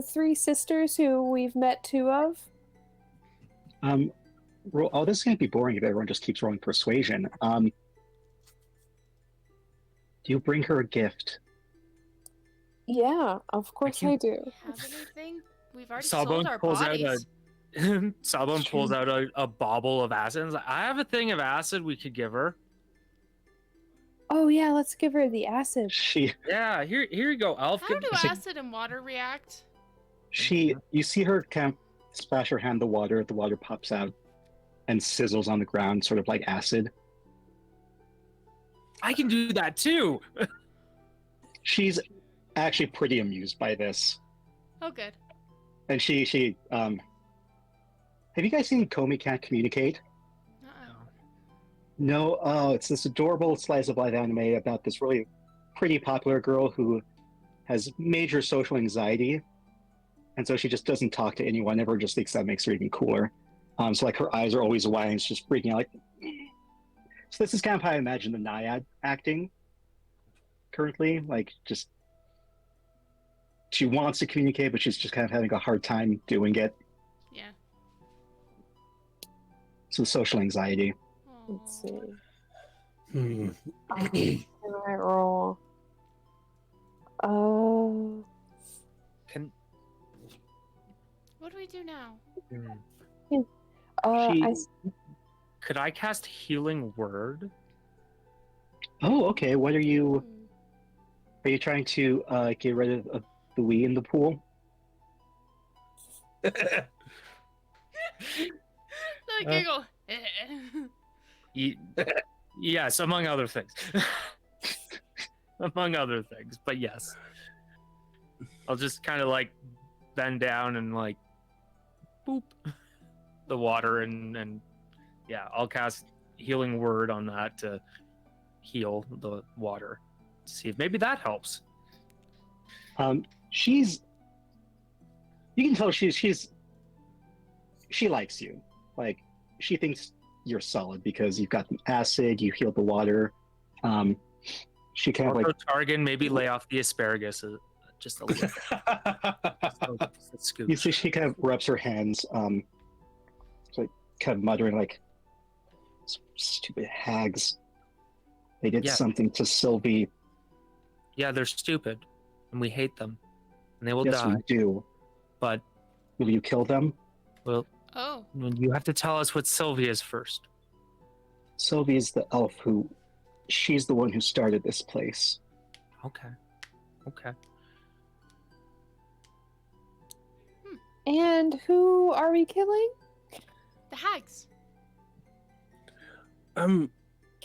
E: 3 sisters who we've met 2 of?
B: This is going to be boring if everyone just keeps rolling persuasion. Do you bring her a gift?
E: Yeah, of course I do.
A: Have anything? We've already sold
C: Sawbones
A: our
C: pulls out
A: bodies.
C: Sawbone pulls out a bauble of acid. And is like, I have a thing of acid we could give her.
E: Oh yeah, let's give her the acid.
C: Yeah, here you go, Elf.
A: How do acid and water react?
B: You see her kind of splash her hand in the water pops out and sizzles on the ground, sort of like acid.
C: I can do that too.
B: She's actually pretty amused by this.
A: Oh, good.
B: And have you guys seen Comey Can't Communicate?
A: Uh-uh.
B: No, it's this adorable slice of life anime about this really pretty popular girl who has major social anxiety. And so she just doesn't talk to anyone ever, just thinks that makes her even cooler. So like her eyes are always wide and she's just freaking out like. So this is kind of how I imagine the Naiad acting currently. Like just she wants to communicate, but she's just kind of having a hard time doing it.
A: Yeah.
B: So social anxiety.
E: Let's see.
D: Hmm.
E: Can I roll?
C: Can
A: What do we do now?
C: could I cast Healing Word?
B: Oh, okay. What are you?
A: Hmm.
B: Are you trying to get rid of the Wii in the pool?
A: The giggle.
C: Yes, among other things. Among other things, but yes. I'll just kind of like bend down and like boop the water and yeah, I'll cast Healing Word on that to heal the water. See if maybe that helps.
B: You can tell she likes you. Like she thinks you're solid because you've got the acid, you healed the water. She kind of
C: Also,
B: like
C: Targan, maybe lay off the asparagus just a little. Just a scoop.
B: you see she kind of rubs her hands, like kind of muttering like, "Stupid hags! They did
C: Yeah.
B: something to Sylvie."
C: Yeah, they're stupid, and we hate them, and they will
B: Yes,
C: die.
B: we do.
C: But
B: Will you kill them?
C: well,
A: Oh.
C: you have to tell us what Sylvia is first.
B: Sylvie is the elf who. She's the one who started this place.
C: Okay. Okay.
E: And who are we killing?
A: The hags.
E: Can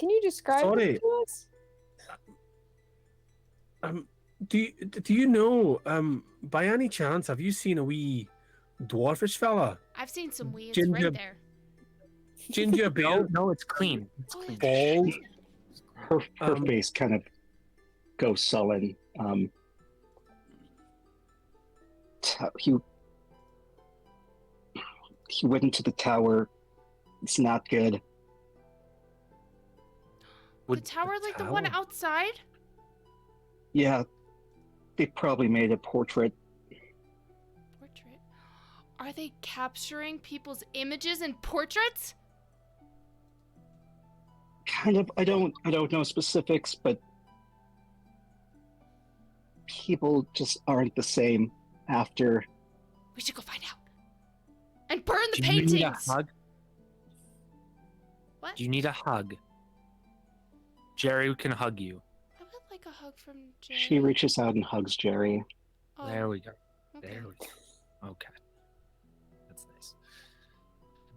E: you describe
D: Sorry.
E: them to us?
D: Do you know, by any chance, have you seen a wee dwarfish fella?
A: I've seen some weeds
D: Ginger-
A: right there.
D: Ginger
C: No,
D: beard,
C: no, it's clean. It's
A: Oh,
C: clean.
D: bald.
B: Her
D: Um,
B: face kind of goes sullen. He went into the tower. It's not good.
A: The
C: Would-
A: tower, like the one
D: tower?
A: outside?
B: Yeah, they probably made a portrait.
A: Portrait. Are they capturing people's images and portraits?
B: Kind of. I don't know specifics, but people just aren't the same after.
A: We should go find out. And burn the
C: Do you need a
A: paintings.
C: hug?
A: What?
C: Do you need a hug? Jerry can hug you.
A: I would like a hug from Jerry.
B: She reaches out and hugs Jerry.
A: Oh,
C: There we go.
A: okay.
C: There we go. Okay. That's nice.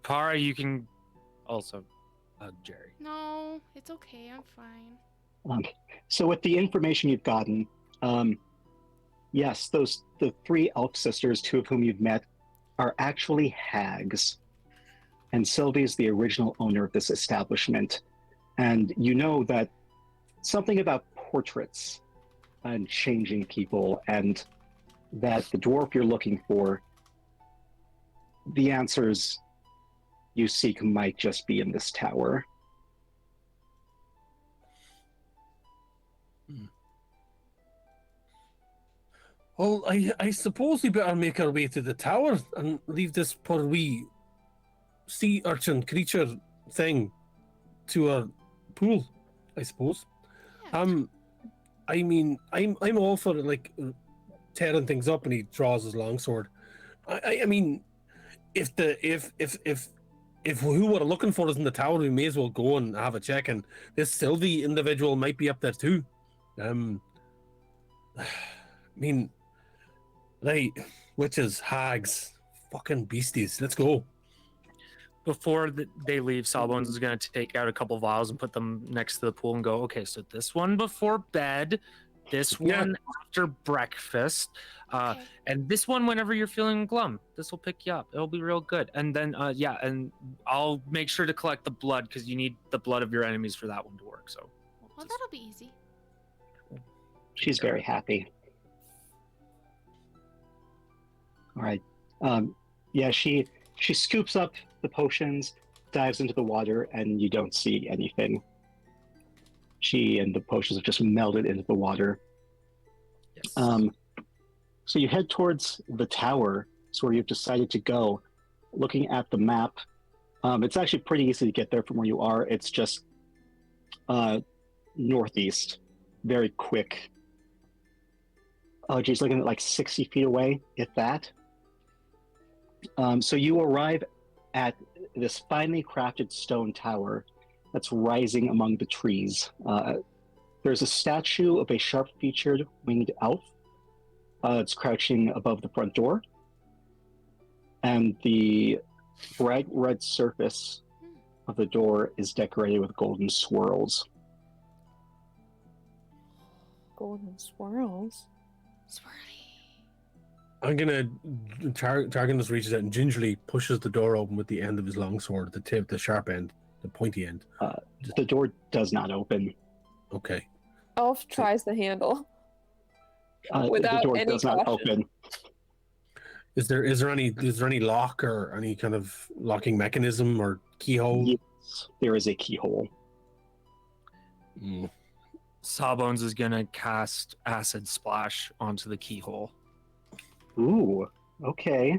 C: Para, you can also hug Jerry.
A: No, it's okay. I'm fine.
B: So with the information you've gotten, yes, the three elf sisters, two of whom you've met, are actually hags. And Sylvie is the original owner of this establishment. And you know that something about portraits and changing people, and that the dwarf you're looking for, the answers you seek might just be in this tower.
D: Well, I suppose we better make our way to the tower and leave this poor wee sea urchin creature thing to our pool, I suppose.
A: Yeah.
D: I mean, I'm all for like tearing things up, and he draws his longsword. I mean, if who we're looking for is in the tower, we may as well go and have a check. And this Sylvie individual might be up there too. I mean, right, witches, hags, fucking beasties. Let's go.
C: Before they leave, Sawbones is going to take out a couple vials and put them next to the pool and go, okay, so this one before bed, this one after breakfast,
A: Okay.
C: and this one whenever you're feeling glum. This will pick you up. It'll be real good. And then, and I'll make sure to collect the blood because you need the blood of your enemies for that one to work. So,
A: Well, that'll be easy.
B: She's very happy. All right. Yeah, she scoops up the potions, dives into the water, and you don't see anything. She and the potions have just melted into the water.
C: yes.
B: So you head towards the tower. It's where you've decided to go. Looking at the map, it's actually pretty easy to get there from where you are. It's just northeast. Very quick. Oh, geez, looking at like 60 feet away, if that. So you arrive at this finely crafted stone tower that's rising among the trees. There's a statue of a sharp-featured winged elf. It's crouching above the front door. And the bright red surface of the door is decorated with golden swirls.
E: Golden swirls.
A: Swirly.
D: I'm gonna. Targan just reaches out and gingerly pushes the door open with the end of his longsword, the tip, the sharp end, the pointy end.
B: The door does not open.
D: Okay.
E: Elf tries the handle.
B: The
E: Without
B: door
E: any
B: does not
E: caution.
B: open.
D: Is there any lock or any kind of locking mechanism or keyhole?
B: Yes, there is a keyhole.
D: Mm.
C: Sawbones is going to cast Acid Splash onto the keyhole.
B: Ooh, okay.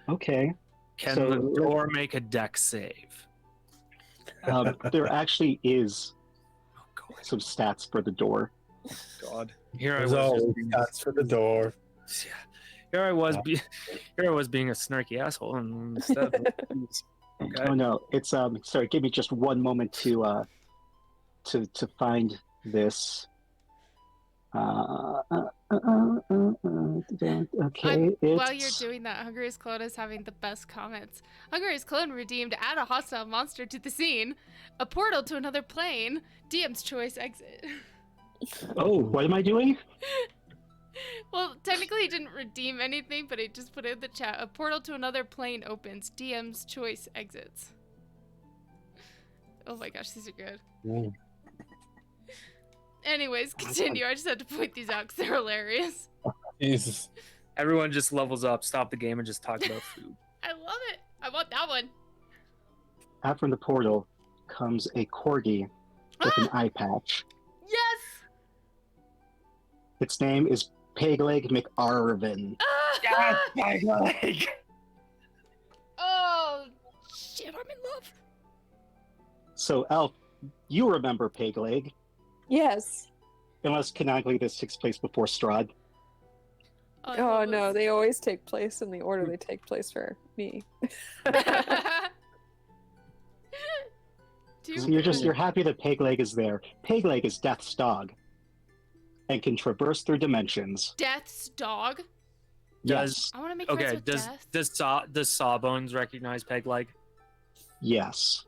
B: Okay.
C: Can
B: So-
C: the door make a dex save?
B: There actually is
C: Oh, God.
B: some stats for the door.
C: God. Here I
D: There's
C: was.
D: always
C: just being-
D: stats for the door.
C: Yeah. Here I was being a snarky asshole, and instead, okay.
B: Oh no, it's sorry, give me just one moment to find this. Okay,
A: While you're doing that, Hungry's Clone is having the best comments. Hungry's Clone redeemed add a hostile monster to the scene, a portal to another plane, DM's choice exit.
B: Oh, what am I doing?
A: Well, technically he didn't redeem anything, but he just put it in the chat. A portal to another plane opens, DM's choice exits. Oh my gosh, these are good.
D: Mm.
A: Anyways, continue. I just had to point these out because they're hilarious.
D: Jesus.
C: Everyone just levels up, stop the game, and just talk about food.
A: I love it. I want that one.
B: Out from the portal comes a corgi with an eye patch.
A: Yes!
B: Its name is Pegleg McArvin.
C: Pegleg!
A: Oh, shit, I'm in love.
B: So, Elf, you remember Pegleg,
E: Yes.
B: unless canonically this takes place before Strahd.
A: I
E: Oh
A: love
E: no,
A: this.
E: they always take place in the order they take place for me.
A: Too
B: So you're
A: good.
B: happy that Pegleg is there. Pegleg is Death's dog and can traverse through dimensions.
A: Death's dog.
B: Yes.
A: I want to make friends
C: Okay,
A: with
C: does
A: Death.
C: does Sawbones recognize Pegleg?
B: Yes.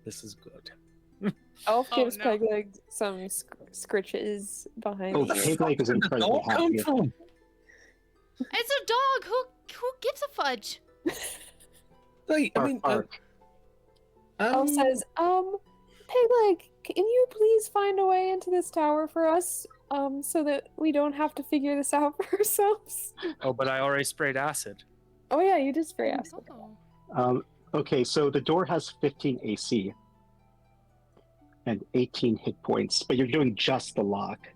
C: This is good.
E: Elf
A: Oh,
E: gives
A: no.
E: Pegleg some scritches behind
B: Oh,
E: the ears.
B: Pegleg is incredibly
D: Dog come
B: happy.
D: from?
A: It's a dog. Who gives a fudge?
D: Like, I
B: Bark,
D: mean,
B: bark.
E: Elf says, Pegleg, can you please find a way into this tower for us, so that we don't have to figure this out for ourselves?
C: Oh, but I already sprayed acid.
E: Oh yeah, you did spray acid.
A: Oh.
B: Okay, so the door has 15 AC and 18 hit points, but you're doing just the lock.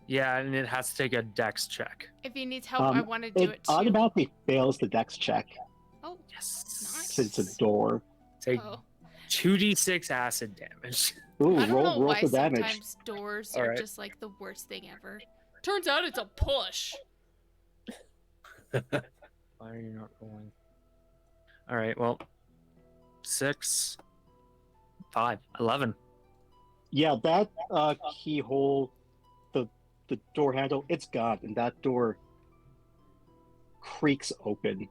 C: Yeah, and it has to take a dex check.
A: If he needs help, I want to do
B: It
A: it too.
B: automatically fails the dex check
A: Oh,
C: Yes.
A: nice.
B: since it's a door.
C: Take
A: Oh.
C: 2d6 acid damage.
B: Ooh,
A: I don't know
B: roll
A: why
B: for damage.
A: sometimes doors
C: All
A: are
C: right.
A: just like the worst thing ever. Turns out it's a push.
C: Why are you not rolling? All right, well, 6, 5, 11.
B: Yeah, that keyhole, the door handle, it's gone, and that door creaks open.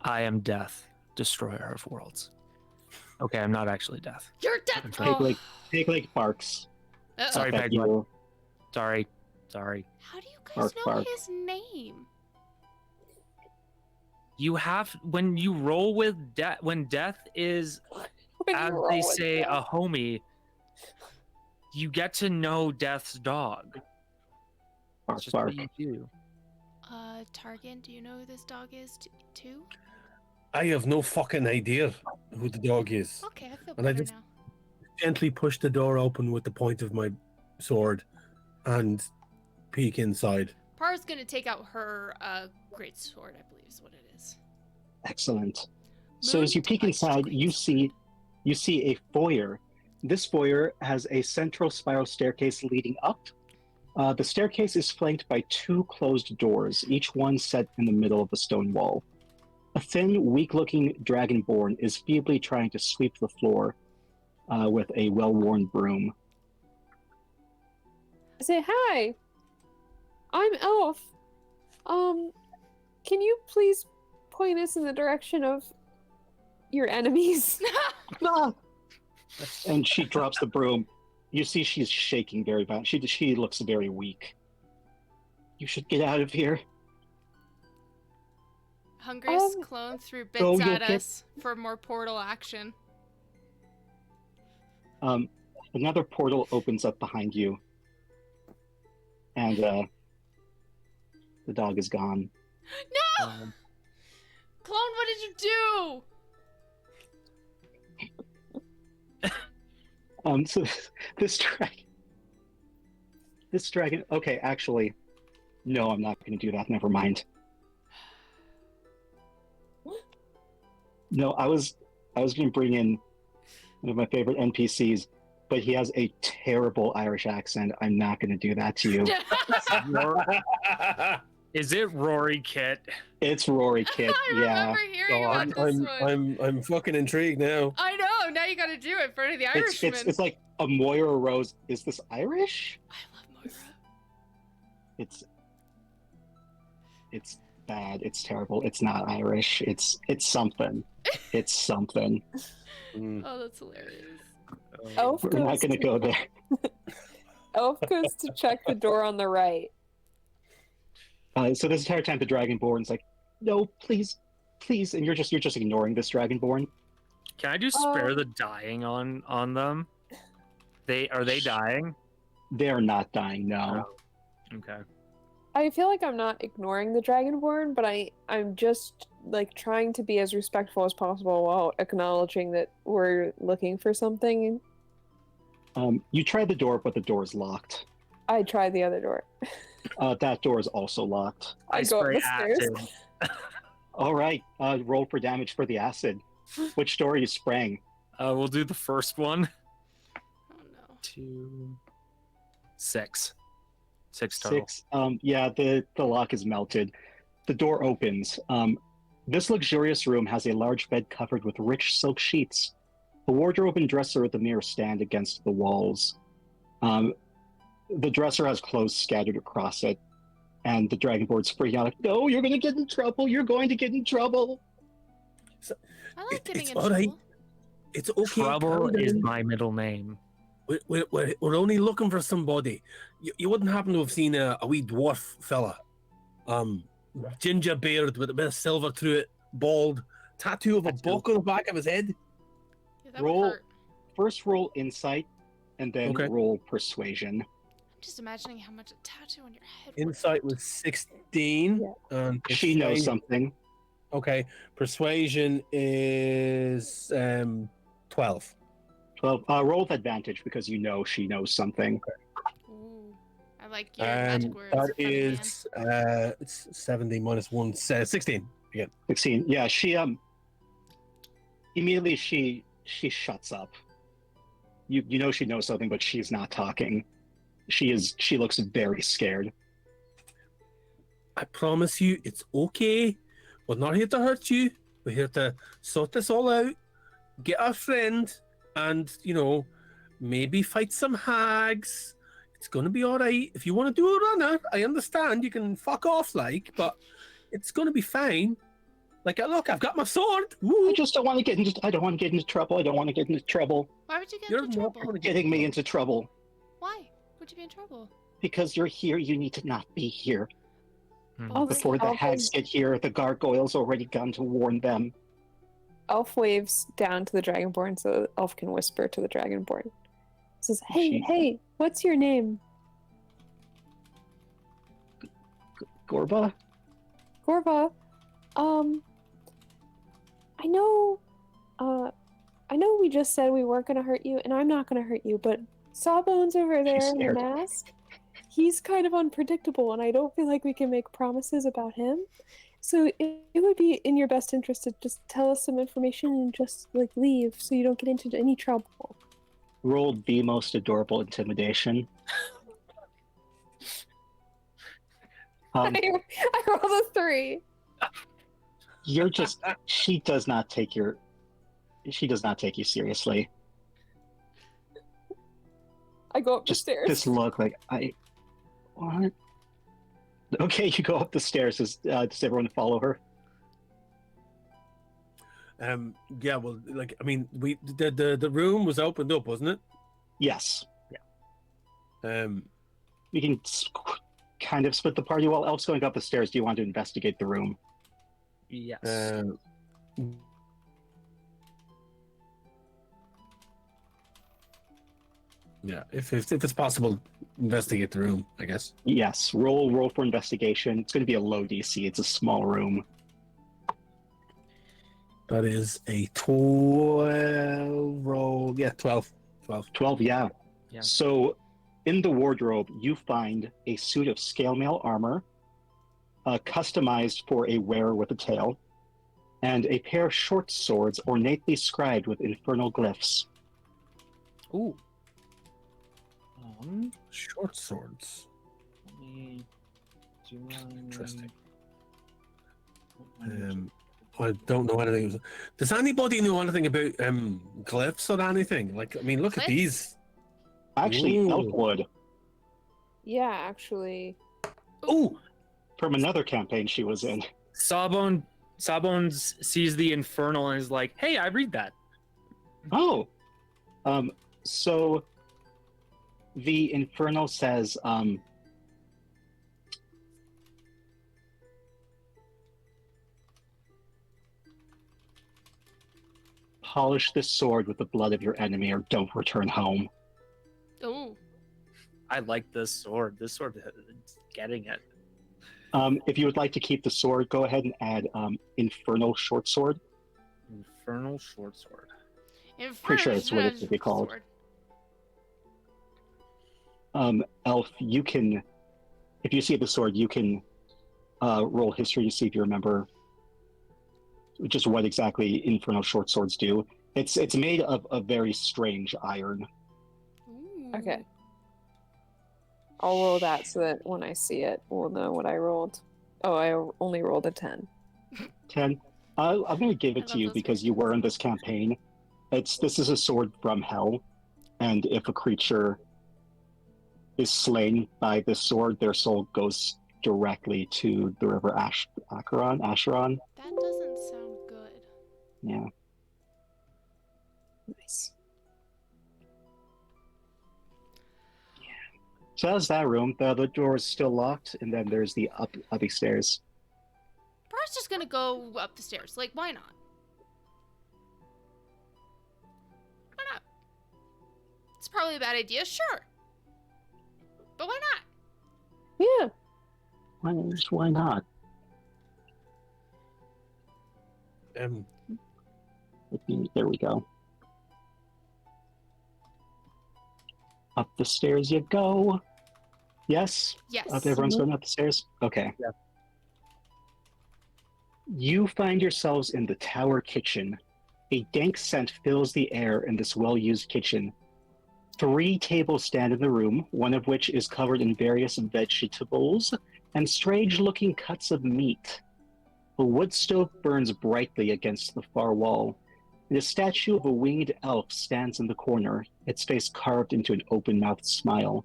C: I am death, destroyer of worlds. Okay, I'm not actually death.
A: You're dead.
C: I'm trying-
B: Pigleg barks.
C: Sorry,
B: up at
C: Pegleg.
B: you.
C: Sorry.
A: How do you guys
B: Bark,
A: know
B: bark.
A: his name?
C: You have when you roll with death. When death is,
E: When you
C: as
E: roll
C: they
E: with
C: say,
E: that.
C: a homie, you get to know Death's dog.
B: Bark,
C: It's just
B: bark.
C: what you do.
A: Targan, do you know who this dog is too?
D: I have no fucking idea who the dog is.
A: Okay, I feel
D: And I
A: better
D: just-
A: now.
D: Gently push the door open with the point of my sword and peek inside.
A: Para's gonna take out her great sword, I believe is what it is.
B: Excellent. So as you peek
A: Moon-touched
B: inside,
A: great
B: you
A: sword.
B: see a foyer. This foyer has a central spiral staircase leading up. The staircase is flanked by 2 closed doors, each one set in the middle of a stone wall. A thin, weak-looking dragonborn is feebly trying to sweep the floor with a well-worn broom.
E: I say, hi, I'm Elf. Can you please point us in the direction of your enemies?
B: Ah! And she drops the broom. You see she's shaking very bad. She looks very weak. You should get out of here.
A: Hungriest clone threw bits
B: you'll
A: at
B: get-
A: us for more portal action.
B: Another portal opens up behind you. And the dog is gone.
A: No! Clone, what did you do?
B: So this dragon. Okay, actually, no, I'm not going to do that. Never mind. No, I was going to bring in one of my favorite NPCs, but he has a terrible Irish accent. I'm not going to do that to you.
C: Is it Rory Kit?
B: It's Rory Kit.
A: I
B: Yeah,
A: remember hearing
C: Go
A: about
C: on.
A: this one.
D: I'm fucking intrigued now.
A: I know. Now you got to do it for the
B: it's
A: Irishmen.
B: it's like a Moira Rose. Is this Irish?
A: I love Moira.
B: It's bad. It's terrible. It's not Irish. It's something. It's something.
D: Mm.
A: Oh, that's hilarious.
E: Elf
B: We're not
E: goes
B: going to go there.
E: Elf goes to check the door on the right.
B: So this entire time, the Dragonborn's like, "No, please, please," and you're just ignoring this Dragonborn.
C: Can I do spare the dying on them? Are they dying?
B: They're not dying. No.
C: Okay.
E: I feel like I'm not ignoring the Dragonborn, but I'm just like trying to be as respectful as possible while acknowledging that we're looking for something.
B: You try the door, but the door is locked.
E: I tried the other door.
B: That door is also locked.
E: I go up
C: spray
E: the stairs.
C: acid.
B: All right. Roll for damage for the acid. Which door are you spraying?
C: We'll do the first one.
A: Oh no.
C: 2, 6. 6 total.
B: 6. Yeah, the lock is melted. The door opens. This luxurious room has a large bed covered with rich silk sheets. A wardrobe and dresser with a mirror stand against the walls. The dresser has clothes scattered across it, and the Dragonborn's freaking out like, "No, you're going to get in trouble. You're going to get in trouble."
A: I like getting
D: It's
A: in
D: all right.
A: trouble.
D: It's okay.
C: Trouble
D: calm
C: is
D: down.
C: my middle name.
D: We're only looking for somebody. You wouldn't happen to have seen a wee dwarf fella, ginger beard with a bit of silver through it, bald, tattoo of a
B: That's
D: book on the back of his head.
A: Yeah, that
B: Roll.
A: would hurt.
B: First roll insight, and then
D: Okay.
B: roll persuasion.
A: I'm just imagining how much a tattoo on your head would
D: Insight
A: hurt.
D: was 16.
E: Yeah.
D: And
B: She knows
D: persuasion-
B: something.
D: Okay, persuasion is 12.
B: 12. Roll with advantage because you know she knows something.
A: Ooh, I like your magic words.
D: That
A: funny man.
D: is it's 70 minus 1, 16 again.
B: 16. Yeah, Immediately, she shuts up. You know she knows something, but she's not talking. She looks very scared.
D: I promise you, it's okay. We're not here to hurt you. We're here to sort this all out, get our friend, and, maybe fight some hags. It's going to be all right. If you want to do a runner, I understand. You can fuck off, but it's going to be fine. Like, look, I've got my sword. Woo.
B: I just don't want to get into. I don't want to get into trouble. I don't want to get into trouble.
A: Why would you get
D: You're
A: into
D: not
A: trouble?
D: gonna
B: Getting me into trouble
A: Why would you be in trouble?
B: because you're here. You need to not be here.
E: Elf,
B: Before the
E: Elf
B: hags
E: is-
B: get here, the gargoyles already gone to warn them.
E: Elf waves down to the Dragonborn so Elf can whisper to the Dragonborn. Says, "Hey, hey, what's your name?"
B: Gorba?
E: Gorva. I know we just said we weren't gonna hurt you, and I'm not gonna hurt you, but Sawbones over there in the
B: scared.
E: mask, he's kind of unpredictable, and I don't feel like we can make promises about him. So it would be in your best interest to just tell us some information and just leave so you don't get into any trouble.
B: Rolled the most adorable intimidation.
E: I rolled a 3.
B: You're just. She does not take you seriously.
E: I go up the
B: Just
E: stairs.
B: this look like what? Okay, you go up the stairs. Does everyone follow her?
D: Yeah, well, the room was opened up, wasn't it?
B: Yes.
D: Um,
B: We can kind of split the party while Elf's going up the stairs. Do you want to investigate the room?
C: Yes.
D: Yeah, if it's possible, investigate the room, I guess.
B: Yes. Roll for investigation. It's going to be a low DC. It's a small room.
D: That is a 12 roll. Yeah, 12.
B: 12. Yeah.
C: Yeah.
B: So, in the wardrobe, you find a suit of scale mail armor, customized for a wearer with a tail, and a pair of short swords ornately scribed with infernal glyphs.
C: Ooh.
D: Short swords.
C: Let me do my...
D: Interesting. I don't know anything. Does anybody know anything about glyphs or anything? Look
A: Glyphs?
D: at these.
B: Actually,
D: Ooh.
B: Elf would.
E: Yeah, actually.
C: Ooh!
B: From another campaign she was in.
C: Sawbones sees the infernal and is like, "Hey, I read that."
B: Oh. So the infernal says, polish this sword with the blood of your enemy or don't return home.
A: Oh,
C: I like this sword. This sword is getting it.
B: If you would like to keep the sword, go ahead and add infernal short sword.
C: Infernal short sword.
B: Pretty sure that's what it should be called. Elf, you can, if you see the sword, you can roll history to see if you remember just what exactly infernal short swords do. It's made of a very strange iron.
A: Ooh.
E: Okay. I'll roll that so that when I see it, we'll know what I rolled. Oh, I only rolled a 10.
B: 10. I'm going to give
A: I
B: it to
A: love
B: you
A: those
B: because you were in this campaign. This is a sword from hell, and if a creature is slain by this sword, their soul goes directly to the river Acheron.
A: That doesn't sound good.
B: Yeah.
E: Nice.
B: So that's that room. The other door is still locked, and then there's the uppy stairs.
A: Bara's just gonna go up the stairs. Why not? Why not? It's probably a bad idea, sure. But why not?
E: Yeah.
B: Why not? There we go. Up the stairs you go. Yes?
A: Yes.
B: Everyone's going up the stairs? Okay.
C: Yeah.
B: You find yourselves in the tower kitchen. A dank scent fills the air in this well-used kitchen. 3 tables stand in the room, one of which is covered in various vegetables and strange-looking cuts of meat. A wood stove burns brightly against the far wall, and a statue of a winged elf stands in the corner, its face carved into an open-mouthed smile.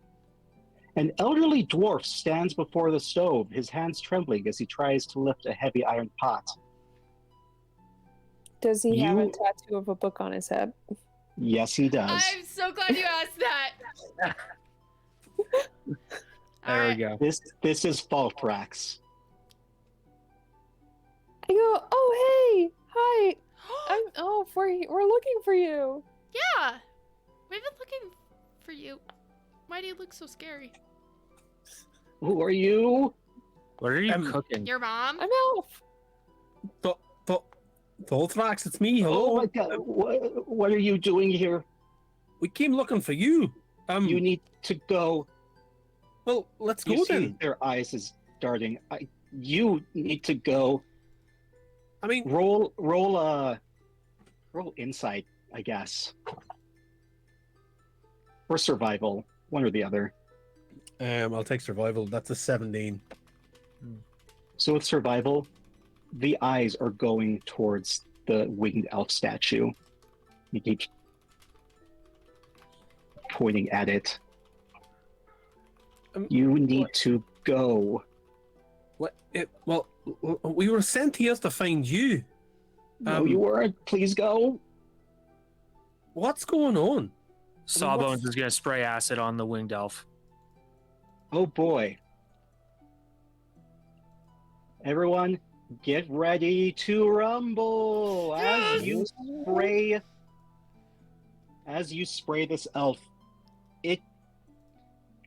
B: An elderly dwarf stands before the stove, his hands trembling as he tries to lift a heavy iron pot.
E: Does he have a
B: You-
E: tattoo of a book on his head?
B: Yes, he does.
A: I'm so glad you asked that.
C: There we go.
B: This is Falthrax.
E: I go, oh hey, hi. We're looking for you.
A: Yeah, we've been looking for you. Why do you look so scary?
B: Who are you?
C: What are you
D: Um,
C: cooking?
A: Your mom?
E: I'm Elf.
D: Volthrax, it's me.
B: Oh
D: Hello.
B: my god, what are you doing here?
D: We came looking for you.
B: You need to go.
D: Well, let's
B: You
D: go
B: see
D: then.
B: their eyes is darting. You need to go.
D: I mean,
B: Roll insight, I guess. Or survival, one or the other.
D: I'll take survival. That's a 17.
B: So with survival, the eyes are going towards the winged elf statue. You keep pointing at it. You need to go.
D: What? We were sent here to find you.
B: No, you weren't. Please go.
D: What's going on?
C: Sawbones is gonna spray acid on the winged elf.
B: Oh boy. Everyone, get ready to rumble as you spray this elf. It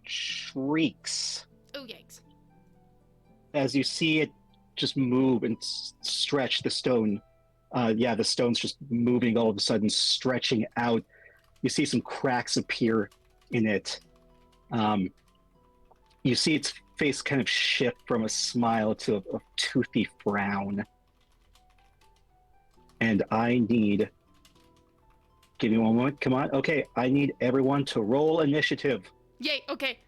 B: shrieks
A: Oh, yikes.
B: as you see it just move and stretch the stone. The stone's just moving all of a sudden, stretching out. You see some cracks appear in it. You see its face kind of shift from a smile to a toothy frown. And give me one moment, come on. Okay, I need everyone to roll initiative.
A: Yay, okay.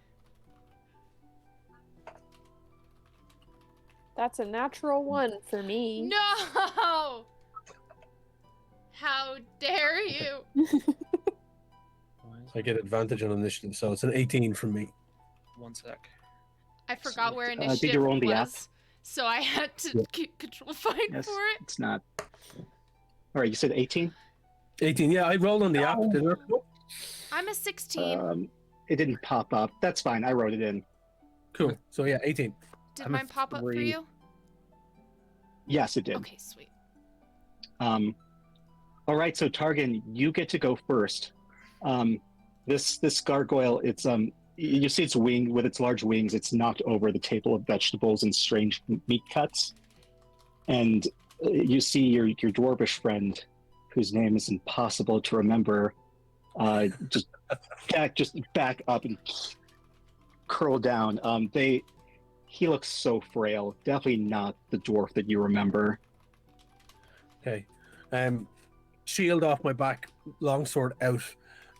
E: That's a natural 1 for me.
A: No! How dare you?
D: I get advantage on initiative, so it's an 18 from me.
C: 1 sec.
A: I forgot where
B: Did you
A: initiative
B: roll the app?
A: was, so I had to
D: Yeah.
A: keep control find
B: Yes,
A: for it.
B: it's not. All right, you said 18?
D: 18, yeah, I rolled on the app, didn't I?
A: I'm a 16.
B: It didn't pop up. That's fine. I wrote it in.
D: Cool. So yeah, 18.
A: Did
C: I'm a
A: mine pop up for
C: 3.
A: you?
B: Yes, it did.
A: Okay, sweet.
B: All right, so Targan, you get to go first. This gargoyle, it's you see its wing with its large wings. It's knocked over the table of vegetables and strange meat cuts, and you see your dwarvish friend, whose name is impossible to remember, just back up and curl down. He looks so frail. Definitely not the dwarf that you remember.
D: Okay. Shield off my back, longsword out.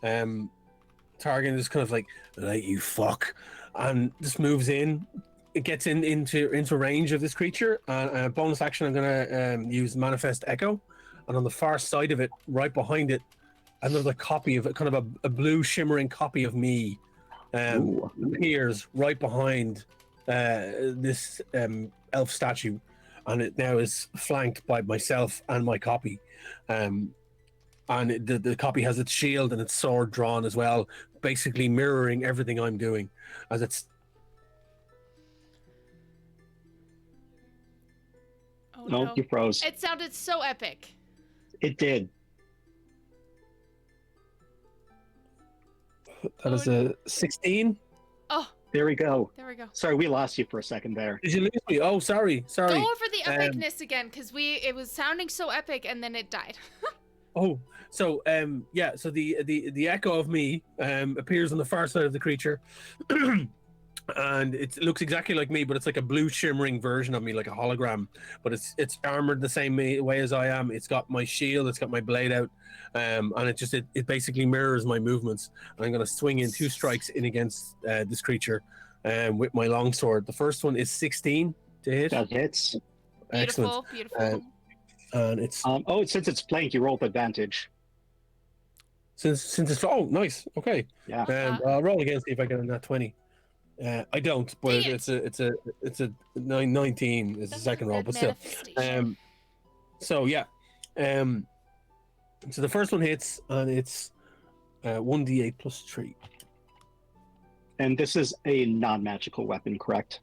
D: Targan is kind of like, right, you fuck, and just moves in. It gets into range of this creature. And bonus action, I'm gonna use Manifest Echo, and on the far side of it, right behind it, another copy of it, kind of a blue shimmering copy of me,
B: Ooh.
D: appears right behind this elf statue, and it now is flanked by myself and my copy. And the copy has its shield and its sword drawn as well, basically mirroring everything I'm doing as it's.
A: Oh
B: No,
A: no.
B: you froze.
A: It sounded so epic.
B: It did.
D: That is a 16.
A: Oh,
B: There we go.
A: there we go.
B: Sorry, we lost you for a second there.
D: Did you lose me? Oh, sorry.
A: Go over the
D: Um,
A: epicness again, because it was sounding so epic and then it died.
D: Oh, so so the echo of me appears on the far side of the creature, and it looks exactly like me, but it's like a blue shimmering version of me, like a hologram. But it's armored the same way as I am. It's got my shield, it's got my blade out, and it basically mirrors my movements. And I'm going to swing in 2 strikes in against this creature, with my longsword. The first one is 16 to hit.
B: That hits.
D: Excellent.
A: Beautiful.
D: And it's
B: since it's flank, you roll with advantage.
D: since it's nice. Okay.
B: Yeah.
D: I'll roll again, see if I get a nat 20. I don't, but
A: Dang
D: it's a 19 is the second roll, but still. So yeah, so the first one hits, and it's 1d8 plus 3.
B: And this is a non-magical weapon, correct?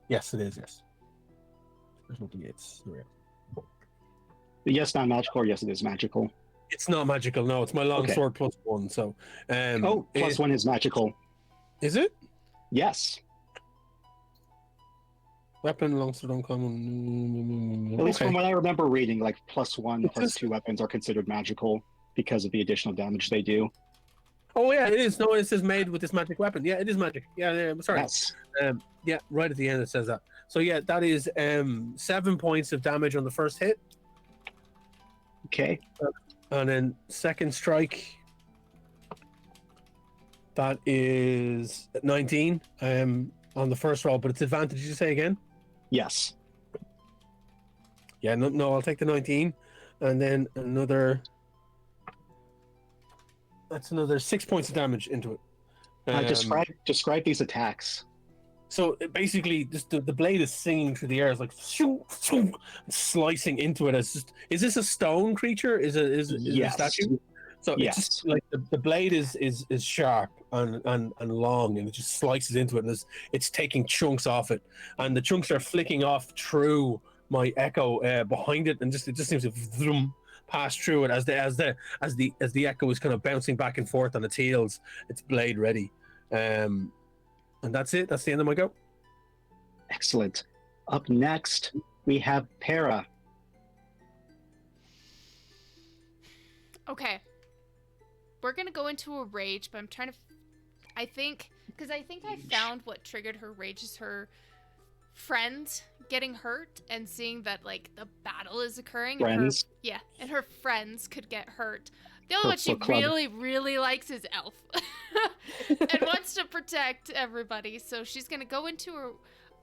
D: Yes, it is. Yes. There's no d8s.
B: Yes, non-magical, or yes, it is magical.
D: It's not magical. No, it's my longsword plus 1. So
B: plus 1 is magical.
D: Is it?
B: Yes.
D: Weapon, longsword, uncommon.
B: At least
D: Okay.
B: from what I remember reading, like +1, +2 weapons are considered magical because of the additional damage they do.
D: Oh yeah, it is. No, it says made with this magic weapon. Yeah, it is magic. Yeah, sorry.
B: Yes.
D: Yeah, right at the end it says that. So yeah, that is 7 points of damage on the first hit,
B: Okay.
D: and then second strike. That is 19 on the first roll, but it's advantage. Did you say again?
B: Yes.
D: Yeah, no, I'll take the 19, and then that's another 6 points of damage into it.
B: Describe these attacks.
D: So basically, just the blade is singing through the air. It's like shoo, shoo, slicing into it. Is this a stone creature? Is it a statue? So
B: Yes.
D: it's just like the blade is sharp and long, and it just slices into it, and it's taking chunks off it, and the chunks are flicking off through my echo behind it, and it just seems to vroom, pass through it as the echo is kind of bouncing back and forth on its heels. It's blade ready, and that's it. That's the end of my go.
B: Excellent. Up next, we have Para.
A: Okay. We're gonna go into a rage, but I'm trying to. I think I found what triggered her rage is her friends getting hurt and seeing that like the battle is occurring.
B: Friends.
A: And her friends could get hurt. The only one she really, really likes is Elf, and wants to protect everybody. So she's gonna go into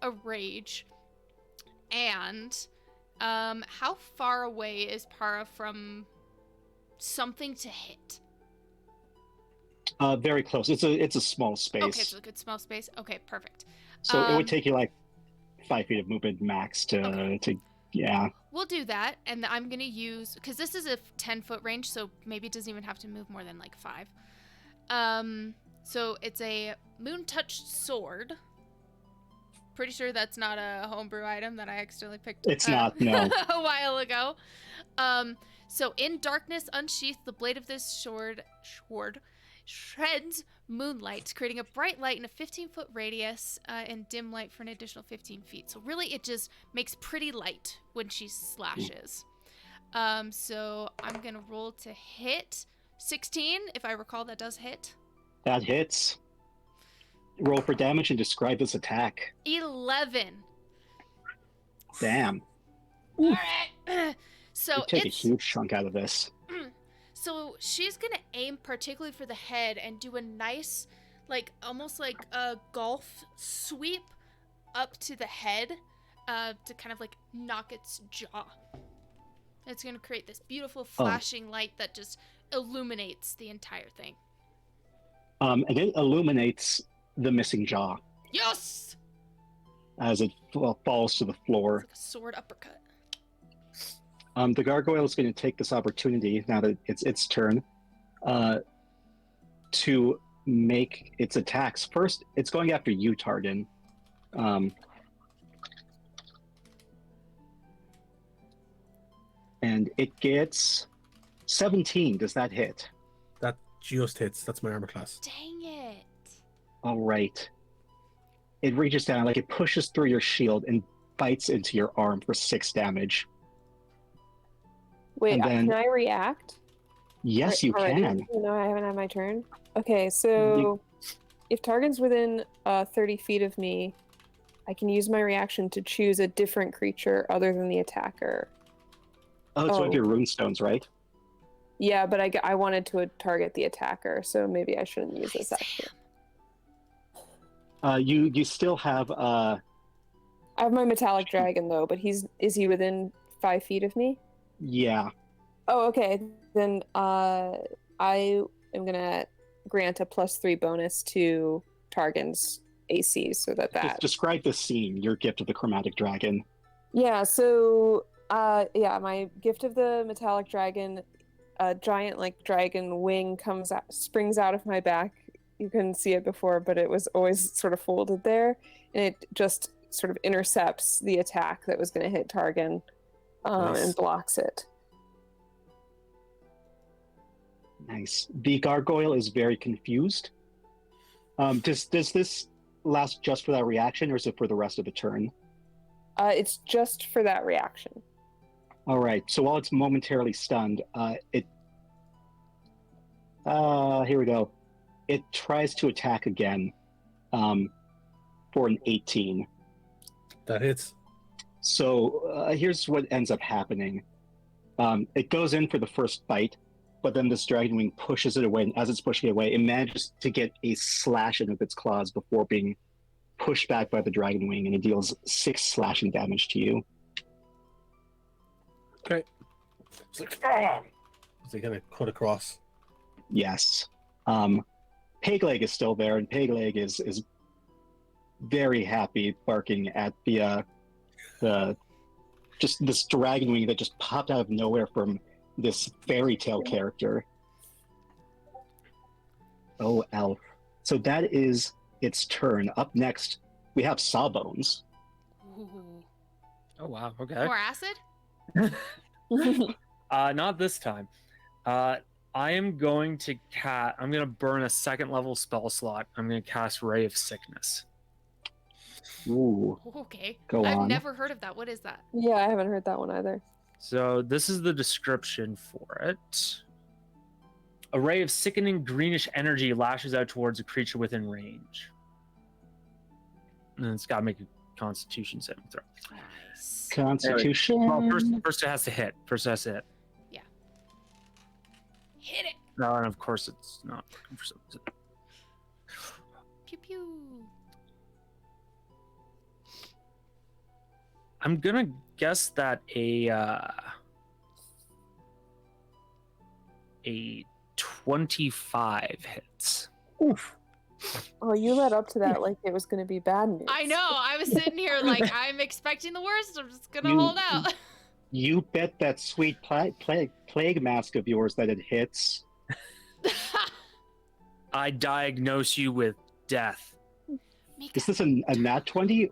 A: a rage. And, how far away is Para from something to hit?
B: Very close. It's a small space.
A: Okay, so a good small space. Okay, perfect.
B: So it would take you like 5 feet of movement max to yeah.
A: We'll do that, and I'm gonna use because this is a 10-foot range, so maybe it doesn't even have to move more than like 5. So it's a moon-touched sword. Pretty sure that's not a homebrew item that I accidentally picked.
B: It's not, no.
A: A while ago. So in darkness unsheathed, the blade of this sword shreds moonlight, creating a bright light in a 15-foot radius and dim light for an additional 15 feet. So really, it just makes pretty light when she slashes. So I'm gonna roll to hit 16. If I recall, that does hit.
B: That hits. Roll for damage and describe this attack.
A: 11.
B: Damn.
A: All right. So
B: You take a huge chunk out of this.
A: So she's gonna aim particularly for the head and do a nice, like almost like a golf sweep up to the head, to kind of like knock its jaw. It's gonna create this beautiful flashing light that just illuminates the entire thing.
B: And it illuminates the missing jaw
A: Yes!
B: as it falls to the floor.
A: It's like a sword uppercut.
B: The gargoyle is going to take this opportunity, now that it's its turn, to make its attacks. First, it's going after you, Targan. And it gets 17. Does that hit?
D: That just hits. That's my armor class.
A: Dang it.
B: All right. It reaches down, like it pushes through your shield and bites into your arm for 6 damage.
E: Wait,
B: And then-
E: can I react?
B: Yes, you
E: Already?
B: can.
E: No, I haven't had my turn. Okay, so if Targan's within 30 feet of me, I can use my reaction to choose a different creature other than the attacker.
B: Oh, it's one of your runestones, right?
E: Yeah, but I wanted to target the attacker, so maybe I shouldn't use this action.
B: You still have
E: I have my metallic dragon though, but is he within 5 feet of me?
B: yeah.
E: Oh, okay. Then I am gonna grant a +3 bonus to Targan's AC, so that.
B: Describe the scene. Your gift of the chromatic dragon.
E: Yeah. So my gift of the metallic dragon, a giant like dragon wing springs out of my back. You couldn't see it before, but it was always sort of folded there, and it just sort of intercepts the attack that was going to hit Targan,
C: Nice.
E: and blocks it.
B: Nice. The gargoyle is very confused. Does this last just for that reaction, or is it for the rest of the turn?
E: It's just for that reaction.
B: All right. So while it's momentarily stunned, here we go. It tries to attack again, for an 18.
D: That hits.
B: So here's what ends up happening. It goes in for the first bite, but then this dragon wing pushes it away, and as it's pushing it away, it manages to get a slash in with its claws before being pushed back by the dragon wing, and it deals 6 slashing damage to you.
D: Okay. It's like, ah! Is it gonna cut across?
B: Yes. Pegleg is still there, and Pegleg is very happy, barking at the just this dragon wing that just popped out of nowhere from this fairy tale character. Oh, Elf. So that is its turn. Up next, we have Sawbones.
A: Ooh.
C: Oh wow. Okay.
A: More acid?
C: Not this time. I am going to I'm going to burn a 2nd level spell slot. I'm going to cast Ray of Sickness.
B: Ooh.
A: Okay.
B: Go
A: I've
B: on.
A: never heard of that. What is that?
E: Yeah, I haven't heard that one either.
C: So this is the description for it. A ray of sickening greenish energy lashes out towards a creature within range. And it's got to make a Constitution saving throw.
A: Nice.
B: Constitution.
C: Well, first it has to hit.
A: Hit it.
C: No, and of course it's not working for some reason.
A: Pew pew.
C: I'm gonna guess that a 25 hits.
D: Oof.
E: Oh, you led up to that like it was going to be bad news.
A: I know. I was sitting here like I'm expecting the worst. I'm just gonna hold out.
B: You bet that sweet plague mask of yours that it hits.
C: I diagnose you with death.
B: Is this a nat 20?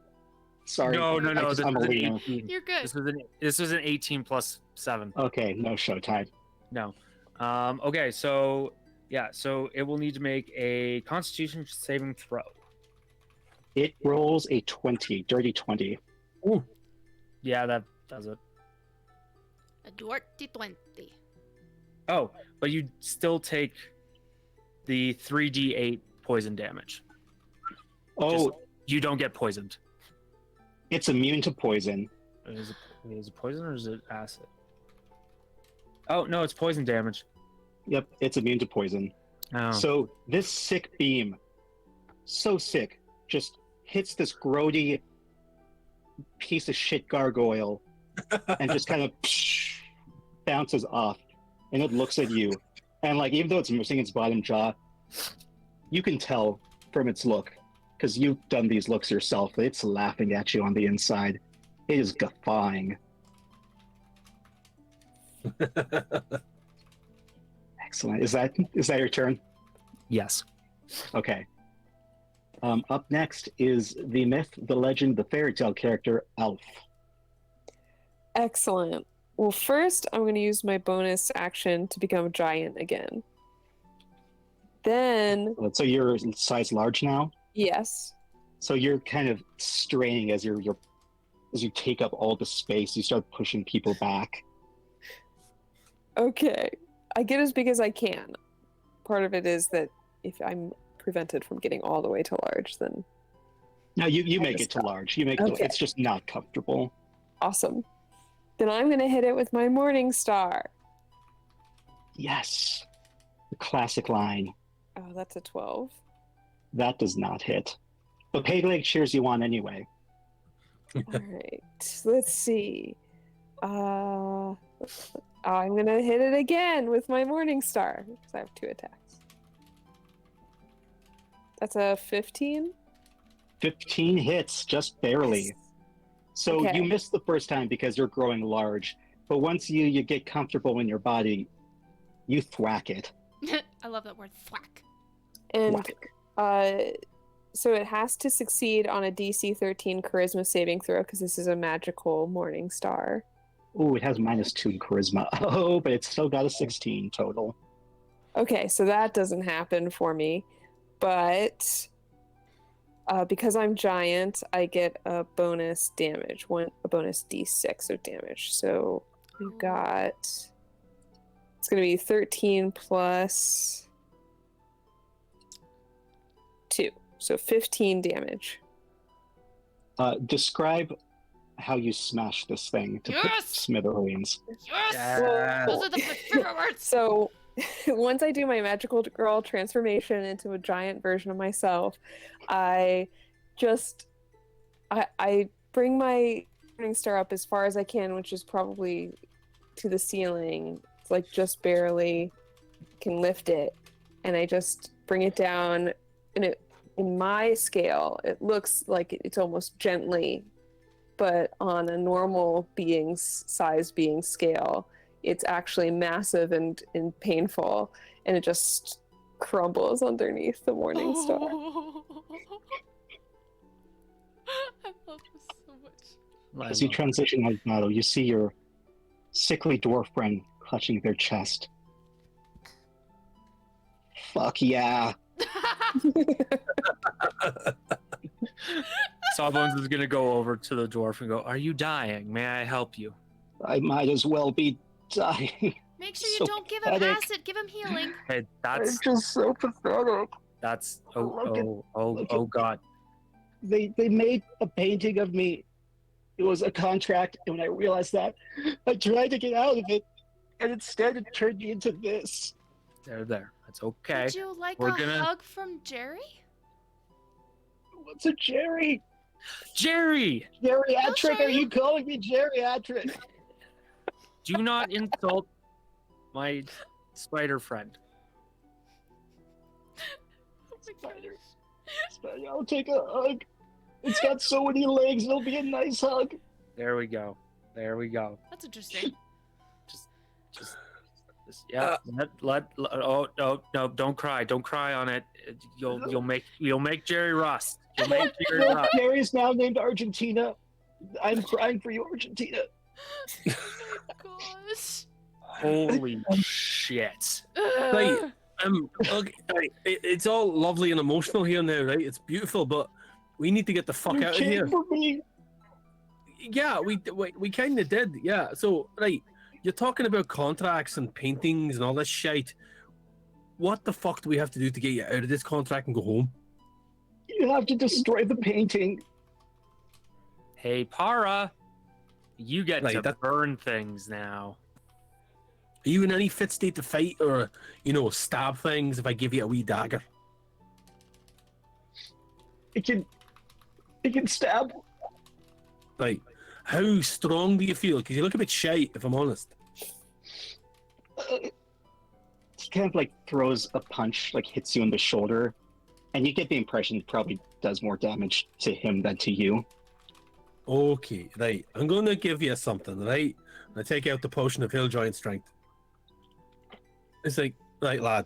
B: Sorry.
C: No. This
B: I'm
C: was
B: a
C: an
B: leader.
C: 18.
A: You're good.
C: This was an 18 plus 7.
B: Okay, no showtime.
C: No. Okay, so yeah, so it will need to make a Constitution saving throw.
B: It rolls a 20, dirty 20.
C: Ooh. Yeah, that does it.
A: A dirty 20.
C: Oh, but you still take the 3d8 poison damage.
B: Oh,
C: You don't get poisoned.
B: it's immune to poison.
C: Is it poison or is it acid? Oh, no, it's poison damage.
B: Yep, it's immune to poison.
C: Oh.
B: So this sick beam, so sick, just hits this grody piece of shit gargoyle and just kind of bounces off. And it looks at you. And like, even though it's missing its bottom jaw, you can tell from its look, because you've done these looks yourself, that it's laughing at you on the inside. It is guffawing. Excellent. Is that your turn?
C: Yes.
B: Okay. Up next is the myth, the legend, the fairy tale character, Elf.
E: Excellent. Well, first, I'm going to use my bonus action to become a giant again. Then,
B: So you're size large now?
E: yes.
B: So you're kind of straining as you take up all the space. You start pushing people back.
E: Okay. I get as big as I can. Part of it is that if I'm prevented from getting all the way to large, then
B: No, you
E: I
B: make
E: just
B: it to large. You make it
E: Okay.
B: it's just not comfortable.
E: awesome. Then I'm gonna hit it with my Morning Star.
B: Yes. The classic line.
E: Oh, that's a 12.
B: That does not hit. But Peg Leg cheers you on anyway.
E: All right, let's see. I'm gonna hit it again with my Morning Star because I have 2 attacks. That's a 15.
B: 15 hits, just barely.
E: Yes.
B: So
E: Okay.
B: you missed the first time because you're growing large. But once you get comfortable in your body, you thwack it.
A: I love that word, thwack.
E: And
B: Thwack.
E: so it has to succeed on a DC 13 Charisma saving throw because this is a magical Morning Star.
B: Ooh, it has -2 in charisma. Oh, but it's still got a 16 total.
E: Okay, so that doesn't happen for me, but because I'm giant, I get a bonus damage, a bonus D6 of damage. So we've got, it's going to be 13 plus 2, so 15 damage.
B: Describe how you smash this thing to put
A: Yes!
B: smithereens.
A: Yes!
C: Yeah.
A: Those are my favorite words!
E: So once I do my magical girl transformation into a giant version of myself, I bring my Morning Star up as far as I can, which is probably to the ceiling. It's like just barely can lift it, and I just bring it down, and it, in my scale, it looks like it's almost gently, but on a normal size being scale, it's actually massive and painful, and it just crumbles underneath the Morning Star.
A: I love this so much.
B: As you transition out of battle, you see your sickly dwarf friend clutching their chest. Fuck yeah.
C: Sawbones is gonna go over to the dwarf and go, "Are you dying? May I help you?"
B: I might as well be dying.
A: Make sure you
B: So
A: don't give him
B: pathetic.
A: acid, give him healing.
C: Hey,
B: It's just so pathetic.
C: that's
B: Look at-
C: God.
B: They made a painting of me. It was a contract, and when I realized that, I tried to get out of it, and instead it turned me into this.
C: There. That's okay.
A: Would you like
C: We're
A: a
C: gonna-
A: hug from Jerry?
B: What's a Jerry?
C: Jerry,
B: Geriatric?
A: show
B: Are
A: you.
B: you calling me geriatric?
C: do not insult my spider friend.
A: Oh my gosh.
B: I'll take a hug. It's got so many legs, it'll be a nice hug.
C: There we go.
A: That's interesting.
C: Just yeah. Oh no! Don't cry on it. You'll make Jerry rust. You'll make Jerry rust.
B: Jerry's now named Argentina. I'm crying for you, Argentina.
A: Oh my gosh.
C: Holy shit!
D: Right.
A: Ugh.
D: Okay, right, it's all lovely and emotional here now, right? It's beautiful, but we need to get the fuck
B: You
D: out of
B: came
D: here.
B: for me.
D: Yeah, we kind of did. Yeah. So, right, you're talking about contracts and paintings and all this shit. What the fuck do we have to do to get you out of this contract and go home?
B: You have to destroy the painting.
C: Hey, Para, you get
D: Right,
C: to
D: that-
C: burn things now.
D: Are you in any fit state to fight or, stab things if I give you a wee dagger?
B: It can stab.
D: Right. How strong do you feel? Because you look a bit shite, if I'm honest.
B: He kind of like throws a punch, like hits you in the shoulder, and you get the impression it probably does more damage to him than to you.
D: Okay, right. I'm going to give you something, right? I take out the potion of hill giant strength. It's like, right, lad,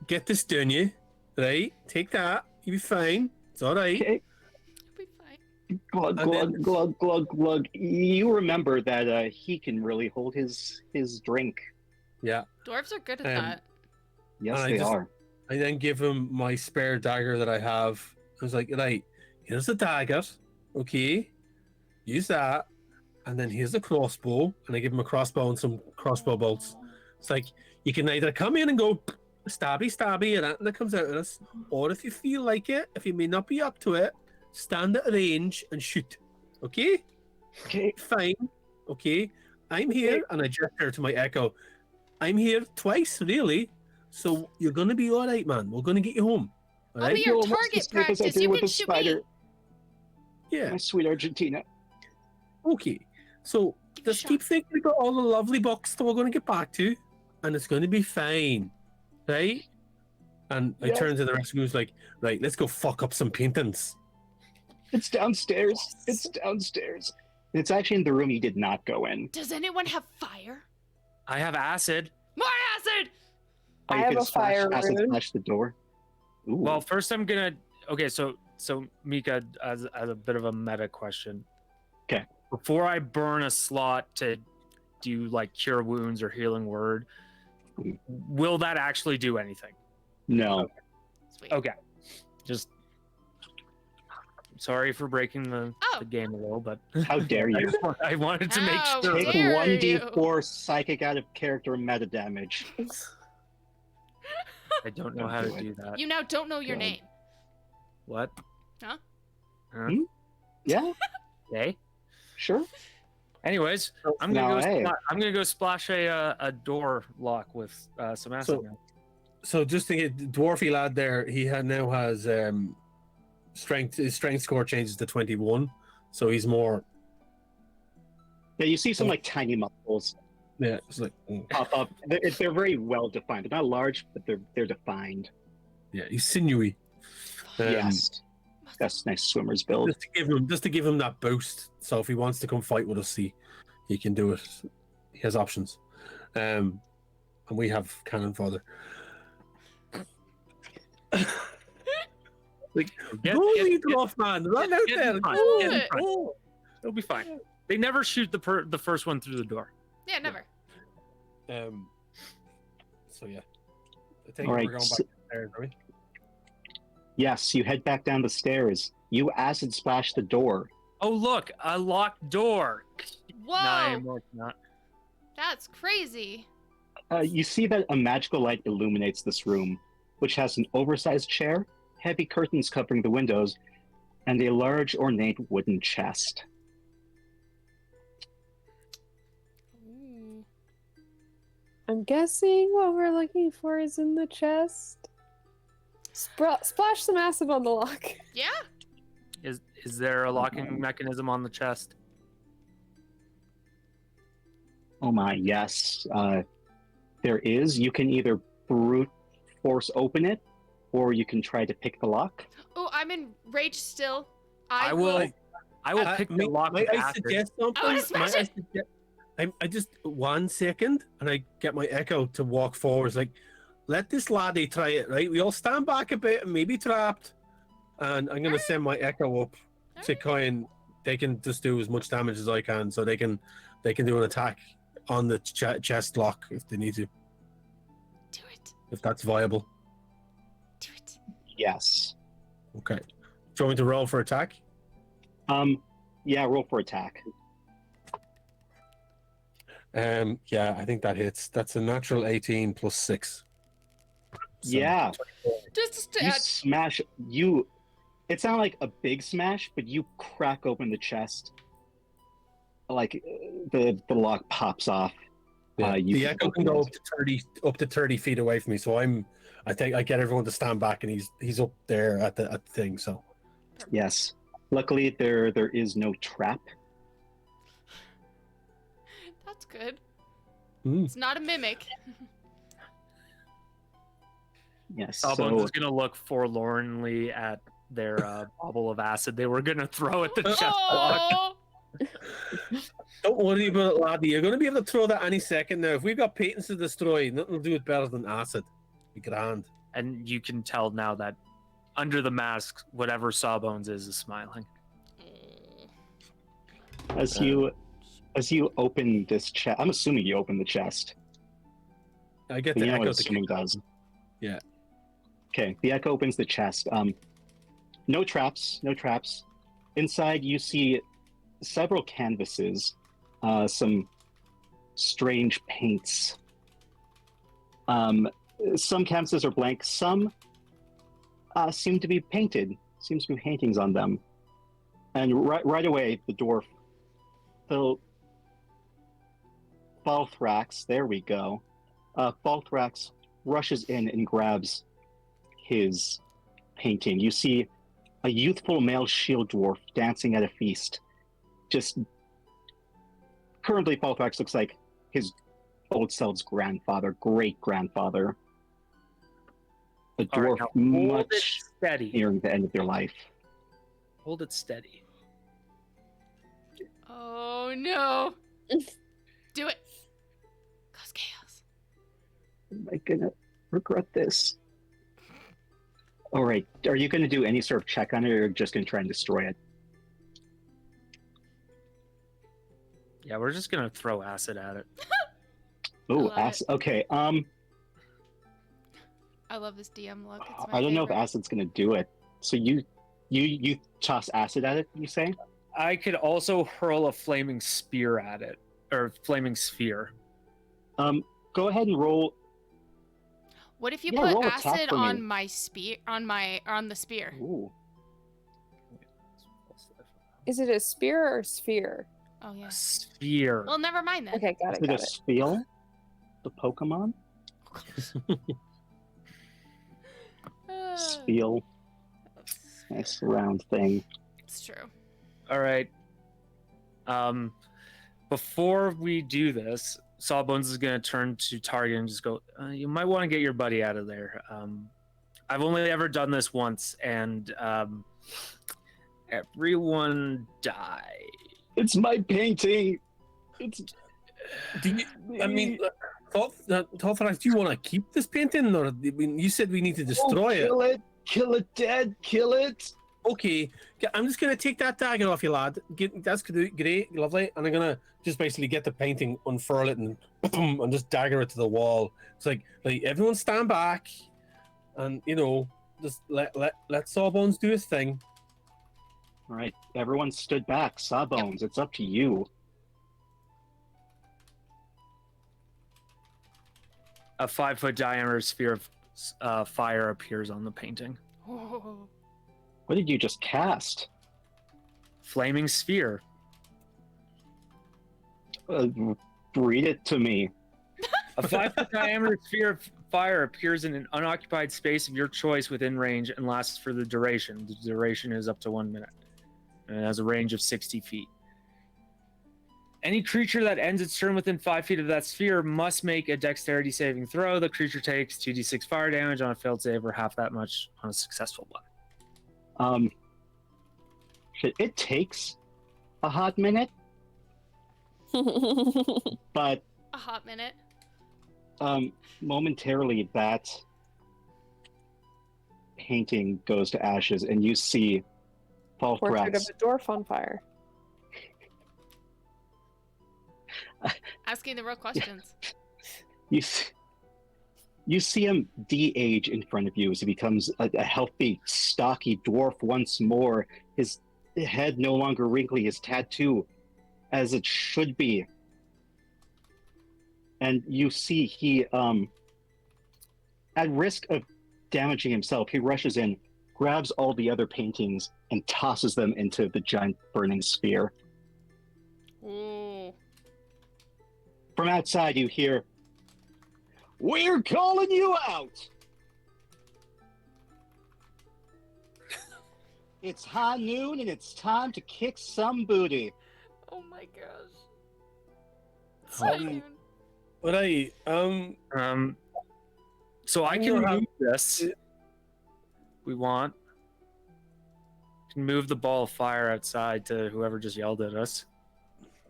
D: get this done you, right? Take that. You'll be fine. It's all right.
B: Okay.
A: You'll be fine.
B: Glug,
D: And
B: glug,
D: then-
B: glug, glug, glug. You remember that he can really hold his drink.
D: Yeah.
A: Dwarves are good at
D: Um,
A: that.
B: Yes,
D: And I
B: they
D: just-
B: are.
D: I then give him my spare dagger that I have. I was like, right, here's the dagger. Okay. Use that. And then here's the crossbow. And I give him a crossbow and some crossbow bolts. It's like, you can either come in and go stabby and anything that comes out of us. Or if you feel like it, if you may not be up to it, stand at range and shoot. Okay?
B: Okay.
D: Fine. Okay. I'm here, and I gesture to my echo. I'm here twice, really. So you're gonna be all right, man. We're gonna get you home. All
A: I'll
D: right?
A: be your
B: You're almost
A: target
B: as safe as I
A: practice.
B: did
A: You
B: with
A: can
B: the
A: shoot
B: spider.
A: me.
D: Yeah.
B: My sweet Argentina.
D: Okay. So just keep thinking about all the lovely books that we're gonna get back to, and it's gonna be fine, right? And I
B: Yes.
D: turn to the rest of the group, like, right, let's go fuck up some paintings.
B: It's downstairs. It's downstairs. It's actually in the room you did not go in.
A: Does anyone have fire?
C: I have acid.
A: More acid!
B: Oh,
E: I
B: you
E: have
B: can
E: a fire
B: acid
E: rune.
B: splash the door. Ooh.
C: Well, first I'm gonna. Okay, so Mika, as a bit of a meta question.
B: Okay.
C: Before I burn a slot to do like cure wounds or healing word, will that actually do anything?
B: No.
A: Sweet.
C: Okay. Just sorry for breaking the
A: Oh.
C: game a little, but
B: How dare you?
C: I wanted to make
A: How
C: sure.
B: Take
A: dare
B: 1d4 psychic out of character meta damage.
C: I don't know how to do that.
A: You now don't know your
B: Good.
A: name.
C: What?
A: Huh?
C: Huh?
B: Yeah,
C: Okay.
B: sure.
C: Anyways, I'm
B: Now,
C: gonna go.
B: hey.
C: I'm gonna go splash a door lock with some acid.
D: So-
C: now.
D: So just to get dwarfy lad there, he now has strength. His strength score changes to 21, so he's more.
B: Yeah, you see some like tiny muscles
D: Yeah, it's like
B: pop up. They're very well defined. They're not large, but they're defined.
D: yeah, he's sinewy.
B: Yes, that's nice swimmer's build.
D: Just to give him that boost. So if he wants to come fight with us, he can do it. He has options, and we have cannon fodder. Like, go lead them off, man. Run out
C: get
D: there.
C: in front,
D: Go.
C: get in front.
D: Go.
C: It'll be fine. They never shoot the first one through the door.
A: Yeah, never.
D: So yeah, I think
B: All right,
D: we're going back
B: so-
D: there, are we?
B: Yes, you head back down the stairs. You acid splash the door.
C: Oh look, a locked door.
A: Whoa!
C: No, it's not.
A: That's crazy.
B: You see that a magical light illuminates this room, which has an oversized chair, heavy curtains covering the windows, and a large ornate wooden chest.
A: Ooh.
E: I'm guessing what we're looking for is in the chest. Splash some acid on the lock.
A: Yeah?
C: Is there a locking mechanism on the chest?
B: Oh my, yes. There is. You can either brute force open it, or you can try to pick the lock.
A: Oh, I'm enraged still.
C: I will pick the lock
D: Might
C: with
D: I
C: acid.
D: suggest something?
A: I wanna smash
D: Might
A: it!
D: I just 1 second, and I get my echo to walk forwards. Like, let this laddie try it, right? We all stand back a bit and maybe trapped, and I'm gonna send my echo up to kind. They can just do as much damage as I can, so they can do an attack on the chest lock if they need to,
A: Do it.
D: if that's viable.
A: Do it.
B: Yes.
D: Okay. Do you want me to roll for attack?
B: Yeah, roll for attack.
D: Yeah, I think that hits. That's a natural 18 plus 6. So,
B: Yeah.
A: Just
B: You smash. It's not like a big smash, but you crack open the chest. Like the lock pops off.
D: Yeah.
B: You
D: The echo can go up to 30 feet away from me, so I get everyone to stand back, and he's up there at the thing. So
B: Yes. Luckily, there is no trap.
A: That's good.
D: Mm.
A: It's not a mimic.
B: Yes.
C: Sawbones
B: So
C: is gonna look forlornly at their bubble of acid they were gonna throw at the chest lock.
A: Oh!
D: don't worry about it, laddie. You're going to be able to throw that any second now. If we've got patents to destroy, nothing will do it better than acid. Be grand.
C: And you can tell now that under the mask, whatever Sawbones is smiling.
B: as you open this chest, I'm assuming you open the chest.
D: I get
B: But
D: the
B: you know what
D: echo to
B: assuming
D: kick
B: does.
D: Yeah.
B: Okay. The echo opens the chest. No traps. No traps. Inside, you see several canvases, some strange paints. Some canvases are blank. Some seem to be painted. Seems to be paintings on them. And right away, the dwarf, the Falthrax, there we go. Falthrax rushes in and grabs his painting. You see a youthful male shield dwarf dancing at a feast. Just currently, Falthrax looks like his old self's grandfather, great grandfather. A
C: All right,
B: dwarf
C: now hold it
B: much
C: steady.
B: nearing the end of their life.
C: Hold it steady.
A: Oh no. Do it. Cause chaos.
B: Am I gonna regret this? All right, are you gonna do any sort of check on it, or just gonna try and destroy it?
C: Yeah, we're just gonna throw acid at it.
B: Oh,
A: love
B: acid.
A: it.
B: Okay.
A: I love this DM look. It's my
B: I don't know if
A: favorite.
B: acid's gonna do it. So you toss acid at it. You say?
C: I could also hurl a flaming spear at it, or flaming sphere.
B: Go ahead and roll.
A: What if you
B: Yeah,
A: put
B: roll attack
A: acid
B: for me.
A: on my spear on the spear?
B: Ooh.
E: Is it a spear or sphere?
A: Oh yeah.
C: A sphere.
A: Well, never mind then.
E: Okay, got
B: Is
E: it,
B: it a
E: got it.
B: spiel? The Pokemon? Spiel. Nice round thing.
A: It's true.
C: All right. Before we do this, Sawbones is going to turn to Target and just go, you might want to get your buddy out of there. I've only ever done this once, and everyone died.
B: It's my painting. It's.
D: Do you, I mean, Falthrax, do you want to keep this painting, or I mean, you said we need to destroy it?
B: Kill it! Kill it dead! Kill it!
D: Okay, I'm just gonna take that dagger off you, lad. That's great, lovely, and I'm gonna just basically get the painting, unfurl it, and boom, and just dagger it to the wall. It's like everyone stand back, and just let Sawbones do his thing.
B: All right, everyone stood back. Sawbones, it's up to you.
C: A 5-foot diameter sphere of fire appears on the painting.
A: Oh.
B: What did you just cast?
C: Flaming sphere.
B: Read it to me.
C: A 5-foot diameter sphere of fire appears in an unoccupied space of your choice within range and lasts for the duration. The duration is up to 1 minute. And it has a range of 60 feet. Any creature that ends its turn within 5 feet of that sphere must make a dexterity saving throw. The creature takes 2d6 fire damage on a failed save, or half that much on a successful one.
B: It takes a hot minute, but
A: A hot minute.
B: momentarily that painting goes to ashes, and you see
E: Portrait of
B: Falthrax.
E: a dwarf on fire.
A: Asking the real questions.
B: You see him de-age in front of you as he becomes a healthy, stocky dwarf once more. His head no longer wrinkly, his tattoo as it should be. And you see he, at risk of damaging himself, he rushes in, grabs all the other paintings, and tosses them into the giant burning sphere.
A: Ooh.
B: From outside, you hear, "We're calling you out! It's high noon and it's time to kick some booty."
A: Oh my gosh.
D: Um, But
C: So I
D: You
C: can
D: know how-
C: move this. We want. Can move the ball of fire outside to whoever just yelled at us.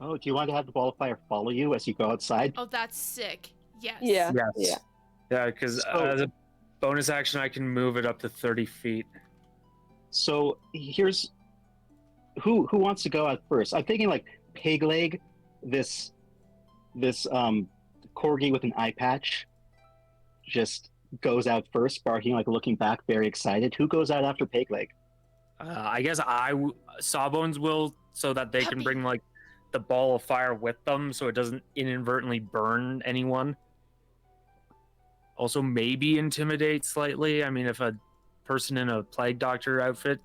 B: Oh, do you want to have the ball of fire follow you as you go outside?
A: Oh, that's sick. Yes.
E: Yeah.
C: Yes.
E: Yeah.
C: Yeah, because as a bonus action, I can move it up to 30 feet.
B: So here's who wants to go out first. I'm thinking like Pigleg, this corgi with an eye patch, just goes out first, barking, like looking back, very excited. Who goes out after Pigleg?
C: I guess Sawbones will, so that they can
A: Puppy.
C: bring like the ball of fire with them, so it doesn't inadvertently burn anyone. Also, maybe intimidate slightly. I mean, if a person in a plague doctor outfit,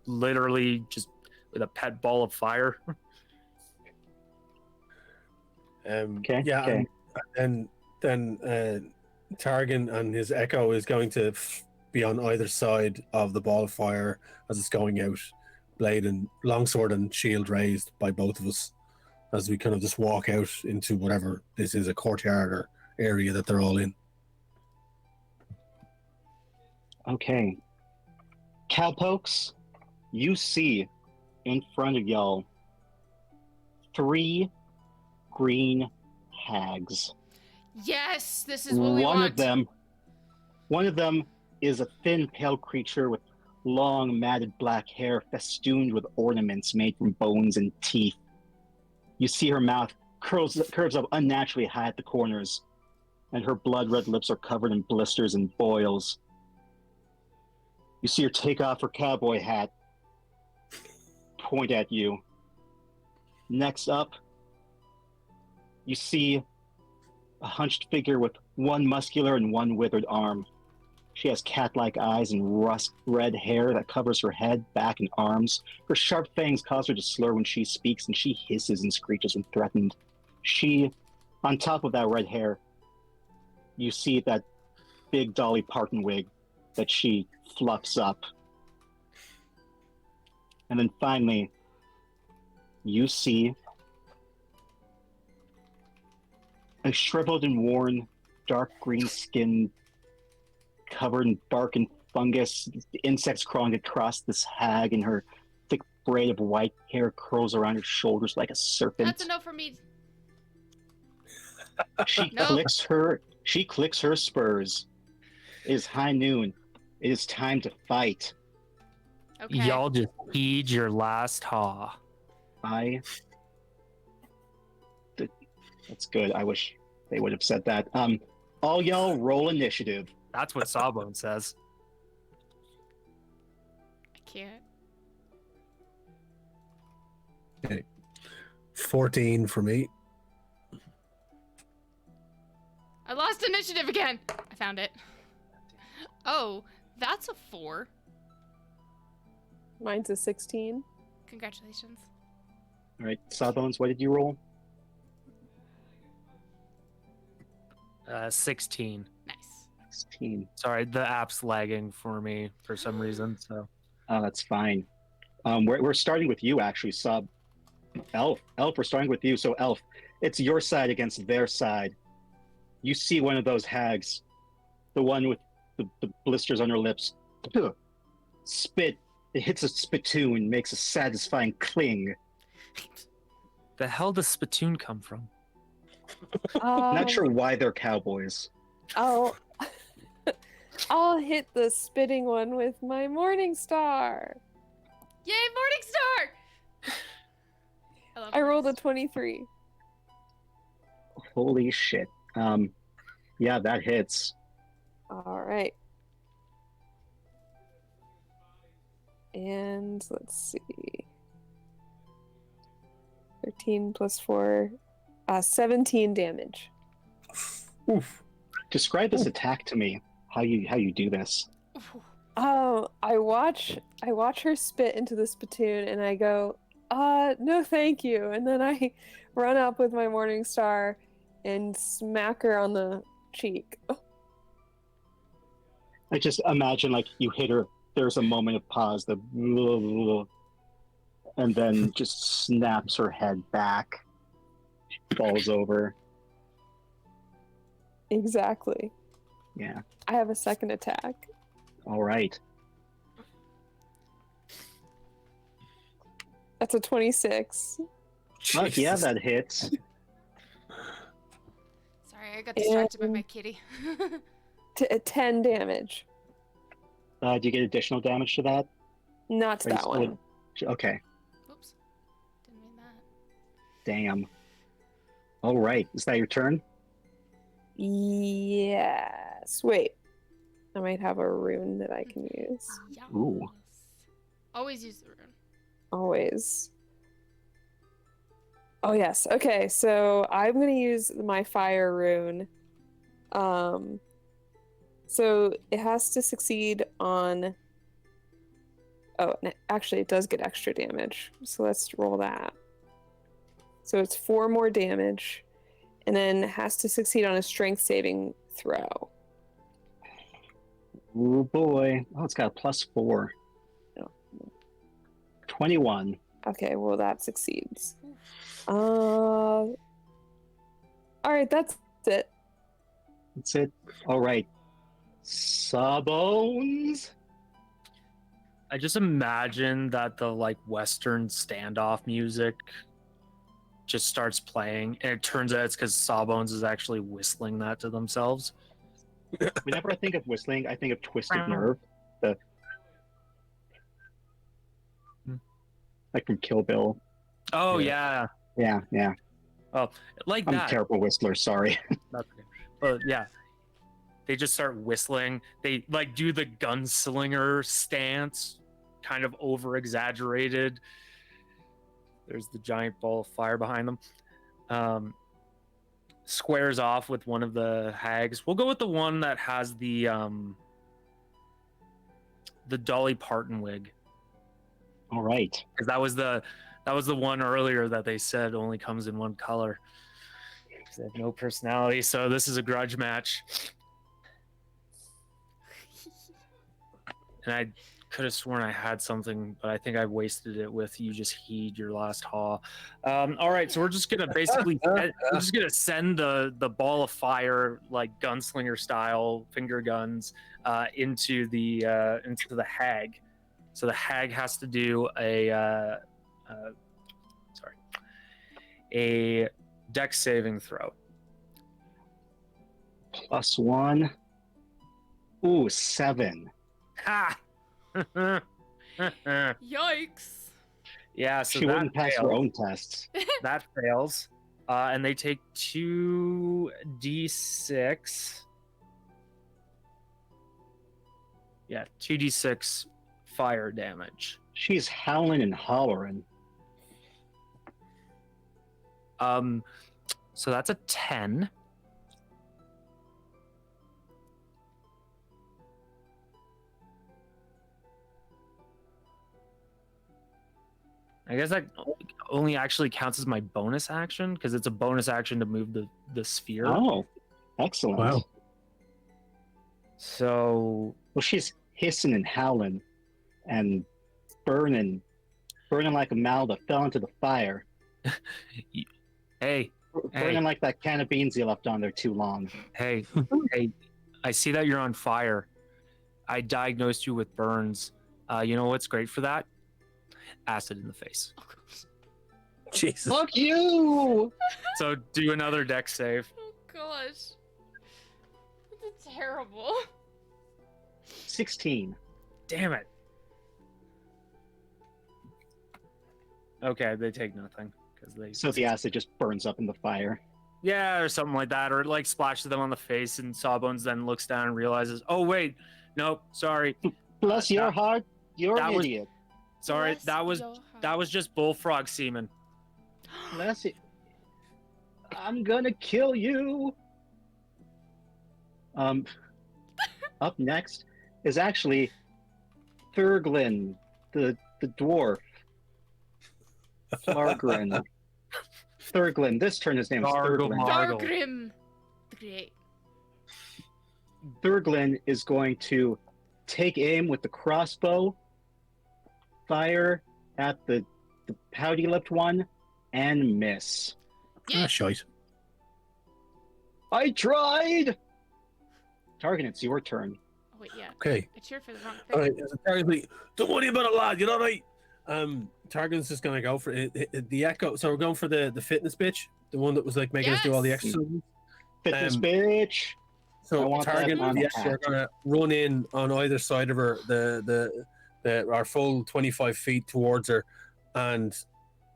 C: literally just with a pet ball of fire.
B: Okay.
D: Yeah,
B: Okay.
D: and then Targan and his echo is going to be on either side of the ball of fire as it's going out, blade and longsword and shield raised by both of us, as we kind of just walk out into whatever this is, a courtyard or area that they're all in.
B: Okay. Cowpokes, you see in front of y'all 3 green hags.
A: Yes, this is what we
B: One
A: want.
B: of them is a thin, pale creature with long, matted black hair festooned with ornaments made from bones and teeth. You see her mouth curves up unnaturally high at the corners, and her blood-red lips are covered in blisters and boils. You see her take off her cowboy hat, point at you. Next up, you see a hunched figure with one muscular and one withered arm. She has cat-like eyes and rust red hair that covers her head, back, and arms. Her sharp fangs cause her to slur when she speaks, and she hisses and screeches when threatened. On top of that red hair, you see that big Dolly Parton wig that she fluffs up. And then finally, you see a shriveled and worn, dark green skin covered in bark and fungus, insects crawling across this hag, and her thick braid of white hair curls around her shoulders like a serpent.
A: That's a no for me.
B: She clicks her spurs. It is high noon. It is time to fight.
A: Okay.
C: Y'all just heed your last haw.
B: That's good. I wish they would have said that. All y'all roll initiative.
C: That's what Sawbone says.
A: I can't.
D: Okay. 14 for me.
A: I lost initiative again. I found it. Oh, that's a 4.
E: Mine's a 16.
A: Congratulations.
B: All right, Sawbones, what did you roll?
C: 16.
A: Nice.
B: 16.
C: Sorry, the app's lagging for me for some reason. So
B: Oh, that's fine. We're starting with you, actually, Elf, we're starting with you. So, Elf, it's your side against their side. You see one of those hags, the one with the blisters on her lips. Spit. It hits a spittoon, makes a satisfying cling.
C: the hell does spittoon come from?
B: Not sure why they're cowboys.
E: I'll hit the spitting one with my morning star.
A: Yay, Morningstar!
E: I rolled a
A: Morningstar.
E: 23.
B: Holy shit. Yeah, that hits.
E: All right. And let's see. 13 plus 4, 17 damage.
D: Oof.
B: Describe this attack to me. How you do this?
E: Oh, I watch her spit into the spittoon and I go, no thank you. And then I run up with my morning star and smack her on the cheek.
B: I just imagine like you hit her. There's a moment of pause, and then just snaps her head back. She falls over.
E: Exactly.
B: Yeah.
E: I have a second attack.
B: All right.
E: That's a 26.
B: Oh, yeah,
D: Jesus.
B: that hits.
A: Sorry, I got distracted by my kitty.
E: 10 damage.
B: Do you get additional damage to that?
E: Not to
B: Or you
E: that one.
B: Okay.
A: Oops. Didn't mean that.
B: Damn. All right. Is that your turn?
E: Yes. Wait. I might have a rune that I can use.
A: Yes.
B: Ooh.
A: Always use the rune.
E: Always. Oh, yes. Okay, so I'm going to use my fire rune. So it has to succeed on. Oh, actually, it does get extra damage. So let's roll that. So it's 4 more damage, and then has to succeed on a strength saving throw.
B: Oh boy. Oh, it's got a +4.
E: No.
B: 21.
E: Okay, well that succeeds. All right, that's it.
B: That's it. All right. Sawbones.
C: I just imagine that the like Western standoff music just starts playing, and it turns out it's because Sawbones is actually whistling that to themselves.
B: Whenever I think of whistling, I think of Twisted Nerve. Like from Kill Bill.
C: Oh
D: Yeah.
C: yeah,
B: Yeah.
C: like
B: I'm
C: that.
B: a terrible whistler, sorry.
C: That's okay. But yeah, they just start whistling. They like do the gunslinger stance, kind of over exaggerated. There's the giant ball of fire behind them. Squares off with one of the hags. We'll go with the one that has the Dolly Parton wig,
B: All right.
C: because that was the one earlier that they said only comes in one color. They have no personality, so this is a grudge match. And I could have sworn I had something, but I think I wasted it with you just heed your last haw. All right, so we're just gonna basically send the ball of fire, like gunslinger style finger guns, into the hag. So the hag has to do a dex saving throw.
B: +1. Ooh, 7.
C: Ha!
A: Yikes.
C: Yeah, so
B: She
C: that
B: wouldn't pass
C: fails.
B: her own tests.
C: That fails. And they take 2d6. Yeah, 2d6 fire damage.
B: She's howling and hollering.
C: So that's a 10. I guess that only actually counts as my bonus action, because it's a bonus action to move the sphere.
B: Oh, excellent.
D: Wow.
C: So
B: Well, she's hissing and howling and burning like a mal that fell into the fire.
C: hey,
B: Burning like that can of beans you left on there too long.
C: hey, I see that you're on fire. I diagnosed you with burns. You know what's great for that? Acid in the face.
A: Oh, gosh.
D: Jesus.
B: Fuck you!
C: So do another dex save.
A: Oh gosh. That's terrible.
B: 16.
C: Damn it. Okay, they take nothing because they.
B: So the acid just burns up in the fire.
C: Yeah, or something like that, or it like splashes them on the face, and Sawbones then looks down and realizes, oh wait, nope, sorry,
B: Bless your heart, you're
C: that
B: an
C: was-
B: idiot.
C: sorry,
A: Bless
C: that was
A: your
C: that was just bullfrog semen.
B: Bless it. I'm gonna kill you. Up next is actually Thurglin, the dwarf. Thlargrin. Thurglin. This turn his name is Thurglin.
C: Margle.
A: Thorgrim. Great.
B: Thurglin is going to take aim with the crossbow, fire at the pouty lipped one, and miss.
D: Ah, shite.
B: I tried! Target, it's your turn.
A: Oh wait, yeah.
D: Okay.
A: I cheered for the wrong
D: All
A: thing.
D: right. So Targan's like, don't worry about it, lad. You're all right. Targan's just gonna go for it. The echo. So we're going for the fitness bitch, the one that was like making us do all the
A: Yes.
D: exercises.
B: Fitness
D: Um,
B: bitch. I
D: So
B: want that
D: Targan
B: on
D: and
B: the
D: yes, are
B: hat.
D: gonna run in on either side of her, our full 25 feet towards her, and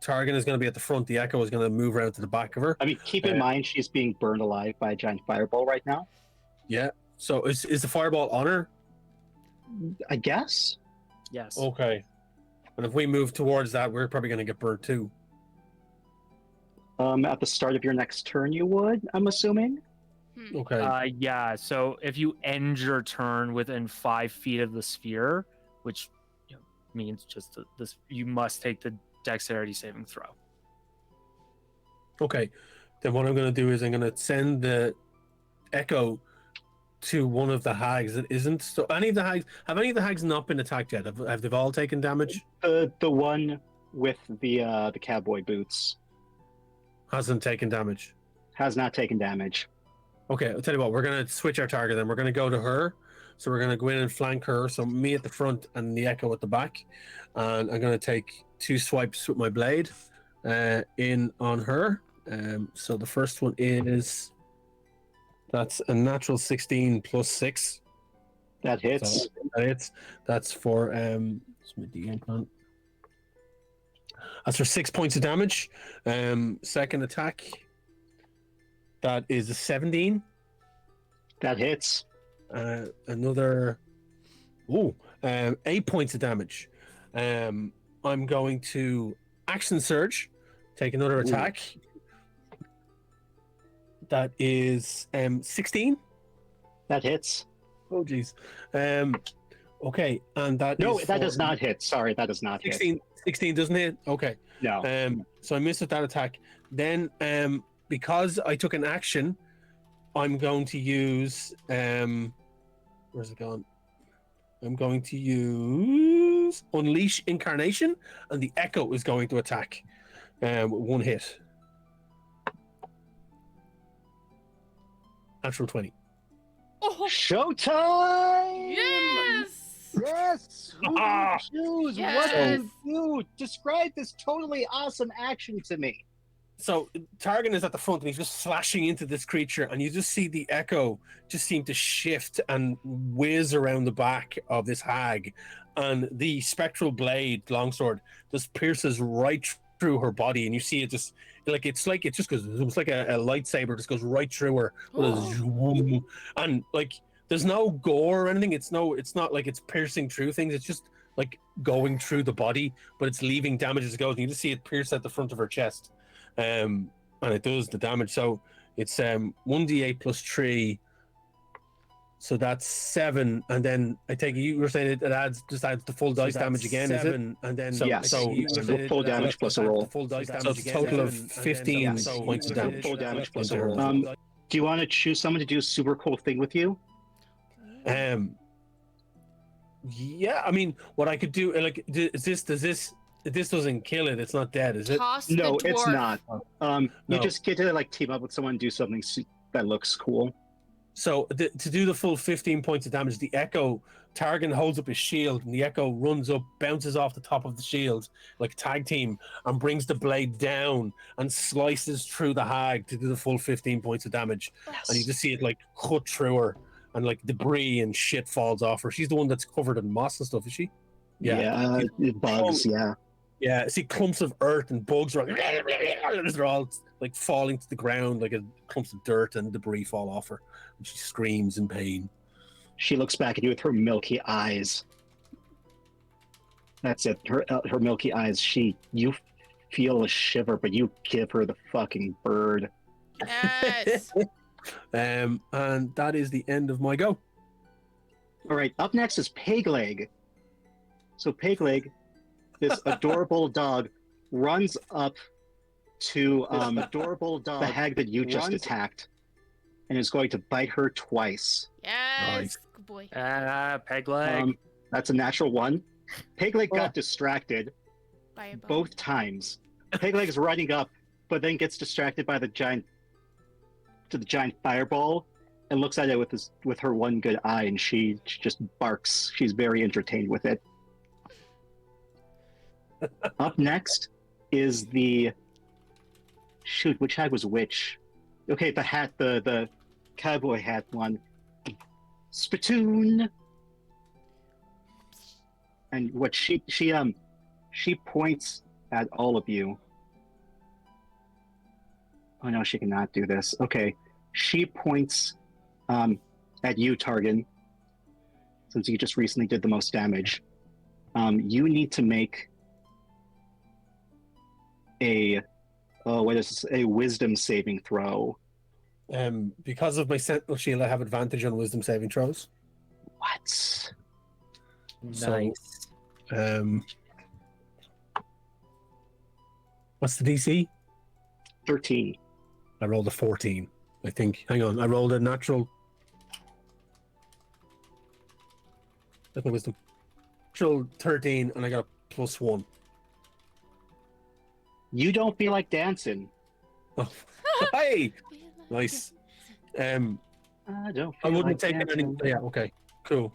D: Targan is going to be at the front. The echo is going to move around to the back of her.
B: I mean, keep in mind she's being burned alive by a giant fireball right now.
D: Yeah. So is the fireball on her?
B: I guess.
C: Yes.
D: Okay. And if we move towards that, we're probably going to get burned too.
B: At the start of your next turn, you would, I'm assuming.
D: Okay.
C: Yeah, so if you end your turn within 5 feet of the sphere, which means just this, you must take the dexterity saving throw.
D: Okay. Then what I'm going to do is I'm going to send the echo to one of the hags that isn't. So any of the hags not been attacked yet? Have they all taken damage?
B: The one with the cowboy boots
D: Hasn't taken damage.
B: has not taken damage.
D: Okay, I'll tell you what, we're going to switch our target then. We're going to go to her. So we're going to go in and flank her. So me at the front and the echo at the back. And I'm going to take 2 swipes with my blade in on her. So the first one is, that's a natural 16 plus 6.
B: That hits.
D: So that hits. That's for, it's my D8 plan. That's for 6 points of damage. Second attack. That is a 17.
B: That hits.
D: Another 8 points of damage. I'm going to action surge, take another attack. That is 16.
B: That hits.
D: Oh geez. Okay, and that
B: No,
D: is
B: that
D: for
B: does not hit. Sorry, that does not
D: 16.
B: hit.
D: 16 doesn't hit. Okay.
B: No.
D: So I missed with that attack. Then because I took an action, I'm going to use where's it gone? I'm going to use Unleash Incarnation, and the Echo is going to attack. 1 hit. Natural 20.
A: Oh,
B: Showtime!
A: yes!
B: Yes! Who do you choose? What do
A: Yes!
B: you do? Describe this totally awesome action to me.
D: So Targan is at the front and he's just slashing into this creature, and you just see the echo just seem to shift and whiz around the back of this hag, and the spectral blade longsword just pierces right through her body, and you see it just it just goes, it's like a lightsaber just goes right through her with a zoom, and like there's no gore or anything. It's not like it's piercing through things. It's just like going through the body, but it's leaving damage as it goes, and you just see it pierce at the front of her chest. And it does the damage. So it's 1d8 plus 3, so that's 7. And then I take you were saying it adds the full dice damage again, is it? And then
B: Yes.
D: so
B: Full damage plus a roll.
D: full dice damage. So it's a total of 15 points of damage.
B: Full damage plus a roll. Do you want to choose someone to do a super cool thing with you?
D: Yeah, I mean, what I could do, like, does this doesn't kill it? It's not dead, is it?
A: Toss
B: No,
A: the dwarf.
B: it's not. You
D: No.
B: just get to like team up with someone and do something that looks cool.
D: So to do the full 15 points of damage, the Echo, Targan holds up his shield, and the Echo runs up, bounces off the top of the shield like a tag team, and brings the blade down and slices through the hag to do the full 15 points of damage.
A: Yes.
D: And you just see it like cut through her, and like debris and shit falls off her. She's the one that's covered in moss and stuff, is she?
B: Yeah, bugs. Yeah.
D: Yeah, see clumps of earth and bugs are they're all like falling to the ground, like clumps of dirt and debris fall off her, and she screams in pain.
B: She looks back at you with her milky eyes. That's it. Her milky eyes. You feel a shiver, but you give her the fucking bird.
A: Yes.
D: And that is the end of my go.
B: All right. Up next is Pegleg. So Pegleg, this adorable dog, runs up to the hag that you just attacked, and is going to bite her twice.
A: Yes.
D: Nice.
A: Good boy.
C: Peg leg.
B: That's a natural 1. Pegleg got distracted
A: By a bone.
B: both times. Pegleg is running up, but then gets distracted by the giant fireball, and looks at it with her one good eye, and she just barks. She's very entertained with it. Up next is the which hag was which? Okay, the hat, the cowboy hat one. Spittoon. And what she points at all of you. Oh no, she cannot do this. Okay, she points at you, Targan. Since you just recently did the most damage, you need to make a wisdom saving throw.
D: Because of my Sentinel Shield, I have advantage on Wisdom saving throws.
B: What?
C: Nice.
D: What's the DC?
B: 13.
D: I rolled a 14, I think. Hang on, I rolled a natural. That's my wisdom. Natural 13, and I got a +1.
B: You don't feel like dancing.
D: Oh, hey, nice.
B: I don't
D: I
B: feel
D: wouldn't
B: like
D: take any.
B: dancing.
D: Yeah, okay, cool.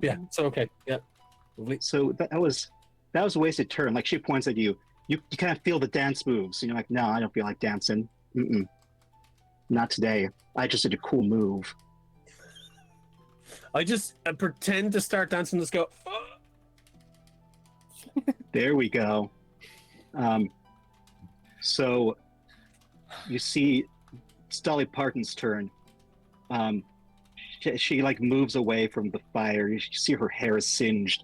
D: Yeah, so okay, yeah, lovely.
B: So that was a wasted turn. Like, she points at you. You kind of feel the dance moves. And you're like, no, I don't feel like dancing. Mm-mm. Not today. I just did a cool move.
D: I just pretend to start dancing. Just go. Oh.
B: There we go. So you see Dolly Parton's turn. She like moves away from the fire. You see her hair is singed,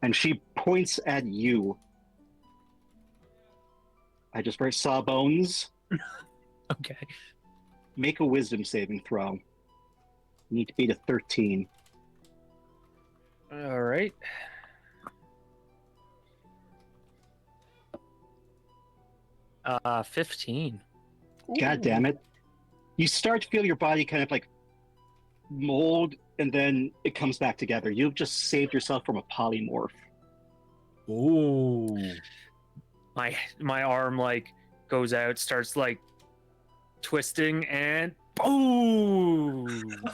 B: and she points at you. I just very Sawbones.
C: Okay.
B: Make a wisdom saving throw. You need to beat a 13.
C: All right. Uh, 15.
B: God damn it. You start to feel your body kind of like mold, and then it comes back together. You've just saved yourself from a polymorph.
D: Ooh.
C: My arm like goes out, starts like twisting, and boom.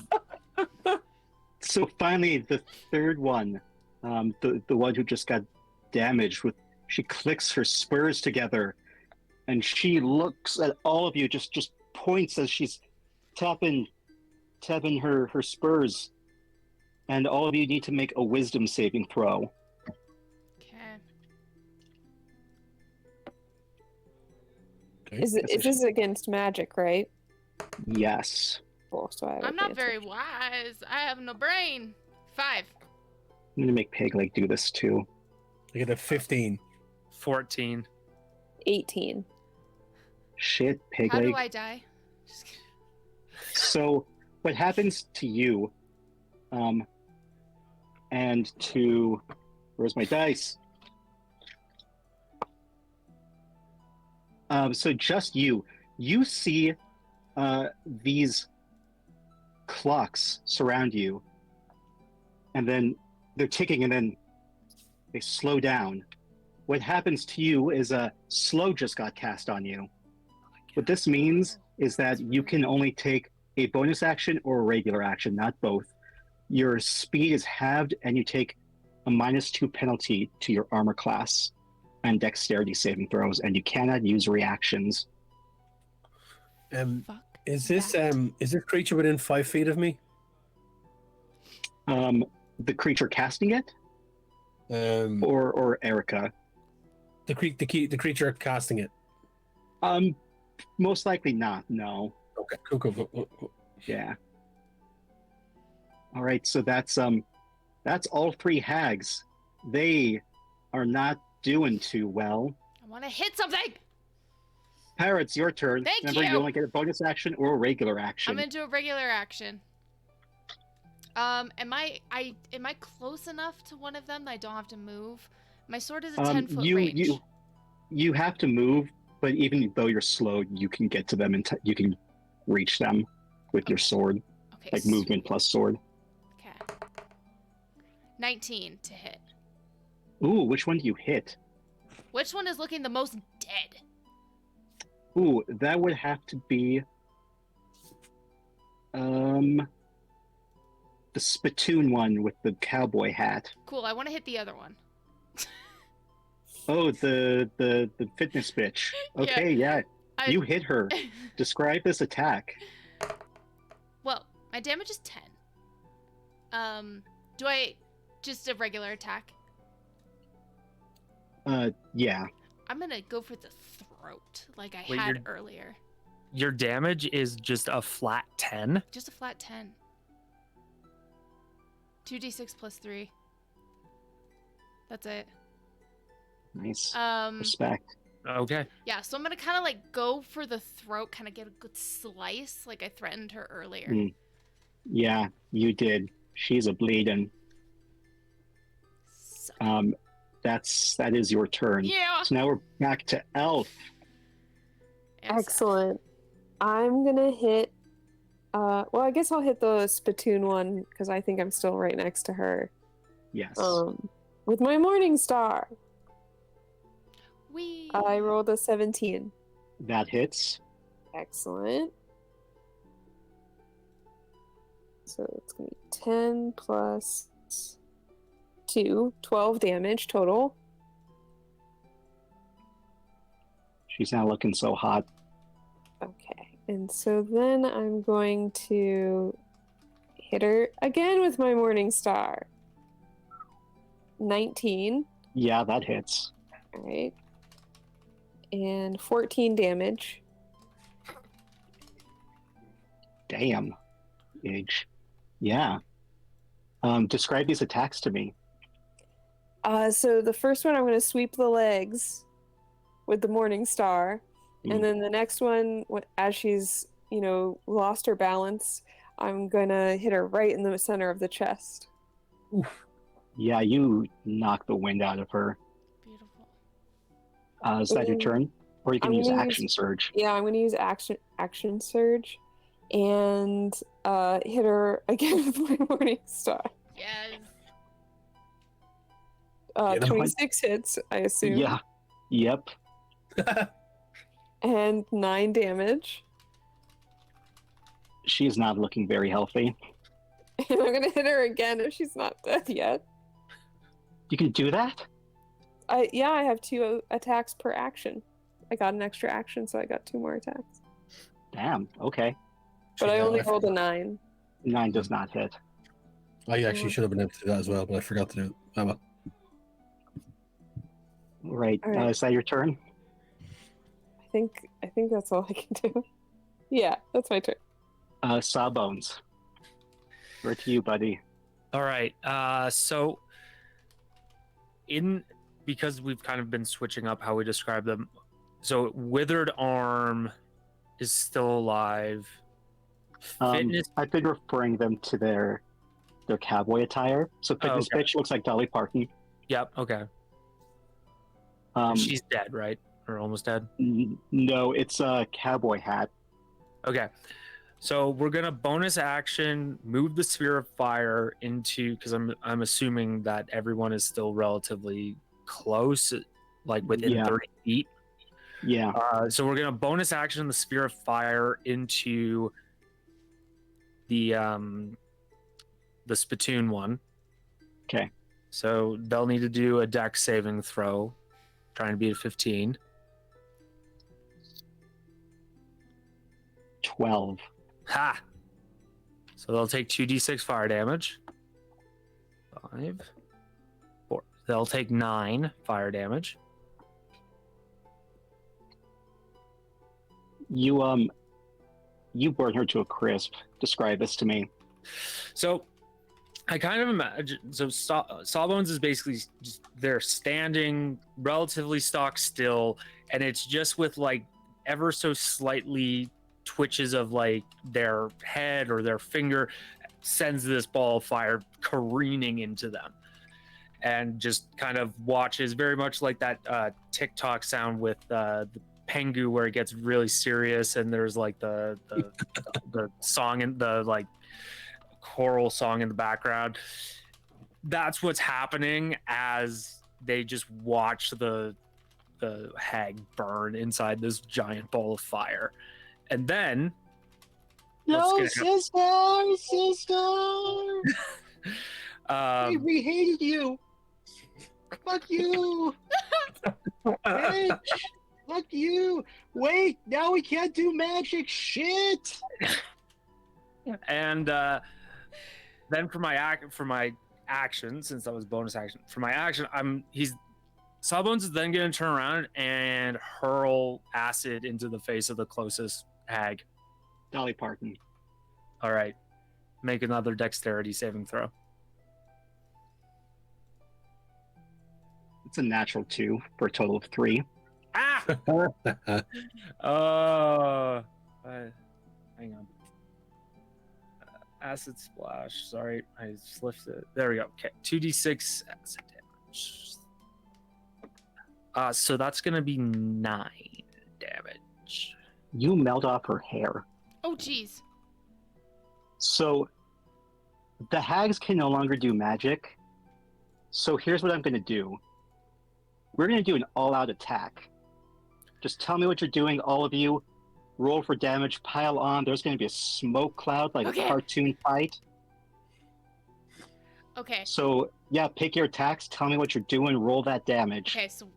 B: So finally, the third one, the one who just got damaged, she clicks her spurs together, and she looks at all of you, just points as she's tapping her spurs, and all of you need to make a wisdom saving throw.
A: Okay.
E: Is this against magic, right?
B: Yes.
E: Cool, so I have
A: I'm not
E: advantage.
A: very wise. I have no brain. 5.
B: I'm gonna make Peg Leg do this too.
D: I get a 15.
C: 14.
E: 18.
B: Shit, Peg
A: How
B: Leg.
A: do I die? Just kidding.
B: So what happens to you, and to, where's my dice? So just you see these clocks surround you, and then they're ticking, and then they slow down. What happens to you is a slow just got cast on you. What this means is that you can only take a bonus action or a regular action, not both. Your speed is halved, and you take a -2 penalty to your armor class and dexterity saving throws, and you cannot use reactions.
A: Fuck.
D: Is this
A: that.
D: is this creature within 5 feet of me?
B: The creature casting it, or Erica?
D: The creature casting it.
B: Most likely not. No.
D: Okay, cool.
B: Yeah. All right. So that's all 3 hags. They are not doing too well.
A: I want to hit something.
B: Parrot, your turn.
A: Thank
B: Remember,
A: you.
B: you only get a bonus action or a regular action.
A: I'm gonna do a regular action. Am I close enough to one of them that I don't have to move? My sword is a 10-foot range.
B: You have to move, but even though you're slow, you can get to them and you can reach them with your sword,
A: Okay.
B: like movement plus sword.
A: Okay. 19 to hit.
B: Ooh, which one do you hit?
A: Which one is looking the most dead?
B: Ooh, that would have to be the spittoon one with the cowboy hat.
A: Cool. I want to hit the other one.
B: Oh, the fitness bitch. Okay, yeah. You hit her. Describe this attack.
A: Well, my damage is 10. Do I just a regular attack?
B: Yeah.
A: I'm gonna go for the throat, like I
C: Wait,
A: had earlier.
C: Your damage is just a flat 10?
A: Just a flat 10. 2d6 plus 3. That's it.
B: Nice.
A: Um,
B: Respect.
C: Okay.
A: Yeah, so I'm gonna kind of like go for the throat, kind of get a good slice, like I threatened her earlier.
B: Mm. Yeah, you did. She's a bleeding.
A: Suck.
B: That is your turn.
A: Yeah.
B: So now we're back to Elf.
A: And Seth.
E: Excellent. I'm gonna hit. Well, I guess I'll hit the spittoon one because I think I'm still right next to her.
B: Yes.
E: With my Morning Star.
A: Wee.
E: I rolled a 17.
B: That hits.
E: Excellent. So it's gonna be 10 plus 2, 12 damage total.
B: She's not looking so hot.
E: Okay, and so then I'm going to hit her again with my Morning Star. 19.
B: Yeah, that hits.
E: All right. And 14 damage.
B: Damn. Age. Yeah. Describe these attacks to me.
E: So the first one, I'm going to sweep the legs with the Morning Star.
B: Mm.
E: And then the next one, as she's, lost her balance, I'm going to hit her right in the center of the chest.
C: Oof.
B: Yeah, you knock the wind out of her.
A: Beautiful.
B: Is that your turn? Or you can
E: I'm
B: use
E: gonna
B: Action Surge.
E: Yeah, I'm going to use action surge and hit her again with my Morning Star.
A: Yes.
E: 26 hits, I assume.
B: Yeah. Yep.
E: And 9 damage.
B: She's not looking very healthy.
E: And I'm going to hit her again if she's not dead yet.
B: You can do that?
E: I have 2 attacks per action. I got an extra action, so I got 2 more attacks.
B: Damn. Okay.
E: But I only rolled a 9.
B: 9 does not hit.
D: I actually should have been able to do that as well, but I forgot to do it. Oh well.
B: Right.
E: All right.
B: Is that your turn?
E: I think that's all I can do. Yeah, that's my turn.
B: Sawbones. We're to you, buddy.
C: All right. So because we've kind of been switching up how we describe them. So Withered Arm is still alive. Fitness.
B: I've been referring them to their cowboy attire. So Fitness
C: okay.
B: Bitch looks like Dolly Parton.
C: Yep. Okay. She's dead, right? Or almost dead?
B: No, it's a cowboy hat.
C: Okay. So we're gonna bonus action move the sphere of fire into, because I'm assuming that everyone is still relatively close, like within 30 feet.
B: Yeah.
C: So we're gonna bonus action the sphere of fire into the spittoon one.
B: Okay.
C: So they'll need to do a dex saving throw, trying to beat a 15.
B: 12.
C: Ha! So they'll take 2d6 fire damage. 5. 4. They'll take 9 fire damage.
B: You burn her to a crisp. Describe this to me.
C: So I kind of imagine, so Sawbones is basically just, they're standing relatively stock still, and it's just with like ever so slightly twitches of like their head or their finger sends this ball of fire careening into them, and just kind of watches, very much like that TikTok sound with the Pengu where it gets really serious and there's like the song and the like choral song in the background. That's what's happening as they just watch the hag burn inside this giant ball of fire. And then
B: No, sister! We hated you! Fuck you! Bitch! Fuck you! Wait, now we can't do magic shit!
C: And then for my action, since that was bonus action, for my action, Sawbones is then going to turn around and hurl acid into the face of the closest hag.
B: Dolly Parton.
C: All right, make another dexterity saving throw.
B: It's a natural 2 for a total of 3.
C: Ah! Hang on. Acid splash. Sorry, I slipped it. There we go. Okay, 2d6 acid damage. So that's gonna be 9 damage.
B: You melt off her hair.
A: Oh, jeez.
B: So the hags can no longer do magic. So here's what I'm going to do. We're going to do an all-out attack. Just tell me what you're doing, all of you. Roll for damage, pile on. There's going to be a smoke cloud like a cartoon fight.
A: Okay.
B: So, yeah, pick your attacks. Tell me what you're doing. Roll that damage.
A: Okay, so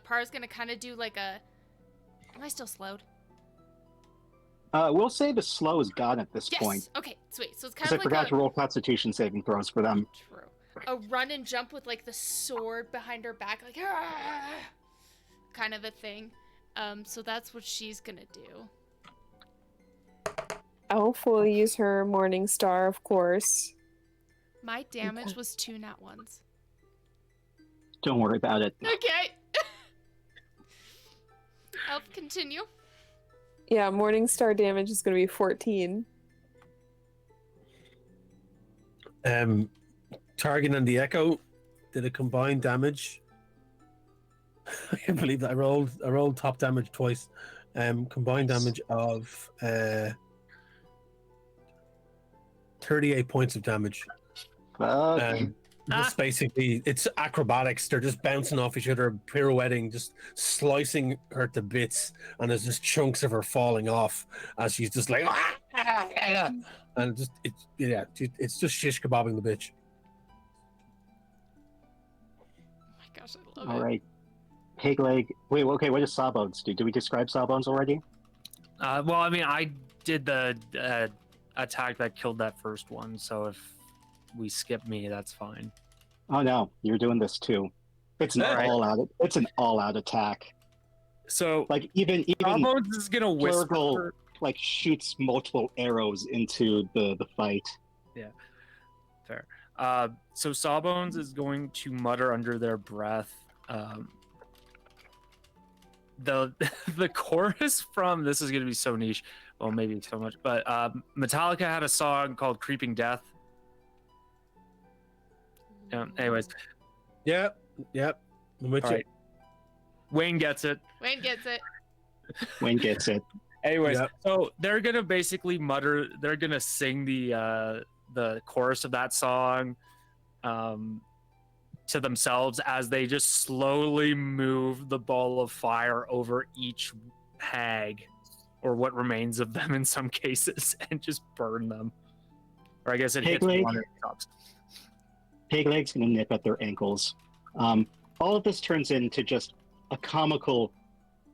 A: Par's going to kind of do like a... Am I still slowed?
B: We'll say the slow is gone at this point.
A: Yes! Okay, sweet. So it's kind
B: Because
A: of
B: I
A: like
B: forgot to roll Constitution saving throws for them.
A: True. A run and jump with like the sword behind her back, like kind of a thing. So that's what she's gonna do.
E: Elf will use her Morning Star, of course.
A: My damage was 2 nat ones.
B: Don't worry about it.
A: Okay. Elf, continue.
E: Yeah, Morning Star damage is going to be 14.
D: Targan and the Echo did a combined damage. I can't believe that I rolled top damage twice. Combined damage of 38 points of damage. It's basically, it's acrobatics. They're just bouncing off each other, pirouetting, just slicing her to bits, and there's just chunks of her falling off as she's just like, and it's just shish kebabbing the bitch.
A: Oh my gosh, I love
B: All
A: it.
B: right. Pig leg. Wait, okay, what does Sawbones do? Did we describe Sawbones already?
C: Well, I mean, I did the attack that killed that first one, so if we skip me, that's fine.
B: Oh no, you're doing this too. It's an all-out attack.
C: So
B: Like even
C: Sawbones is gonna whisper.
B: Blurgle, like shoots multiple arrows into the fight.
C: Yeah, fair. So Sawbones is going to mutter under their breath. The chorus from this is gonna be so niche. Well, maybe so much, but Metallica had a song called "Creeping Death." Yeah. Anyways.
D: Yep. I'm with you.
C: Right. Wayne gets it.
A: Wayne gets it.
B: Wayne gets it.
C: Anyways,
D: Yep.
C: so they're gonna basically mutter. They're gonna sing the chorus of that song to themselves as they just slowly move the ball of fire over each hag, or what remains of them in some cases, and just burn them. Or I guess it hits
B: Pigleg.
C: one and it stops.
B: Pig leg's gonna nip at their ankles. All of this turns into just a comical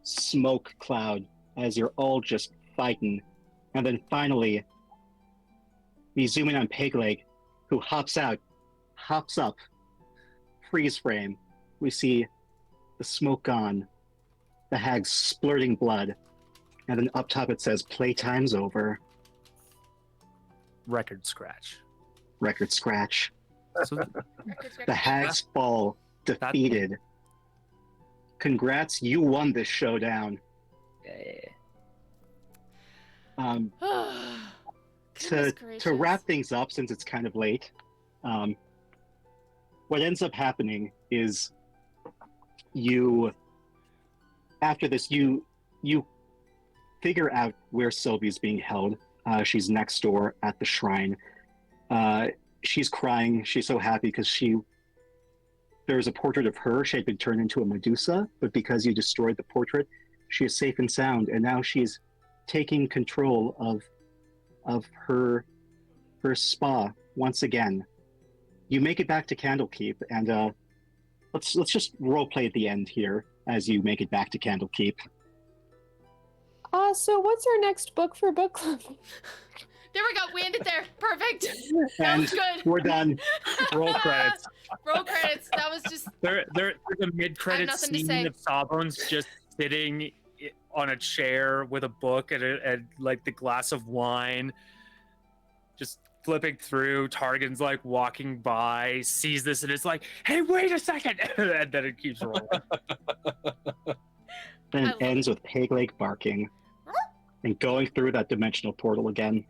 B: smoke cloud as you're all just fighting, and then finally we zoom in on Pig leg, who hops up, freeze frame. We see the smoke gone, the hag splurting blood, and then up top it says "Playtime's over."
C: Record scratch.
B: Record scratch.
C: So
B: The hags fall defeated. Congrats, you won this showdown.
A: Goodness
B: To
A: gracious.
B: wrap things up, since it's kind of late, what ends up happening is after this, you figure out where Sylvie's being held. She's next door at the shrine. She's crying. She's so happy because there's a portrait of her. She had been turned into a Medusa, but because you destroyed the portrait, she is safe and sound, and now she's taking control of her spa once again. You make it back to Candlekeep, and let's just roleplay at the end here as you make it back to Candlekeep.
E: So what's our next book for book club?
A: There we go. We ended there. Perfect. That
B: And
A: was good.
B: we're done.
C: roll credits.
A: Roll credits. That was just.
C: There's a mid-credit
A: nothing to
C: scene
A: say.
C: of Sawbones just sitting on a chair with a book and like the glass of wine, just flipping through. Targan's like walking by, sees this, and it's like, "Hey, wait a second!" And then it keeps rolling.
B: Then
A: I
B: it
A: love
B: ends
A: it.
B: with Peg Leg barking and going through that dimensional portal again.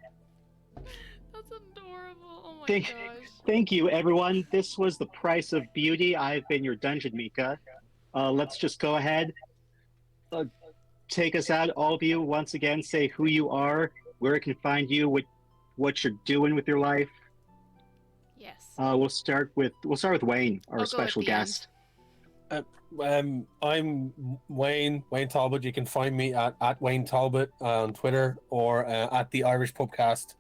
A: That's adorable. Oh my
B: Thank,
A: gosh.
B: thank you, everyone. This was the price of beauty. I've been your dungeon Mika. Let's just go ahead. Take us out, all of you. Once again, say who you are, where it can find you, what you're doing with your life.
A: Yes.
B: We'll start with Wayne, our
A: I'll go at
B: special
A: the end.
B: guest.
D: I'm Wayne Talbot. You can find me at Wayne Talbot on Twitter, or at the Irish Pubcast,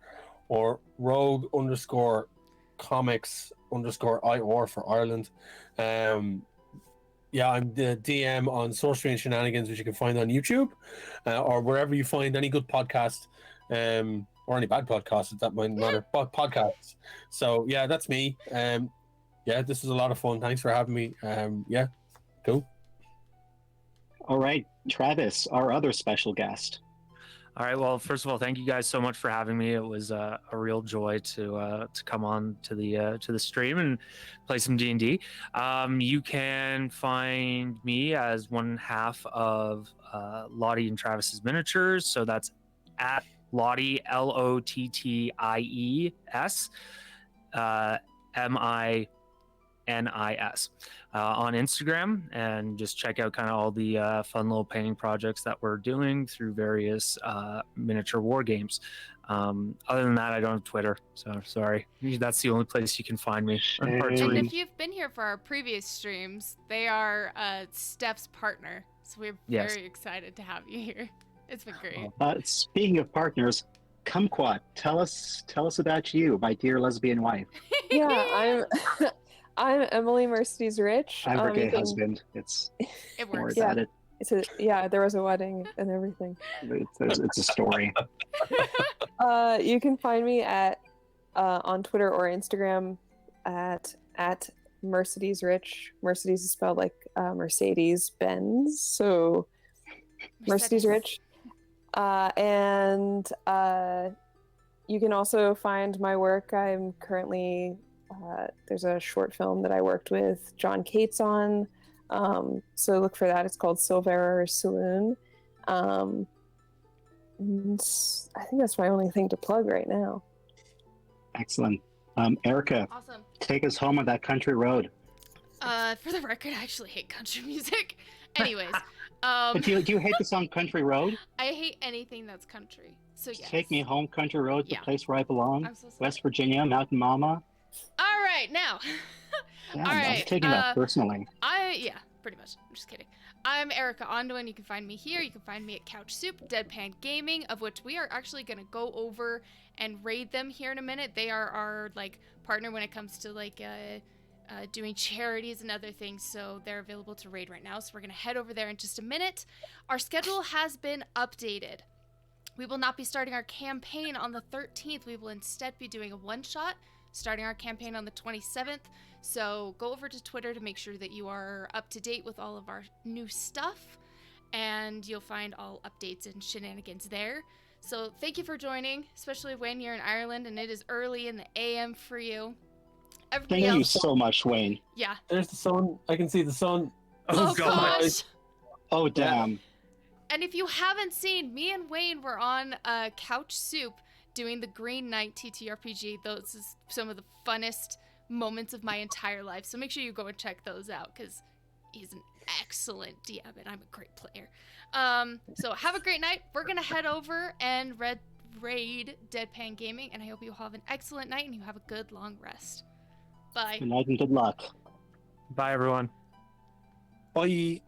D: or rogue_comics_IOR for Ireland. Yeah, I'm the DM on Sorcery and Shenanigans, which you can find on YouTube, or wherever you find any good podcast, or any bad podcasts, if that might matter. Podcasts. So yeah, that's me. Yeah, this was a lot of fun. Thanks for having me. Yeah, cool.
B: All right, Travis, our other special guest.
C: All right. Well, first of all, thank you guys so much for having me. It was a real joy to come on to the stream and play some D&D. You can find me as one half of Lottie and Travis's miniatures. So that's at Lottie LOTTIES MINIS on Instagram, and just check out kind of all the fun little painting projects that we're doing through various miniature war games. Other than that, I don't have Twitter, so sorry. That's the only place you can find me.
A: And
B: And
A: if you've been here for our previous streams, they are Steph's partner. So we're
C: Yes.
A: very excited to have you here. It's been great.
B: speaking of partners, Kumquat, tell us about you, my dear lesbian wife.
E: Yeah, I'm Emily Mercedes Rich.
B: I'm her
E: You
B: gay
E: can-
B: husband.
A: It
B: Don't worry
A: works.
B: about it.
E: there was a wedding and everything.
B: It's a story.
E: You can find me at on Twitter or Instagram at Mercedes Rich. Mercedes is spelled like Mercedes Benz, so Mercedes Rich. And you can also find my work. I'm currently there's a short film that I worked with John Cates on. So look for that. It's called Silver Saloon. And I think that's my only thing to plug right now.
B: Excellent. Erica,
A: Awesome.
B: take us home on that country road.
A: For the record, I actually hate country music. Anyways,
B: But do you hate the song Country Road?
A: I hate anything that's country. So yes.
B: Take me home, country road, the
A: Yeah.
B: place where I belong.
A: I'm so sorry.
B: West Virginia, Mountain Mama.
A: All right, now.
B: Yeah,
A: All
B: I'm
A: right,
B: taking that personally.
A: Yeah, pretty much. I'm just kidding. I'm Erica Ondoin. You can find me here. You can find me at Couch Soup, Deadpan Gaming, of which we are actually going to go over and raid them here in a minute. They are our partner when it comes to doing charities and other things, so they're available to raid right now. So we're going to head over there in just a minute. Our schedule has been updated. We will not be starting our campaign on the 13th. We will instead be doing a one-shot, starting our campaign on the 27th. So go over to Twitter to make sure that you are up to date with all of our new stuff, and you'll find all updates and shenanigans there. So thank you for joining, especially when you're in Ireland and it is early in the AM for you. Everybody
B: Thank you
A: else,
B: so much, Wayne.
A: yeah.
D: There's the sun. I can see the sun.
A: Oh gosh.
B: Oh, damn.
A: And if you haven't seen, me and Wayne were on Couch Soup doing the Green Knight TTRPG. Those is some of the funnest moments of my entire life. So make sure you go and check those out, because he's an excellent DM and I'm a great player. So have a great night. We're going to head over and raid Deadpan Gaming, and I hope you all have an excellent night and you have a good long rest. Bye.
B: Good night and good luck.
C: Bye, everyone.
D: Bye.